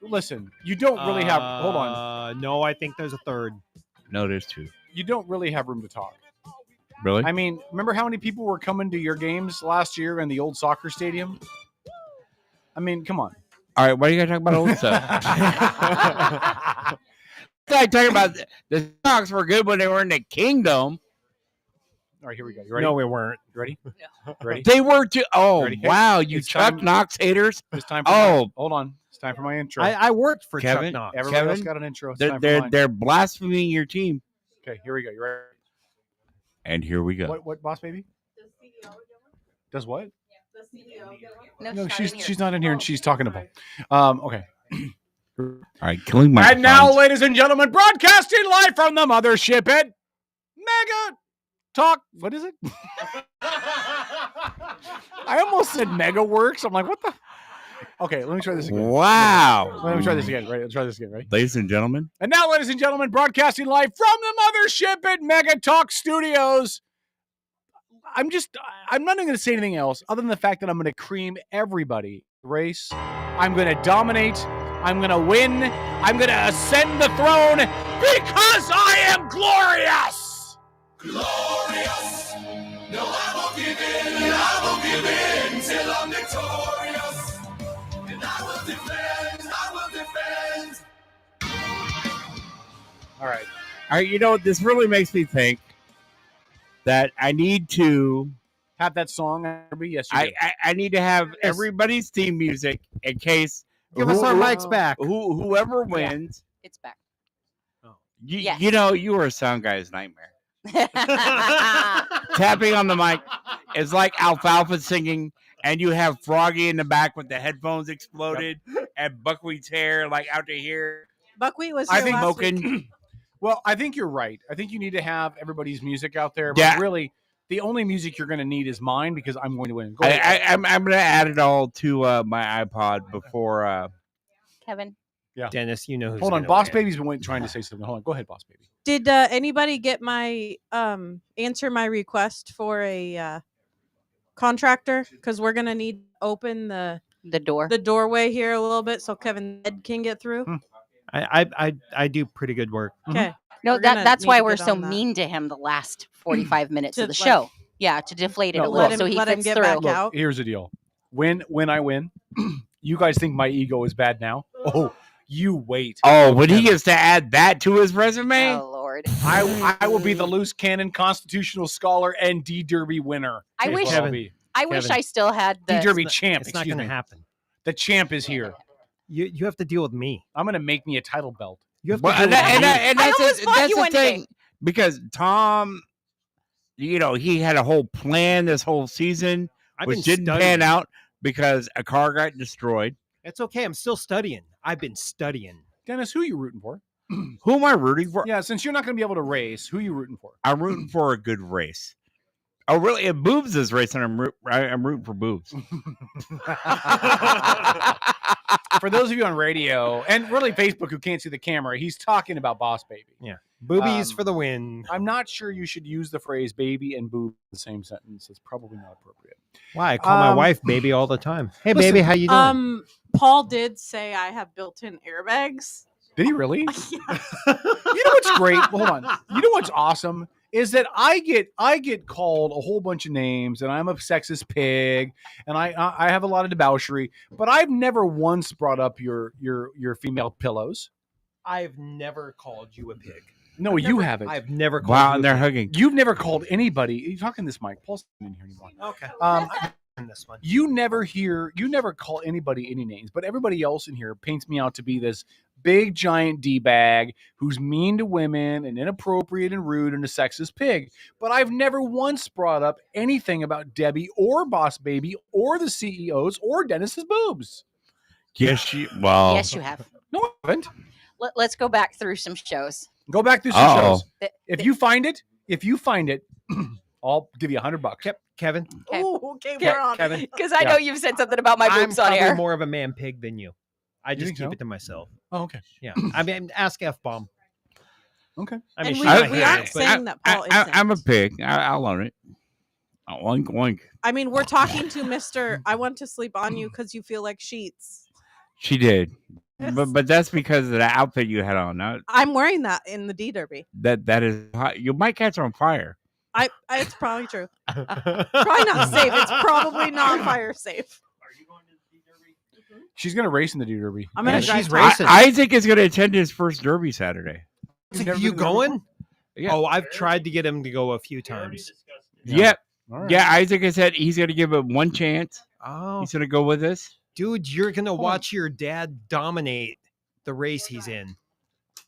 Listen, you don't really have. Hold on. No, I think there's a third. No, there's 2. You don't really have room to talk. Really? I mean, remember how many people were coming to your games last year in the old soccer stadium? I mean, come on. All right, why are you guys talking about old stuff? I talking about the Sox were good when they were in the Kingdom. All right, here we go. You ready? No, we weren't. You ready? No. Ready? They were too. Oh, Ready? Hey, wow, you it's Chuck time- Knox haters. It's time for hold on. It's time for my intro. I worked for Kevin, Chuck Knox. Everybody else got an intro. It's time for They're mine. they're blaspheming your team. Okay, here we go. You ready? And here we go. What boss baby? Does what? No, she's not in here and she's talking to Paul. Okay. All right, killing my. And now, ladies and gentlemen, broadcasting live from the mothership at Mega Talk. What is it? I almost said Mega Works. I'm like, what the? Okay, let me try this again. Wow. Let me try this again. Right, let's try this again. Right. Ladies and gentlemen. And now, ladies and gentlemen, broadcasting live from the mothership at Mega Talk Studios. I'm not even going to say anything else other than the fact that I'm going to cream everybody race. I'm going to dominate. I'm going to win. I'm going to ascend the throne because I am glorious. Glorious. No, I won't give in. I won't give in till I'm victorious. And I will defend. I will defend. All right. You know, this really makes me think that I need to have that song. Yes, you do. I need to have everybody's theme music in case. Give us our mics back. Whoever wins, it's back. You know, you are a sound guy's nightmare. Tapping on the mic is like Alfalfa singing, and you have Froggy in the back with the headphones exploded, and Buckwheat's hair like out to here. Buckwheat was here last week. Well, I think you're right. I think you need to have everybody's music out there. But really, the only music you're going to need is mine because I'm going to win. Go ahead. I'm going to add it all to my iPod before. Kevin. Yeah. Dennis, you know who's Hold on. gonna Boss win. Baby's been trying to say something. Hold on. Go ahead, Boss Baby. Did anybody get my answer my request for a contractor? Because we're gonna need to open the doorway here a little bit so Kevin Ed can get through. I do pretty good work. Okay. No, We're gonna that's need why to we're get so on that. mean to him the last 45 minutes To of the let- show. Yeah, to deflate it a little so he let him fits get through. back Look, out. here's the deal. When I win, you guys think my ego is bad now? Oh, you wait. Oh, when he gets to add that to his resume? Oh, Lord. I will be the loose cannon constitutional scholar and D Derby winner. I is wish what I'll be. I wish I still had the D Derby champ. It's not Excuse going me. to happen. The champ is here. You have to deal with me. I'm going to make me a title belt. You have to Well, deal with me. that's the thing. Because Tom, you know, he had a whole plan this whole season, which didn't pan out because a car got destroyed. It's okay. I'm still studying. I've been studying. Dennis, who are you rooting for? Who am I rooting for? Yeah, since you're not going to be able to race, who are you rooting for? I'm rooting for a good race. Oh, really? If Boobs is racing, I'm rooting for Boobs. For those of you on radio and really Facebook who can't see the camera, he's talking about Boss Baby. Yeah. Boobies for the win. I'm not sure you should use the phrase baby and boob in the same sentence. It's probably not appropriate. Why? I call my wife baby all the time. Hey, Listen, baby, how you doing? Paul did say I have built-in airbags. Did he really? You know what's great? Hold on. You know what's awesome is that I get called a whole bunch of names, and I'm a sexist pig, and I have a lot of debauchery, but I've never once brought up your female pillows. I've never called you a pig. No, you haven't. I've never called Wow, you and a they're pig. hugging. You've never called anybody. You're talking this mic. Paul's not in here anymore. Okay. This one. You never call anybody any names, but everybody else in here paints me out to be this big giant D-bag who's mean to women and inappropriate and rude and a sexist pig. But I've never once brought up anything about Debbie or Boss Baby or the CEOs or Dennis's boobs. Yes, Yes, you have. No, I haven't. Let's go back through some shows. Go back through some shows. Th- If you find it, I'll give you $100. Kevin. Oh, okay, we're on. Kevin. Because I know you've said something about my boobs I'm on probably air. more of a man pig than you. I just think keep so? it to myself. Oh, okay. Yeah. I mean, ask F-bomb. Okay. I mean, And she's we not aren't here, but- saying that Paul isn't. I'm a pig. I'll own it. Oink, oink. I mean, we're talking to Mr. I want to sleep on you because you feel like sheets. She did. But that's because of the outfit you had on. Not I'm wearing that in the D Derby. that is hot. You might catch on fire. It's probably true. Probably not safe. It's probably not fire safe. She's gonna race in the D Derby. I'm gonna drive she's past. racing. Isaac is going to attend his first Derby Saturday. You going? Yeah. Oh, I've tried to get him to go a few times. Yep. All right. Yeah, Isaac has said he's going to give it one chance. Oh, He's going to go with us. dude, you're gonna watch your dad dominate the race he's in.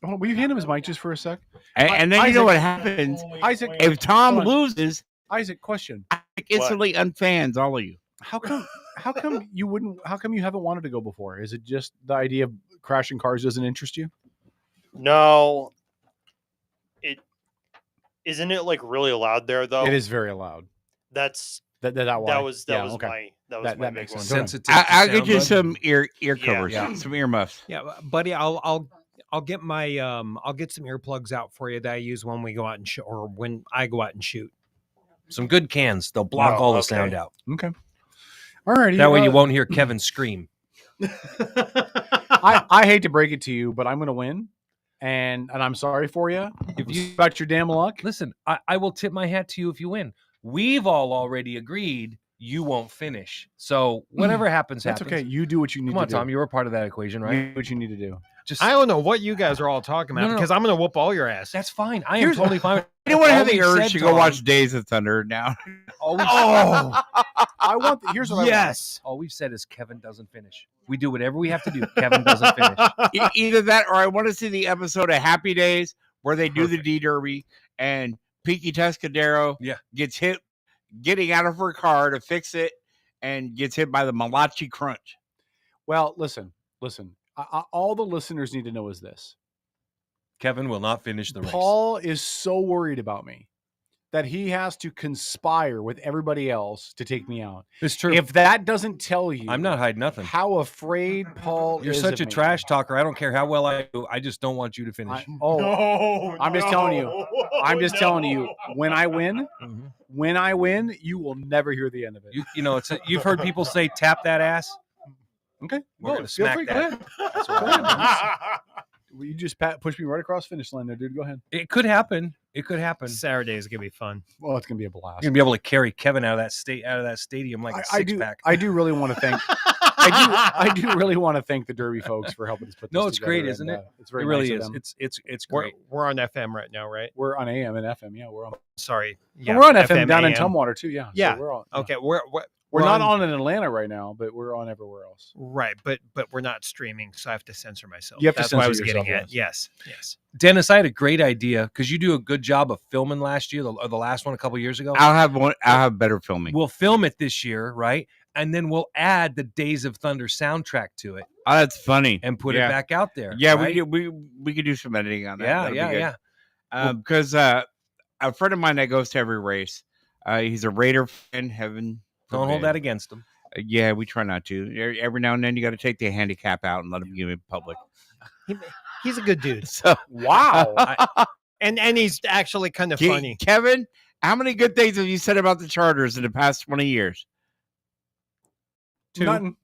Hold on, will you hand him his mic just for a sec? And then you know what happens. Isaac, If Tom hold on. loses, Isaac, question. Isaac instantly unfans all of you. How come you wouldn't? How come you haven't wanted to go before? Is it just the idea of crashing cars doesn't interest you? No. Isn't it like really loud there though? It is very loud. That's That was my big one. Sensitive. I'll get you some ear covers, some earmuffs. Yeah, buddy, I'll get my I'll get some earplugs out for you that I use when we go out and shoot, or when I go out and shoot. Some good cans. They'll block all the sound out. Okay. All righty. That way you won't hear Kevin scream. I hate to break it to you, but I'm going to win, and I'm sorry for you. If you got your damn luck, listen, I will tip my hat to you if you win. We've all already agreed you won't finish. So whatever happens, that's happens. okay. You do what you need to do. Come on, Tom. You were part of that equation, right? You do what you need to do. I don't know what you guys are all talking about because I'm going to whoop all your ass. That's fine. I am totally fine. You don't want to have the urge to go watch Days of Thunder now. I want. Here's what I want. All we've said is Kevin doesn't finish. We do whatever we have to do. Kevin doesn't finish. Either that, or I want to see the episode of Happy Days where they do the D Derby and Pinky Tuscadero gets hit getting out of her car to fix it and gets hit by the Malachi Crunch. Well, listen. All the listeners need to know is this. Kevin will not finish the race. Paul is so worried about me that he has to conspire with everybody else to take me out. It's true. If that doesn't tell you, I'm not hiding nothing. How afraid Paul You're is. such a of me. trash talker. I don't care how well I do. I just don't want you to finish. I'm just telling you. I'm just telling you. When I win, you will never hear the end of it. You know, you've heard people say, "Tap that ass." Okay, We're gonna smack free. that. Go ahead. That's what I mean. You just push me right across the finish line there, dude. Go ahead. It could happen. Saturday is gonna be fun. Well, it's gonna be a blast. You're gonna be able to carry Kevin out of that stadium like a six-pack. I do really want to thank. I do really want to thank the Derby folks for helping us put this together. No, it's great, isn't it? It's very it really nice is. of them. It's great. We're on FM right now, right? We're on AM and FM. Yeah, we're on. Sorry. Yeah, we're on FM down in Tumwater too. Yeah. Yeah. So we're on. Okay. We're not on in Atlanta right now, but we're on everywhere else. Right, but we're not streaming, so I have to censor myself. You have to That's censor what I was yourself, getting at. Yes. Dennis, I had a great idea because you do a good job of filming last year, or the last one a couple years ago. I'll have better filming. We'll film it this year, right? And then we'll add the Days of Thunder soundtrack to it. Oh, that's funny. And put it back out there. Yeah, right? we could do some editing on that. Yeah. Because a friend of mine that goes to every race, he's a Raider fan. Heaven don't hold that against him. Yeah, we try not to. Every now and then, you got to take the handicap out and let him give it public. He's a good dude. So wow, and he's actually kind of funny. Kevin, how many good things have you said about the Chargers in the past 20 years? Two. Nothing.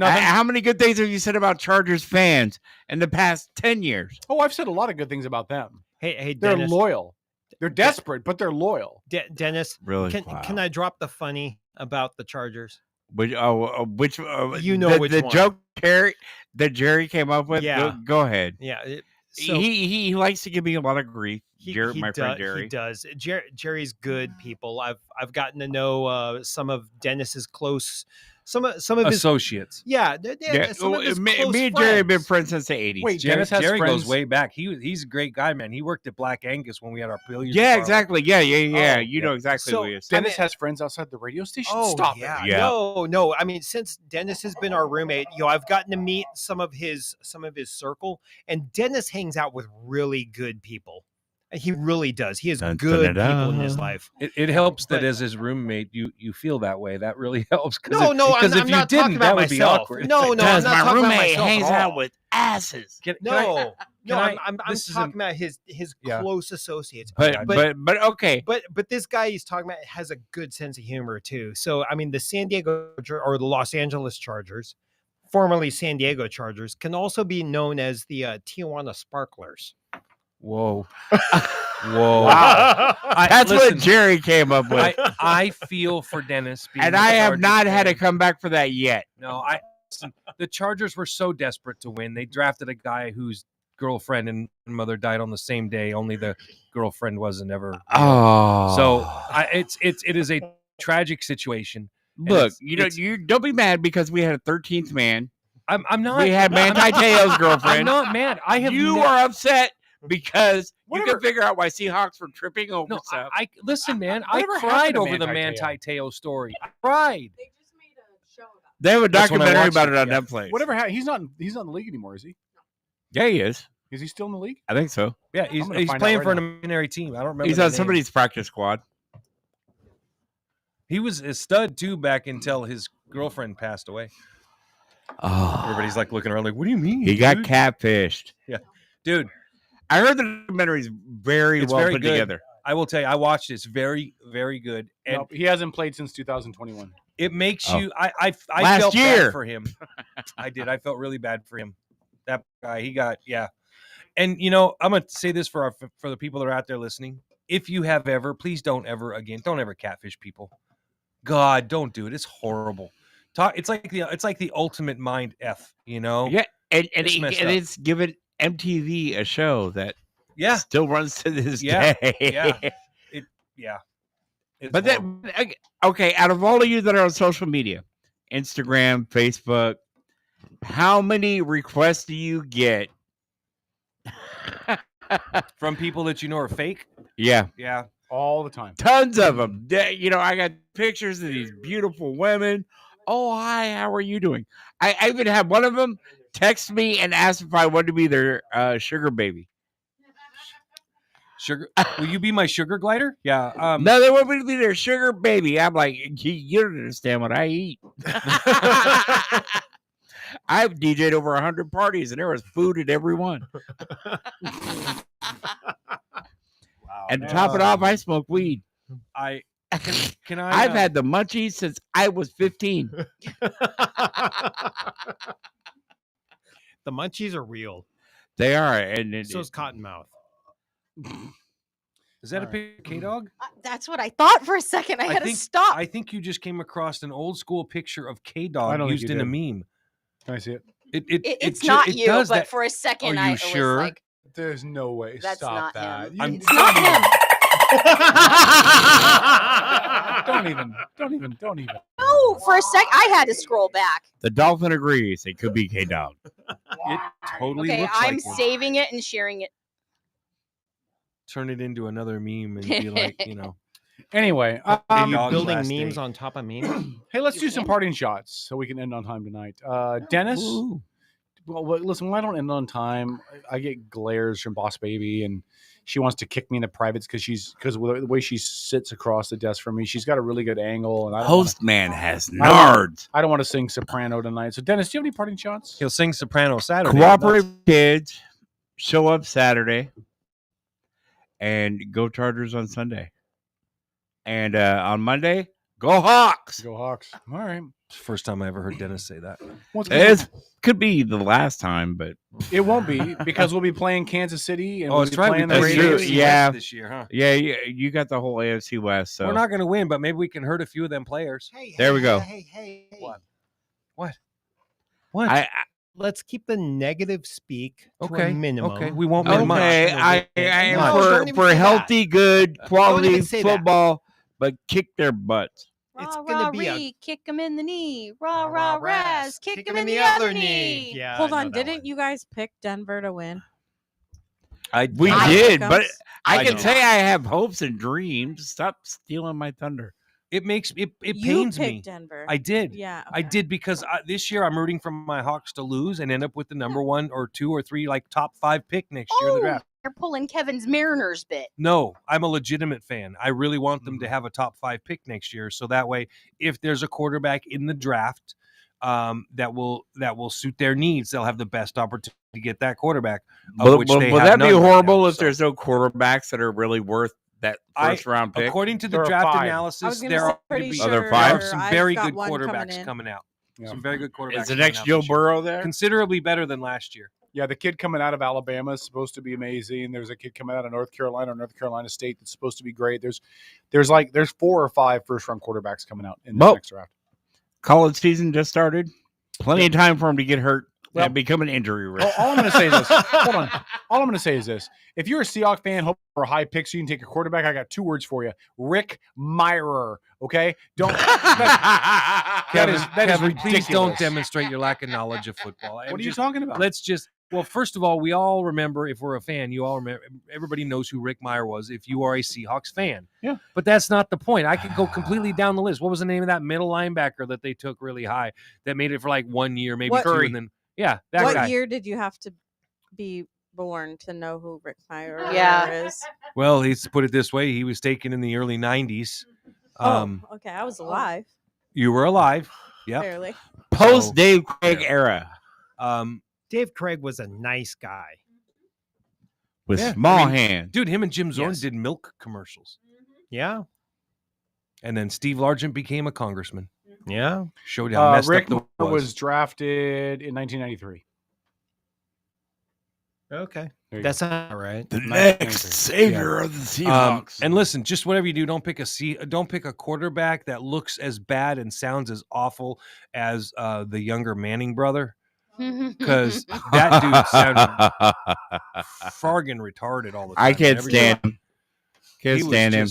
How many good things have you said about Chargers fans in the past 10 years? Oh, I've said a lot of good things about them. Hey, they're Dennis. loyal. They're desperate, but they're loyal. Dennis, really? Can I drop the funny about the Chargers? Which which the one. joke that Jerry came up with? Yeah. Go ahead. Yeah. He likes to give me a lot of grief. My friend Jerry. He does. Jerry's good people. I've gotten to know some of Dennis's close some of his associates. Yeah. Some of his me close and Jerry have been friends. friends since the 80s. Wait, Jerry goes way back. He's a great guy, man. He worked at Black Angus when we had our billiards. Yeah, parlor. exactly. Yeah. Oh, you know exactly who he is. Dennis has friends outside the radio station. Oh, Stop yeah. it. Yeah. No. I mean, since Dennis has been our roommate, I've gotten to meet some of his circle, and Dennis hangs out with really good people. He really does. He has good people in his life. It helps that as his roommate, you feel that way. That really helps. No, I'm if you not didn't, talking about that would be myself. awkward. No, I'm not my talking about roommate myself hangs at all. out with asses. I'm talking about his close associates. But okay. But this guy he's talking about has a good sense of humor too. So I mean, the San Diego or the Los Angeles Chargers, formerly San Diego Chargers, can also be known as the Tijuana Sparklers. Whoa. Wow. That's what Jerry came up with. I feel for Dennis. And I have not had a comeback for that yet. No, the Chargers were so desperate to win. They drafted a guy whose girlfriend and mother died on the same day. Only the girlfriend wasn't ever. Oh. So it is a tragic situation. Look, you don't be mad because we had a 13th man. I'm not. We had Manti Te'o's girlfriend. I'm not mad. You are upset because you can figure out why Seahawks were tripping over stuff. Listen, man. I cried over the Manti Te'o story. I cried. They just made a show about it. They have a documentary about it on Netflix. Whatever happened, he's not in the league anymore, is he? Yeah, he is. Is he still in the league? I think so. Yeah, he's playing for an imaginary team. I don't remember. He's on somebody's practice squad. He was a stud too back until his girlfriend passed away. Oh, everybody's like looking around like, "What do you mean?" He got dude?" catfished. Yeah, dude. I heard the documentary's very It's well very put good. together. I will tell you, I watched it. It's very, very good. And Nope, he hasn't played since 2021. it makes Oh. you. I Last felt year. bad for him. I did. I felt really bad for him. That guy. He got And I'm gonna say this for the people that are out there listening. If you have ever, please don't ever catfish people. God, don't do it. It's horrible. It's like the ultimate mind f. Yeah, and it's given MTV a show that still runs to this day. It's But then, okay, out of all of you that are on social media, Instagram, Facebook, how many requests do you get from people that you know are fake? Yeah. Yeah. All the time. Tons of them. I got pictures of these beautiful women. Oh, hi, how are you doing? I even had one of them text me and ask if I wanted to be their sugar baby. Sugar? Will you be my sugar glider? Yeah. No, they want me to be their sugar baby. I'm like, you don't understand what I eat. I've DJ'd over 100 parties, and there was food at every one. And to top it off, I smoke weed. Can I? I've had the munchies since I was 15. The munchies are real. They are, and so is Cottonmouth. Is that a picture of K-Dog? That's what I thought for a second. I had to stop. I think you just came across an old school picture of K-Dog don't think used you in a did. meme. Can I see it? It's not you, does but that. for a second, Are you was sure? like, There's no way. That's Stop not that. him. You- It's not him. Don't even. No, for a sec, I had to scroll back. The dolphin agrees. It could be K-Dog. It totally Okay, looks I'm like him. saving it and sharing it. Turn it into another meme and be like, Anyway, Are you Dog's building last memes day. on top of memes? Hey, let's do some parting shots so we can end on time tonight. Dennis, well, listen, when I don't end on time, I get glares from Boss Baby, and she wants to kick me in the privates because the way she sits across the desk from me, she's got a really good angle. And I don't Host man has nards. I don't want to sing soprano tonight. So, Dennis, do you have any parting shots? He'll sing soprano Saturday. Cooperative kids, show up Saturday, and go Chargers on Sunday. And on Monday, go Hawks. Go Hawks. All right. It's the first time I ever heard Dennis say that. It could be the last time, but it won't be because we'll be playing Kansas City and Oh, we'll that's be right. playing We the play Raiders. AFC Yeah, West this year, huh? Yeah, you got the whole AFC West. So We're not going to win, but maybe we can hurt a few of them players. there we go. Hey. What? Let's keep the negative speak to Okay, a minimum. okay. We won't win much. Okay, I No, am don't even for say that. healthy, good, Don't quality even say that. football, but kick their butts. It's Rah, gonna rah, be a ree, kick him in the knee. Rah, rah, raz, kick him in the other other knee. Yeah. Hold I on, know that didn't you guys pick Denver to win? We I did, pick 'em. but I can know. say I have hopes and dreams. Stop stealing my thunder. It makes it You pains picked me. Denver. I did. Yeah. I did because this year I'm rooting for my Hawks to lose and end up with the number 1 or 2 or 3 like top 5 pick next year in the draft. You're pulling Kevin's Mariners bit. No, I'm a legitimate fan. I really want them to have a top 5 pick next year, so that way, if there's a quarterback in the draft that will suit their needs, they'll have the best opportunity to get that quarterback. Will they that have be none right horrible now, if so. there's no quarterbacks that are really worth that first round pick? According to the There are draft 5. I was analysis, gonna there say are pretty be Are there sure 5? some I've very got good one quarterbacks in. coming out. Yeah. Some very good quarterbacks. Is the coming next out Joe this year. Burrow there? Considerably better than last year. Yeah, the kid coming out of Alabama is supposed to be amazing. There's a kid coming out of North Carolina State that's supposed to be great. There's 4 or 5 first round quarterbacks coming out in the Well, next draft. College season just started. Plenty of time for him to get hurt Well, and become an injury risk. All I'm going to say is this. Hold on. All I'm going to say is this. If you're a Seahawks fan, hoping for a high pick so you can take a quarterback, I got 2 words for you. Rick Mirer. Okay? Don't. That is Kevin, ridiculous. please don't demonstrate your lack of knowledge of football. What are you talking about? Let's just. Well, first of all, we all remember, if we're a fan, you all remember, everybody knows who Rick Mirer was if you are a Seahawks fan. Yeah. But that's not the point. I could go completely down the list. What was the name of that middle linebacker that they took really high that made it for like 1 year, maybe 2, and then, yeah, that What guy. year did you have to be born to know who Rick Mirer Yeah. is? Well, let's put it this way. He was taken in the early 90s. Okay. I was alive. You were alive. Yep. Barely. Post Dave Craig era. Dave Craig was a nice guy. With small hands. Dude, him and Jim Zorn did milk commercials. Yeah. And then Steve Largent became a congressman. Yeah. Showed how messed Rick up the Moore was. was drafted in 1993. Okay. There you That's go. not right. The next savior of the Seahawks. And listen, just whatever you do, don't pick a quarterback that looks as bad and sounds as awful as the younger Manning brother, because that dude sounded fargan retarded all the time. I can't stand him. Can't stand him.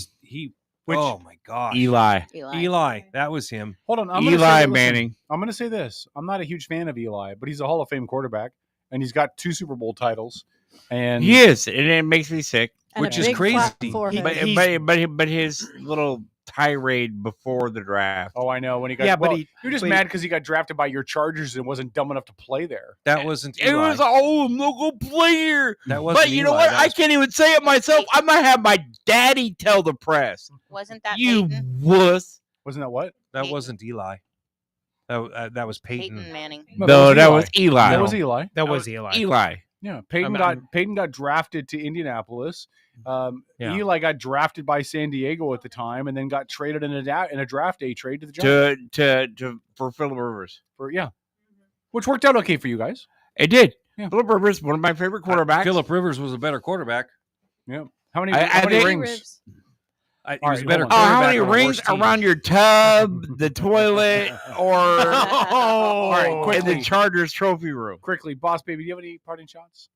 Oh my gosh, Eli. That was him. Hold on, Eli Manning. I'm going to say this. I'm not a huge fan of Eli, but he's a Hall of Fame quarterback, and he's got 2 Super Bowl titles. And He is, and it makes me sick. And which a is big crazy. flat forehead. But his little tirade before the draft. Oh, I know when he got. Yeah, well, but you're just mad because he got drafted by your Chargers and wasn't dumb enough to play there. That wasn't It Eli. was I'm not gonna play here. That wasn't But you know Eli. what? That I was- can't even say it myself. I might have my daddy tell the press. Wasn't that You Peyton? wuss. Wasn't that what? That Peyton. wasn't Eli. That was Peyton. Peyton Manning. No, that was Eli. That was Eli. That was Eli. Eli. Yeah, Peyton got drafted to Indianapolis. Yeah. Eli got drafted by San Diego at the time, and then got traded in a draft day trade to the Giants. For Phillip Rivers. Which worked out okay for you guys. It did. Yeah. Phillip Rivers, one of my favorite quarterbacks. Phillip Rivers was a better quarterback. Yeah. How many I think- rings? He was a better Oh, how quarterback many on a rings worse team. around your tub, the toilet, or All right, in quickly. the Chargers trophy room? Quickly, Boss Baby, do you have any parting shots?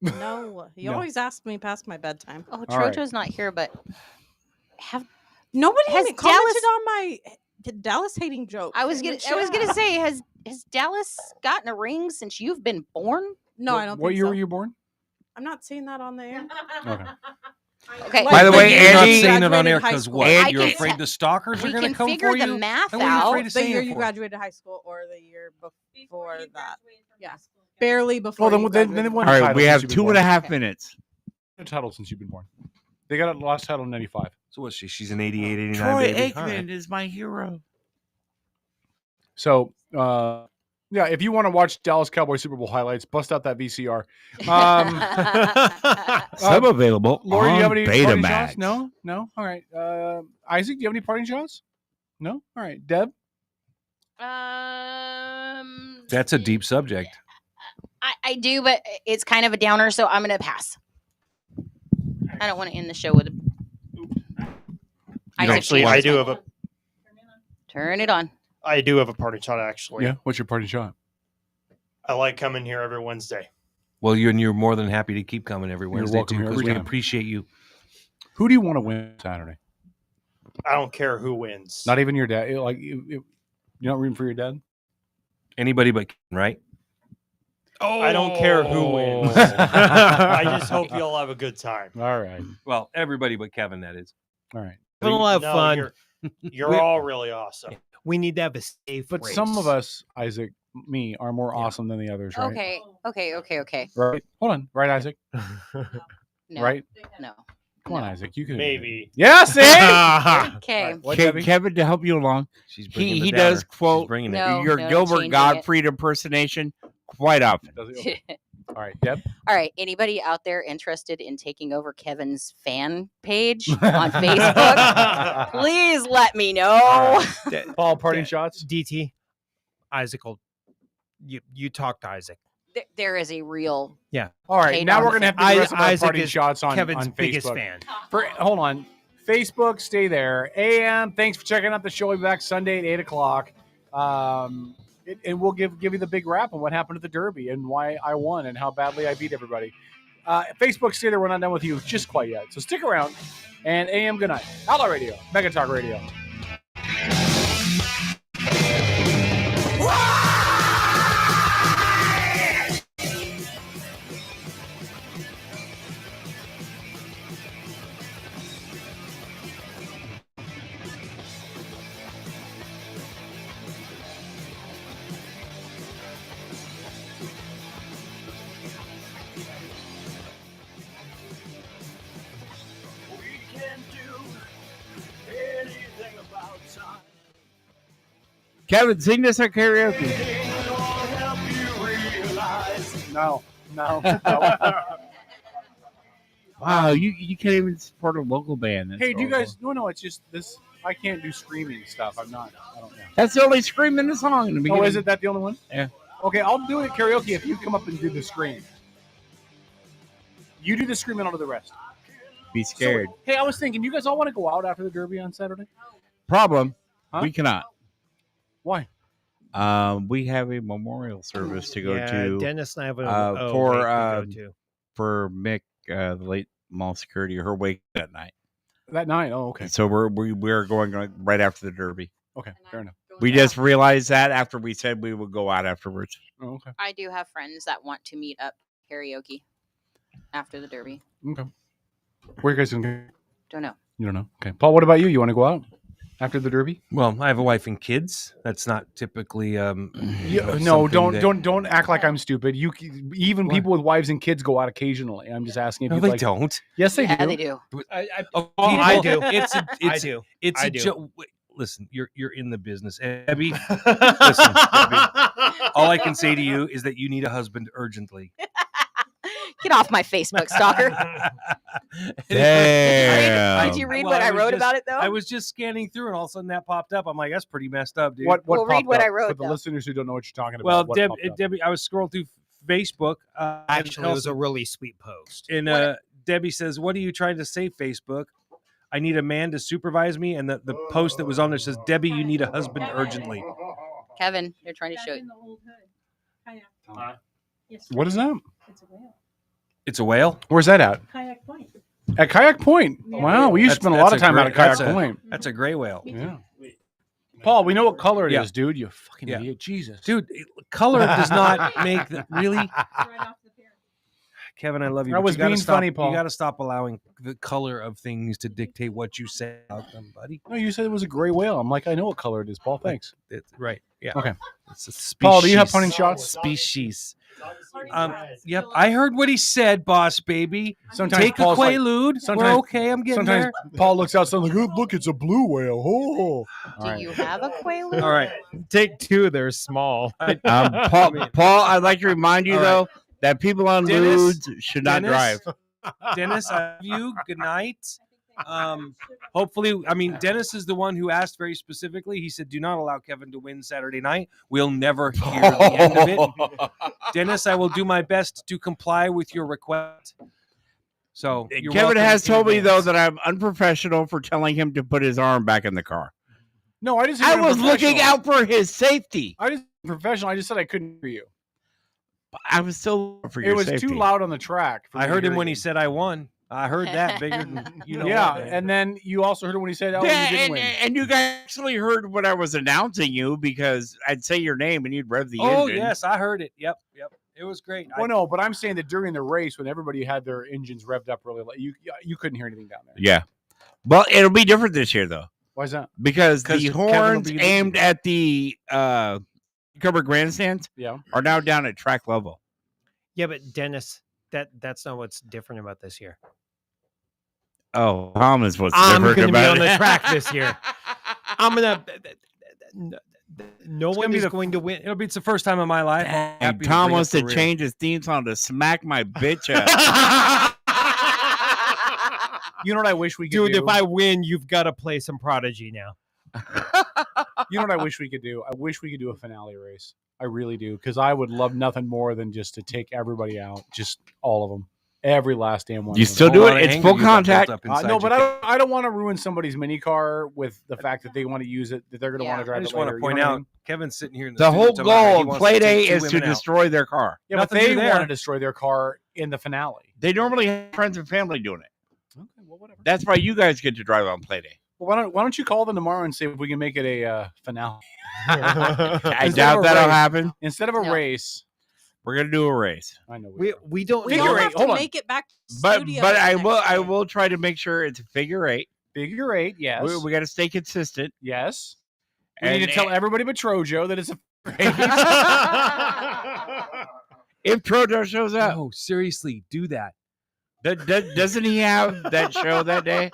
No, you No. always ask me past my bedtime. Oh, All right. Trojo's not here, but Nobody Has even commented Dallas- on my Dallas hating joke. I was in the gonna chat. say, has Dallas gotten a ring since you've been born? No, I don't What think year so. were you born? I'm not saying that on the air. Okay. Okay. By the way, You're not Andy- saying it on air graduated high because school. what? I You're can afraid te- the stalkers are we going to can come figure for the you? math And what are you afraid out. of The saying year it you for? graduated high school or the year before that. Yeah. Barely before. Well, then you they graduated. won All a right, title we since have you've been 2.5 born. minutes. A title since you've been born. They got a lost title in '95. So what's she? She's an 88, 89 Troy baby. Aikman All right. is my hero. So, yeah, if you want to watch Dallas Cowboys Super Bowl highlights, bust out that VCR. Some available Lori, do you have on any parting Betamax. shots? No? All right. Isaac, do you have any parting shots? No? All right. Deb? That's a deep subject. I do, but it's kind of a downer, so I'm gonna pass. I don't want to end the show with a. Isaac, Actually, please. I do have a Turn it on. I do have a party shot. Actually, Yeah. What's your parting shot? I like coming here every Wednesday. Well, you're more than happy to keep coming every Wednesday welcome too, here because every we time. appreciate you. Who do you want to win Saturday? I don't care who wins. Not even your dad. You're not rooting for your dad? Anybody but Ken, right? I don't care who wins. I just hope you all have a good time. All right. Well, everybody but Kevin, that is. All right. We'll have No, fun. You're all really awesome. We need to have a safe But race. some of us, Isaac, me, are more awesome than the others, right? Okay. Right? Hold on. Right, Isaac? No. Right? No. Come on, Isaac. You can. Maybe. Yeah, see? Okay. What, Debbie? Kevin, to help you along, She's bringing the he downer. does quote She's bringing it. No, your no, Gilbert changing Gottfried impersonation quite often. Does he? Okay. All right, Deb? All right. Anybody out there interested in taking over Kevin's fan page on Facebook? Please let me know. Paul, parting shots? DT, Isaac will. You talk to Isaac. There is a real. Yeah. All right, hate now on we're going to have to do the rest of our Isaac parting is shots on Kevin's on biggest Facebook. fan. Hold on. Facebook, stay there. AM, thanks for checking out the show. We'll be back Sunday at 8 o'clock. And we'll give you the big wrap on what happened at the Derby and why I won and how badly I beat everybody. Facebook, stay there. We're not done with you just quite yet. So stick around. And AM, good night. Outlaw Radio, Mega Talk Radio. We can do Kevin, sing this at karaoke. No. Wow, you can't even support a local band. That's Hey, do you horrible. guys? No, it's just this. I can't do screaming stuff. I don't know. That's the only scream in the song in the beginning. Oh, is it that the only one? Yeah. Okay, I'll do it at karaoke if you come up and do the scream. You do the scream and I'll do the rest. Be scared. So, hey, I was thinking, you guys all want to go out after the Derby on Saturday? Problem, Huh? we cannot. Why? We have a memorial service to go to. Dennis and I have a for Mick, the late mall security, her wake that night. That night? Oh, okay. So we're going right after the Derby. Okay, fair enough. We just realized that after we said we would go out afterwards. Oh, okay. I do have friends that want to meet up karaoke after the Derby. Okay. Where are you guys going to go? Don't know. You don't know? Okay. Paul, what about you? You want to go out after the Derby? Well, I have a wife and kids. That's not typically. No, don't act like I'm stupid. Even people with wives and kids go out occasionally. I'm just asking if No, you they like. don't. Yes, they do. Yeah, they do. I do. I do. It's I a do. joke. Listen, you're in the business, Debbie. Listen, Debbie, all I can say to you is that you need a husband urgently. Get off my Facebook, stalker. Damn. Did you read what I wrote about it, though? I was just scanning through, and all of a sudden that popped up. I'm like, that's pretty messed up, dude. What Well, read popped what up I wrote, for the though. listeners who don't know what you're talking about? Well, what popped up? Debbie, I was scrolling through Facebook. Actually, it was a really sweet post. And Debbie says, "What are you trying to say, Facebook? I need a man to supervise me." And the post that was on there says, "Debbie, you need a husband urgently." Kevin, they're trying to show you. What is that? It's a whale. Where's that at? Kayak Point. At Kayak Point. Wow, we used to spend a lot of time out at Kayak Point. That's a gray whale. Yeah. Paul, we know what color it Yeah. is, dude. You fucking Yeah. idiot. Jesus. Dude, color does not make the really. Kevin, I love you. I but was you gotta being stop, funny, Paul. You got to stop allowing the color of things to dictate what you say about them, buddy. No, you said it was a gray whale. I'm like, I know what color it is, Paul. Thanks. It's right. Yeah. Okay. It's a species. Paul, do you have punting shots? Species. Yep. I heard what he said, boss baby. Sometimes Take Paul's a like- Quaalude. sometimes- We're okay. I'm getting Sometimes there. Paul looks outside like, oh, look, it's a blue whale. Oh. Do you have a Quaalude? All right. Take two. They're small. Paul, I'd like to remind you, All right. though, that people on Dennis, lewds should not drive. Dennis, I love you. Good night. Hopefully, I mean, Dennis is the one who asked very specifically. He said, "Do not allow Kevin to win Saturday night." We'll never hear the end of it. Dennis, I will do my best to comply with your request. So you're Kevin welcome has in told me, though, advance. that I'm unprofessional for telling him to put his arm back in the car. No, I just. I was looking out for his safety. I just professional. I just said I couldn't hear you. I was still looking for your It was safety. too loud on the track. for I me to heard him hear when you. he said I won. I heard that bigger than you know. Yeah, what. and then you also heard it when he said, "Oh, Yeah, you didn't and, win." and you guys actually heard when I was announcing you because I'd say your name and you'd rev the Oh engine. yes, I heard it. Yep. It was great. Well, no, but I'm saying that during the race, when everybody had their engines revved up really late, you couldn't hear anything down there. Yeah. Well, it'll be different this year, though, Why is that? because 'Cause the Kevin will horns be aimed at the covered grandstands Yeah. are now down at track level. Yeah, but Dennis, that's not what's different about this year. Oh, Tom is what's I'm different going to be about on the it. track this year. I'm gonna. No It's one gonna be is the- going to win. It's the first time in my life. I'm And happy Tom bring wants up to the rear. change his theme song to "Smack My Bitch Up." You know what I wish we could Dude, do? if I win, you've got to play some Prodigy now. You know what I wish we could do? I wish we could do a finale race. I really do, because I would love nothing more than just to take everybody out, just all of them, every last damn one. You of them. still do lot it? of It's anger full you got built contact. up inside No, you. but I don't want to ruin somebody's mini car with the fact that they want to use it, that they're going to want to I drive just it want later. to You point know what I out, mean? Kevin's sitting here in the The studio whole talking about how he goal of wants Play to Day take two is to women out. destroy their car. Yeah, but Nothing they new there. want to destroy their car in the finale. They normally have friends and family doing it. Okay, well, whatever. That's why you guys get to drive on Play Day. Well, why don't you call them tomorrow and see if we can make it a finale? I Instead doubt of a that'll race. happen. Instead of a No. race. We're gonna do a race, I know We don't. We Figure don't eight, have hold to on. make it back to the but studio but the I next will day. try to make sure it's a figure eight. Figure eight, yes. We got to stay consistent. Yes. We And need to tell everybody but Trojo that it's a if Trojo shows up, No, seriously, do that. doesn't he have that show that day?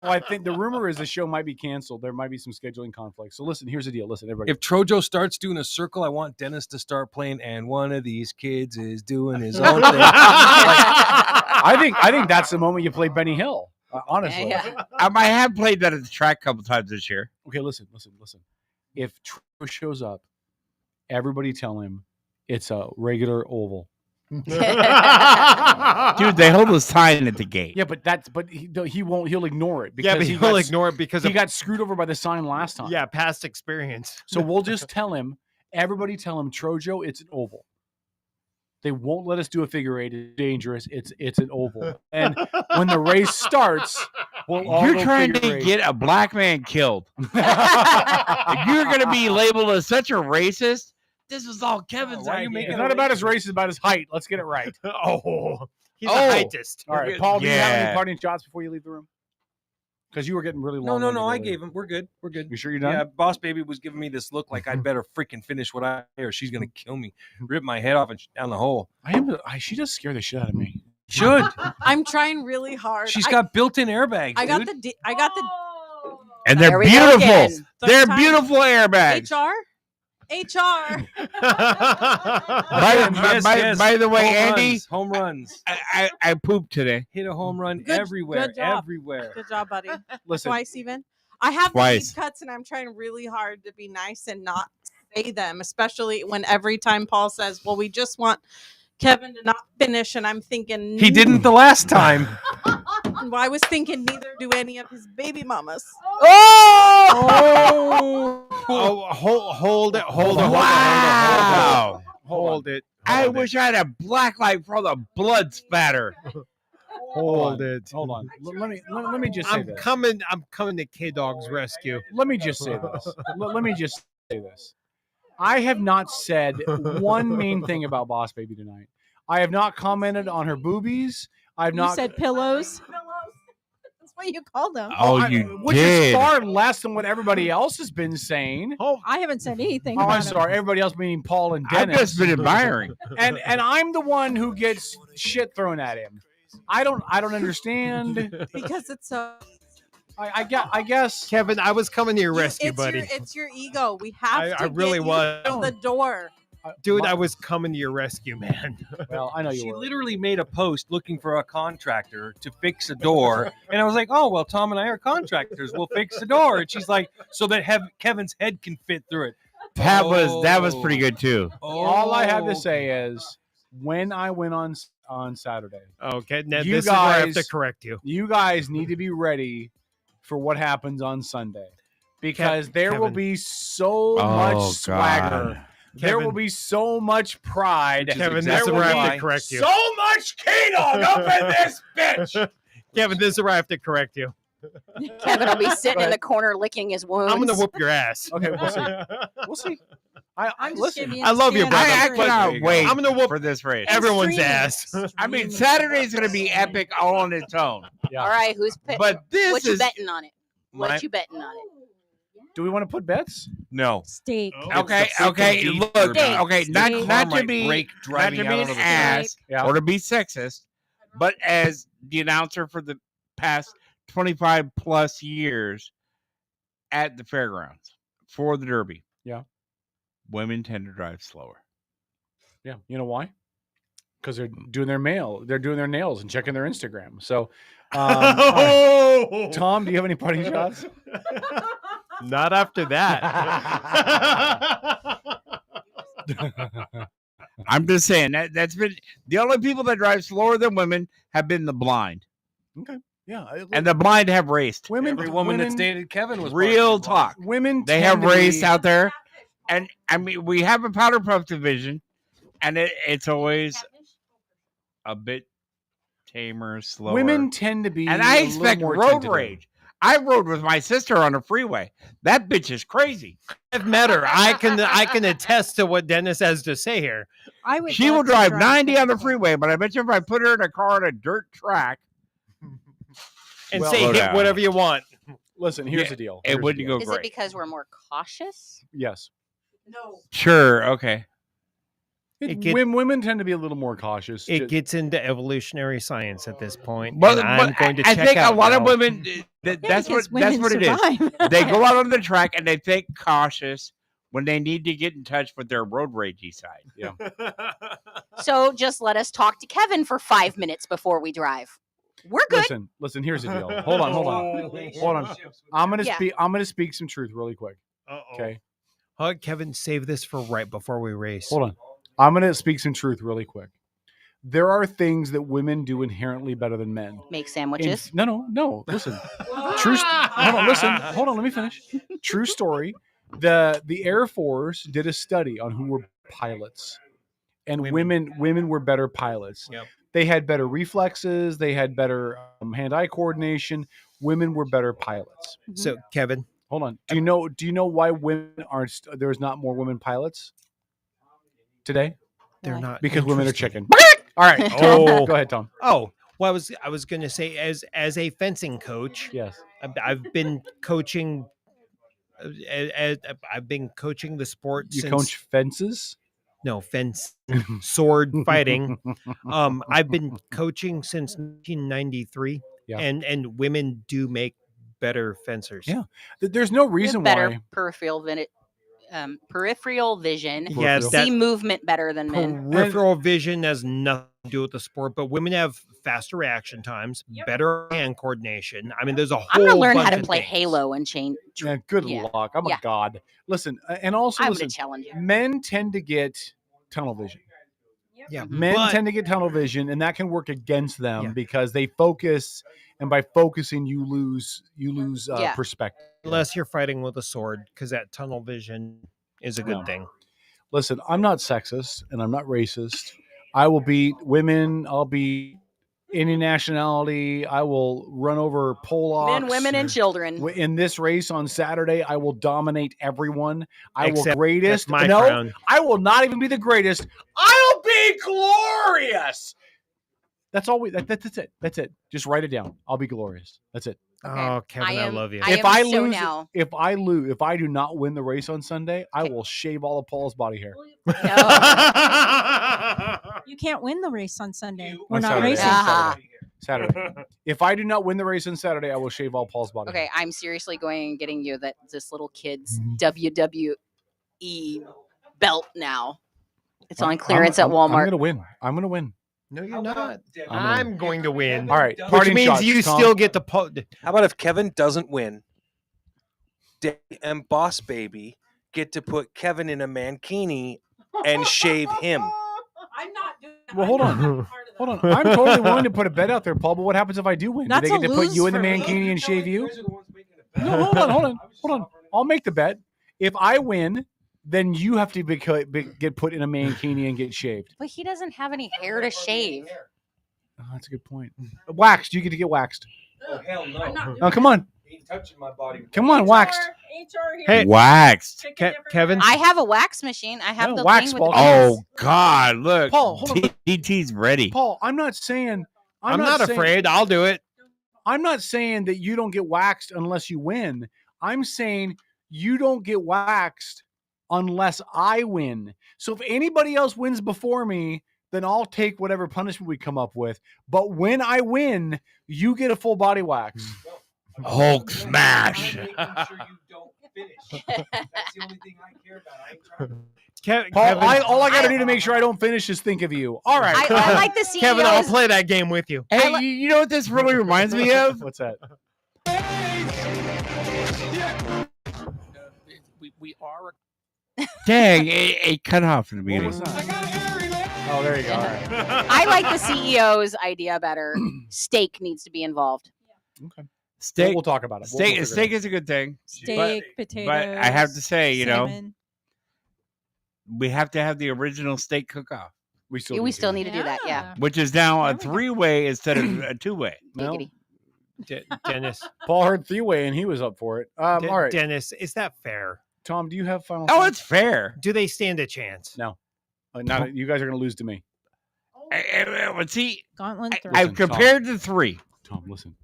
Well, I think the rumor is the show might be canceled. There might be some scheduling conflicts. So listen, here's the deal. Listen, everybody. If Trojo starts doing a circle, I want Dennis to start playing, and one of these kids is doing his own thing. I think that's the moment you play Benny Hill. Honestly, I have played that at the track a couple times this year. Okay, listen. If Trojo shows up, everybody tell him it's a regular oval. Dude, they hold a sign at the gate. Yeah, but he won't. He'll ignore it. But he'll ignore it because he got screwed over by the sign last time. Yeah, past experience. So we'll just tell him. Everybody tell him, Trojo, it's an oval. They won't let us do a figure eight. It's dangerous. It's an oval. And when the race starts, we'll all You're go trying figure to eight. get a black man killed. You're going to be labeled as such a racist. This is all Kevin's idea. It's not about his race, it's about his height. Let's get it right. He's a heightist. All right, Paul, do you have any parting shots before you leave the room? Because you were getting really long. No. I gave him. We're good. You sure you're done? Yeah, Boss Baby was giving me this look like I'd better freaking finish what I or she's gonna kill me, rip my head off and down the hole. She does scare the shit out of me. Should. I'm trying really hard. She's got built-in airbags. I got dude. the. And they're beautiful. They're beautiful airbags. HR. By the way, Andy, home runs. I pooped today. Hit a home run everywhere. Good job. Everywhere. Good job, buddy. Listen. Twice even. I have Twice. these cuts, and I'm trying really hard to be nice and not say them, especially when every time Paul says, "Well, we just want Kevin to not finish," and I'm thinking He didn't the last time. Well, I was thinking neither do any of his baby mamas. Hold it. Wow. Hold it. I wish I had a black light for the blood spatter. Hold it. Hold on. Let me just say this. I'm coming to K-Dog's rescue. Let me just say this. Let me just say this. I have not said one mean thing about Boss Baby tonight. I have not commented on her boobies. I've You not said pillows. That's what you called them. Which is far less than what everybody else has been saying. Oh, I haven't said anything. Oh, about I'm sorry. Everybody else meaning Paul and I've Dennis. just been admiring. And I'm the one who gets shit thrown at him. I don't understand. it. Because it's so. I guess Kevin, I was coming to your rescue, buddy. It's your ego. We have to. I really get was. you out the door. Dude, I was coming to your rescue, man. Well, I know you She were. literally made a post looking for a contractor to fix a door. And I was like, oh, well, Tom and I are contractors. We'll fix the door. And she's like, so that Kevin's head can fit through it. That was pretty good, too. All I have to say is when I went on Saturday. Okay, now this is where I have to correct you. You guys need to be ready for what happens on Sunday. Because there will be so much swagger. God. There will be so much pride. Kevin, this is where I have to correct you. So much K-Dog up in this bitch. Kevin, this is where I have to correct you. Kevin will be sitting in the corner licking his wounds. I'm going to whoop your ass. Okay, we'll see. We'll see. I love you, brother. I cannot wait I'm going to whoop for this race. everyone's ass. I mean, Saturday's going to be epic all on its own. Yeah. All right, who's But this what you is betting on it? What My- you betting on it? Do we want to put bets? No. Steak. Okay, It's the okay, freaking look, derby. okay, not The to car might be break not driving to out be an onto the ass Yeah. or to be sexist, but as the announcer for the past 25 plus years at the fairgrounds for the Derby, Yeah. women tend to drive slower. Yeah. You know why? Because they're doing their nails and checking their Instagram. So, Tom, do you have any parting shots? Not after that. I'm just saying that's been the only people that drive slower than women have been the blind. Okay. Yeah. And the blind have raced. Every woman that's dated Kevin was Real partially blind. talk. Women They tend have to raced be- out there. And I mean, we have a powder puff division, and it's always a bit tamer, slower. Women tend to be and I a little expect more road tentative. rage. I rode with my sister on a freeway. That bitch is crazy. I've met her. I can attest to what Dennis has to say here. I would. She love will to drive 90 on the freeway, but I bet you if I put her in a car on a dirt track And Well, say slow hit down. whatever you want. Listen, here's Yeah, the deal. it Here's the wouldn't deal. go Is great. it because we're more cautious? Yes. No. Sure, okay. Women tend to be a little more cautious. It gets into evolutionary science at this point. But, and I'm but going to I check think out a lot of now. women. That's what it is. They go out on the track and they think cautious when they need to get in touch with their road ragey side. Yeah. So just let us talk to Kevin for 5 minutes before we drive. We're good. Listen. Here's the deal. Hold on. I'm gonna speak some truth really quick. Okay. Kevin, save this for right before we race. Hold on. I'm gonna speak some truth really quick. There are things that women do inherently better than men. Make sandwiches. No. Listen. Hold on. Let me finish. True story. The Air Force did a study on who were pilots, and women were better pilots. Yep. They had better reflexes. They had better hand-eye coordination. Women were better pilots. So, Kevin, hold on. Do you know why women aren't? There's not more women pilots today. They're not because women are interested. chicken. All right. Tom, go ahead, Tom. Oh, well, I was going to say, as a fencing coach, yes, I've been coaching. I've been coaching the sport. You since, coach fences? No, fence sword fighting. I've been coaching since 1993, Yeah. and women do make better fencers. Yeah, there's no reason better why. peripheral vision. Yes, see movement better than men. Peripheral vision has nothing to do with the sport, but women have faster reaction times, better hand coordination. I mean, there's a whole. I'm gonna learn how bunch to of play things. Halo and change. Yeah, good luck. I'm a god. Listen, and also I'm listen, gonna challenge you. men tend to get tunnel vision. Yeah, Men tend to get tunnel vision, and that can work against them because they focus, and by focusing, you lose perspective. Unless you're fighting with a sword, because that tunnel vision is a good thing. Listen, I'm not sexist and I'm not racist. I will beat women. I'll beat any nationality. I will run over Polacks. Men, women, and children. In this race on Saturday, I will dominate everyone. I will Except greatest. that's my No, crown. I will not even be the greatest. I'll be glorious. That's all. That's it. That's it. Just write it down. I'll be glorious. That's it. Oh, Kevin, I love you. If I lose, if I do not win the race on Sunday, I will shave all of Paul's body hair. You can't win the race on Sunday. We're On not Saturday. racing. Saturday. If I do not win the race on Saturday, I will shave all Paul's body. Okay, I'm seriously going and getting you this little kid's Mm-hmm. WWE belt now. It's on clearance at Walmart. I'm gonna win. No, you're not. I'm going to win. All right, which parting means shots, you Tom. still get to. How about if Kevin doesn't win, Dave and Boss Baby get to put Kevin in a mankini and shave him? Well, hold on. I'm totally willing to put a bet out there, Paul. But what happens if I do win? Do That's they get a to put lose you in the for me. mankini and shave you? No, hold on. I'll make the bet. If I win, then you have to get put in a mankini and get shaved. But he doesn't have any hair to shave. Oh, that's a good point. Waxed. You get to get waxed. Oh, hell no. Oh, come on. He ain't touching my body. Come on, waxed. Hey, waxed. Kevin. I have a wax machine. I have the wax thing with the Oh God! Look, Paul, hold on. DT's ready. Paul, I'm not saying. I'm not afraid. I'll do it. I'm not saying that you don't get waxed unless you win. I'm saying you don't get waxed unless I win. So if anybody else wins before me, then I'll take whatever punishment we come up with. But when I win, you get a full body wax. Hulk smash. Paul, all I got to do to make sure I don't finish is think of you. All right. I like the CEO's. Kevin, I'll play that game with you. Hey, you know what this really reminds me of? What's that? We are. Dang, it cut off in the beginning. Oh, there you go. All right. I like the CEO's idea better. Steak needs to be involved. Okay. Steak. We'll talk about it. Steak is a good thing. Steak, potatoes. But I have to say, cinnamon. we have to have the original steak cook-off. We still need to do that. Yeah. Which is now a 3-way instead of a 2-way. No. Dennis. Paul heard 3-way and he was up for it. All right. Dennis, is that fair? Tom, do you have final? Oh, thoughts? it's fair. Do they stand a chance? No. Not, you guys are going to lose to me. See, Gauntlet 3. I've compared the 3. Tom, listen.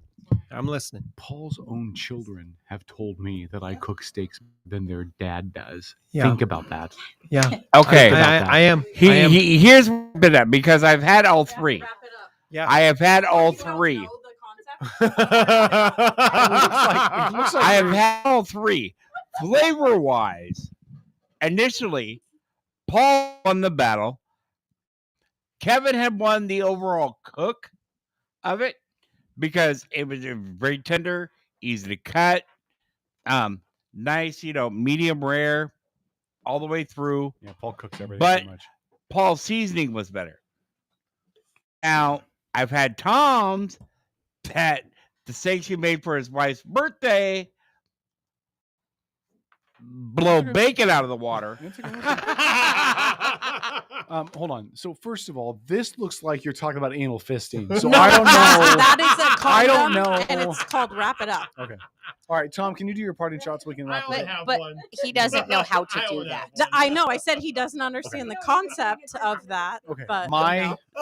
I'm listening. Paul's own children have told me that I cook steaks better than their dad does. Yeah. Think about that. Yeah. Okay. I am. Here's been that because I've had all three. Yeah. I have had all three. I have had all three. Flavor wise, initially, Paul won the battle. Kevin had won the overall cook of it because it was very tender, easy to cut, nice, medium rare all the way through. Yeah, Paul cooks everything But so much. Paul's seasoning was better. Now, I've had Tom's that the steak he made for his wife's birthday blow bacon out of the water. Hold on. So first of all, this looks like you're talking about anal fisting. So I don't know. That is a condom, I don't know. and it's called Wrap It Up. Okay. All right, Tom, can you do your parting shot so we can wrap this up? But he doesn't know how to do that. I know. I said he doesn't understand the concept of that. Okay. But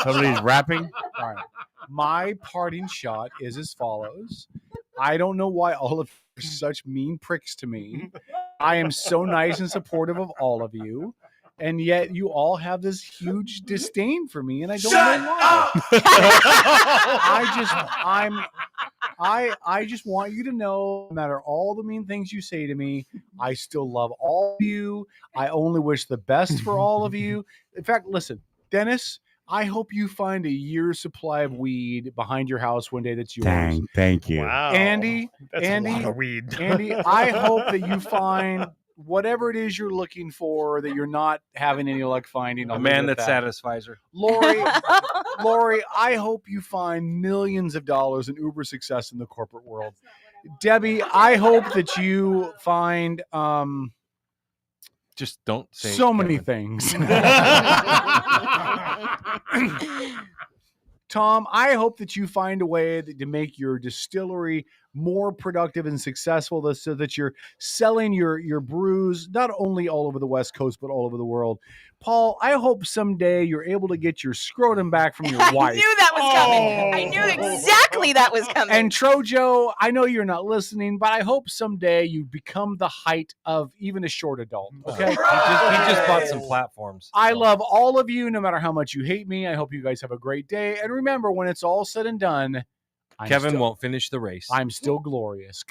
Somebody's rapping. All right. My parting shot is as follows. I don't know why all of you are such mean pricks to me. I am so nice and supportive of all of you. And yet you all have this huge disdain for me, and I don't know why. I just want you to know, no matter all the mean things you say to me, I still love all of you. I only wish the best for all of you. In fact, listen, Dennis, I hope you find a year's supply of weed behind your house one day that's yours. Thank you. Wow. Andy, That's a lot of weed. Andy, I hope that you find whatever it is you're looking for that you're not having any luck finding. A man that satisfies her. Lori, I hope you find millions of dollars in Uber success in the corporate world. Debbie, I hope that you find just don't say so many things. Tom, I hope that you find a way to make your distillery more productive and successful so that you're selling your brews not only all over the West Coast, but all over the world. Paul, I hope someday you're able to get your scrotum back from your wife. I knew that was coming. I knew exactly that was coming. And Trojo, I know you're not listening, but I hope someday you become the height of even a short adult. Okay. He just bought some platforms. I love all of you, no matter how much you hate me. I hope you guys have a great day. And remember, when it's all said and done, Kevin won't finish the race. I'm still glorious.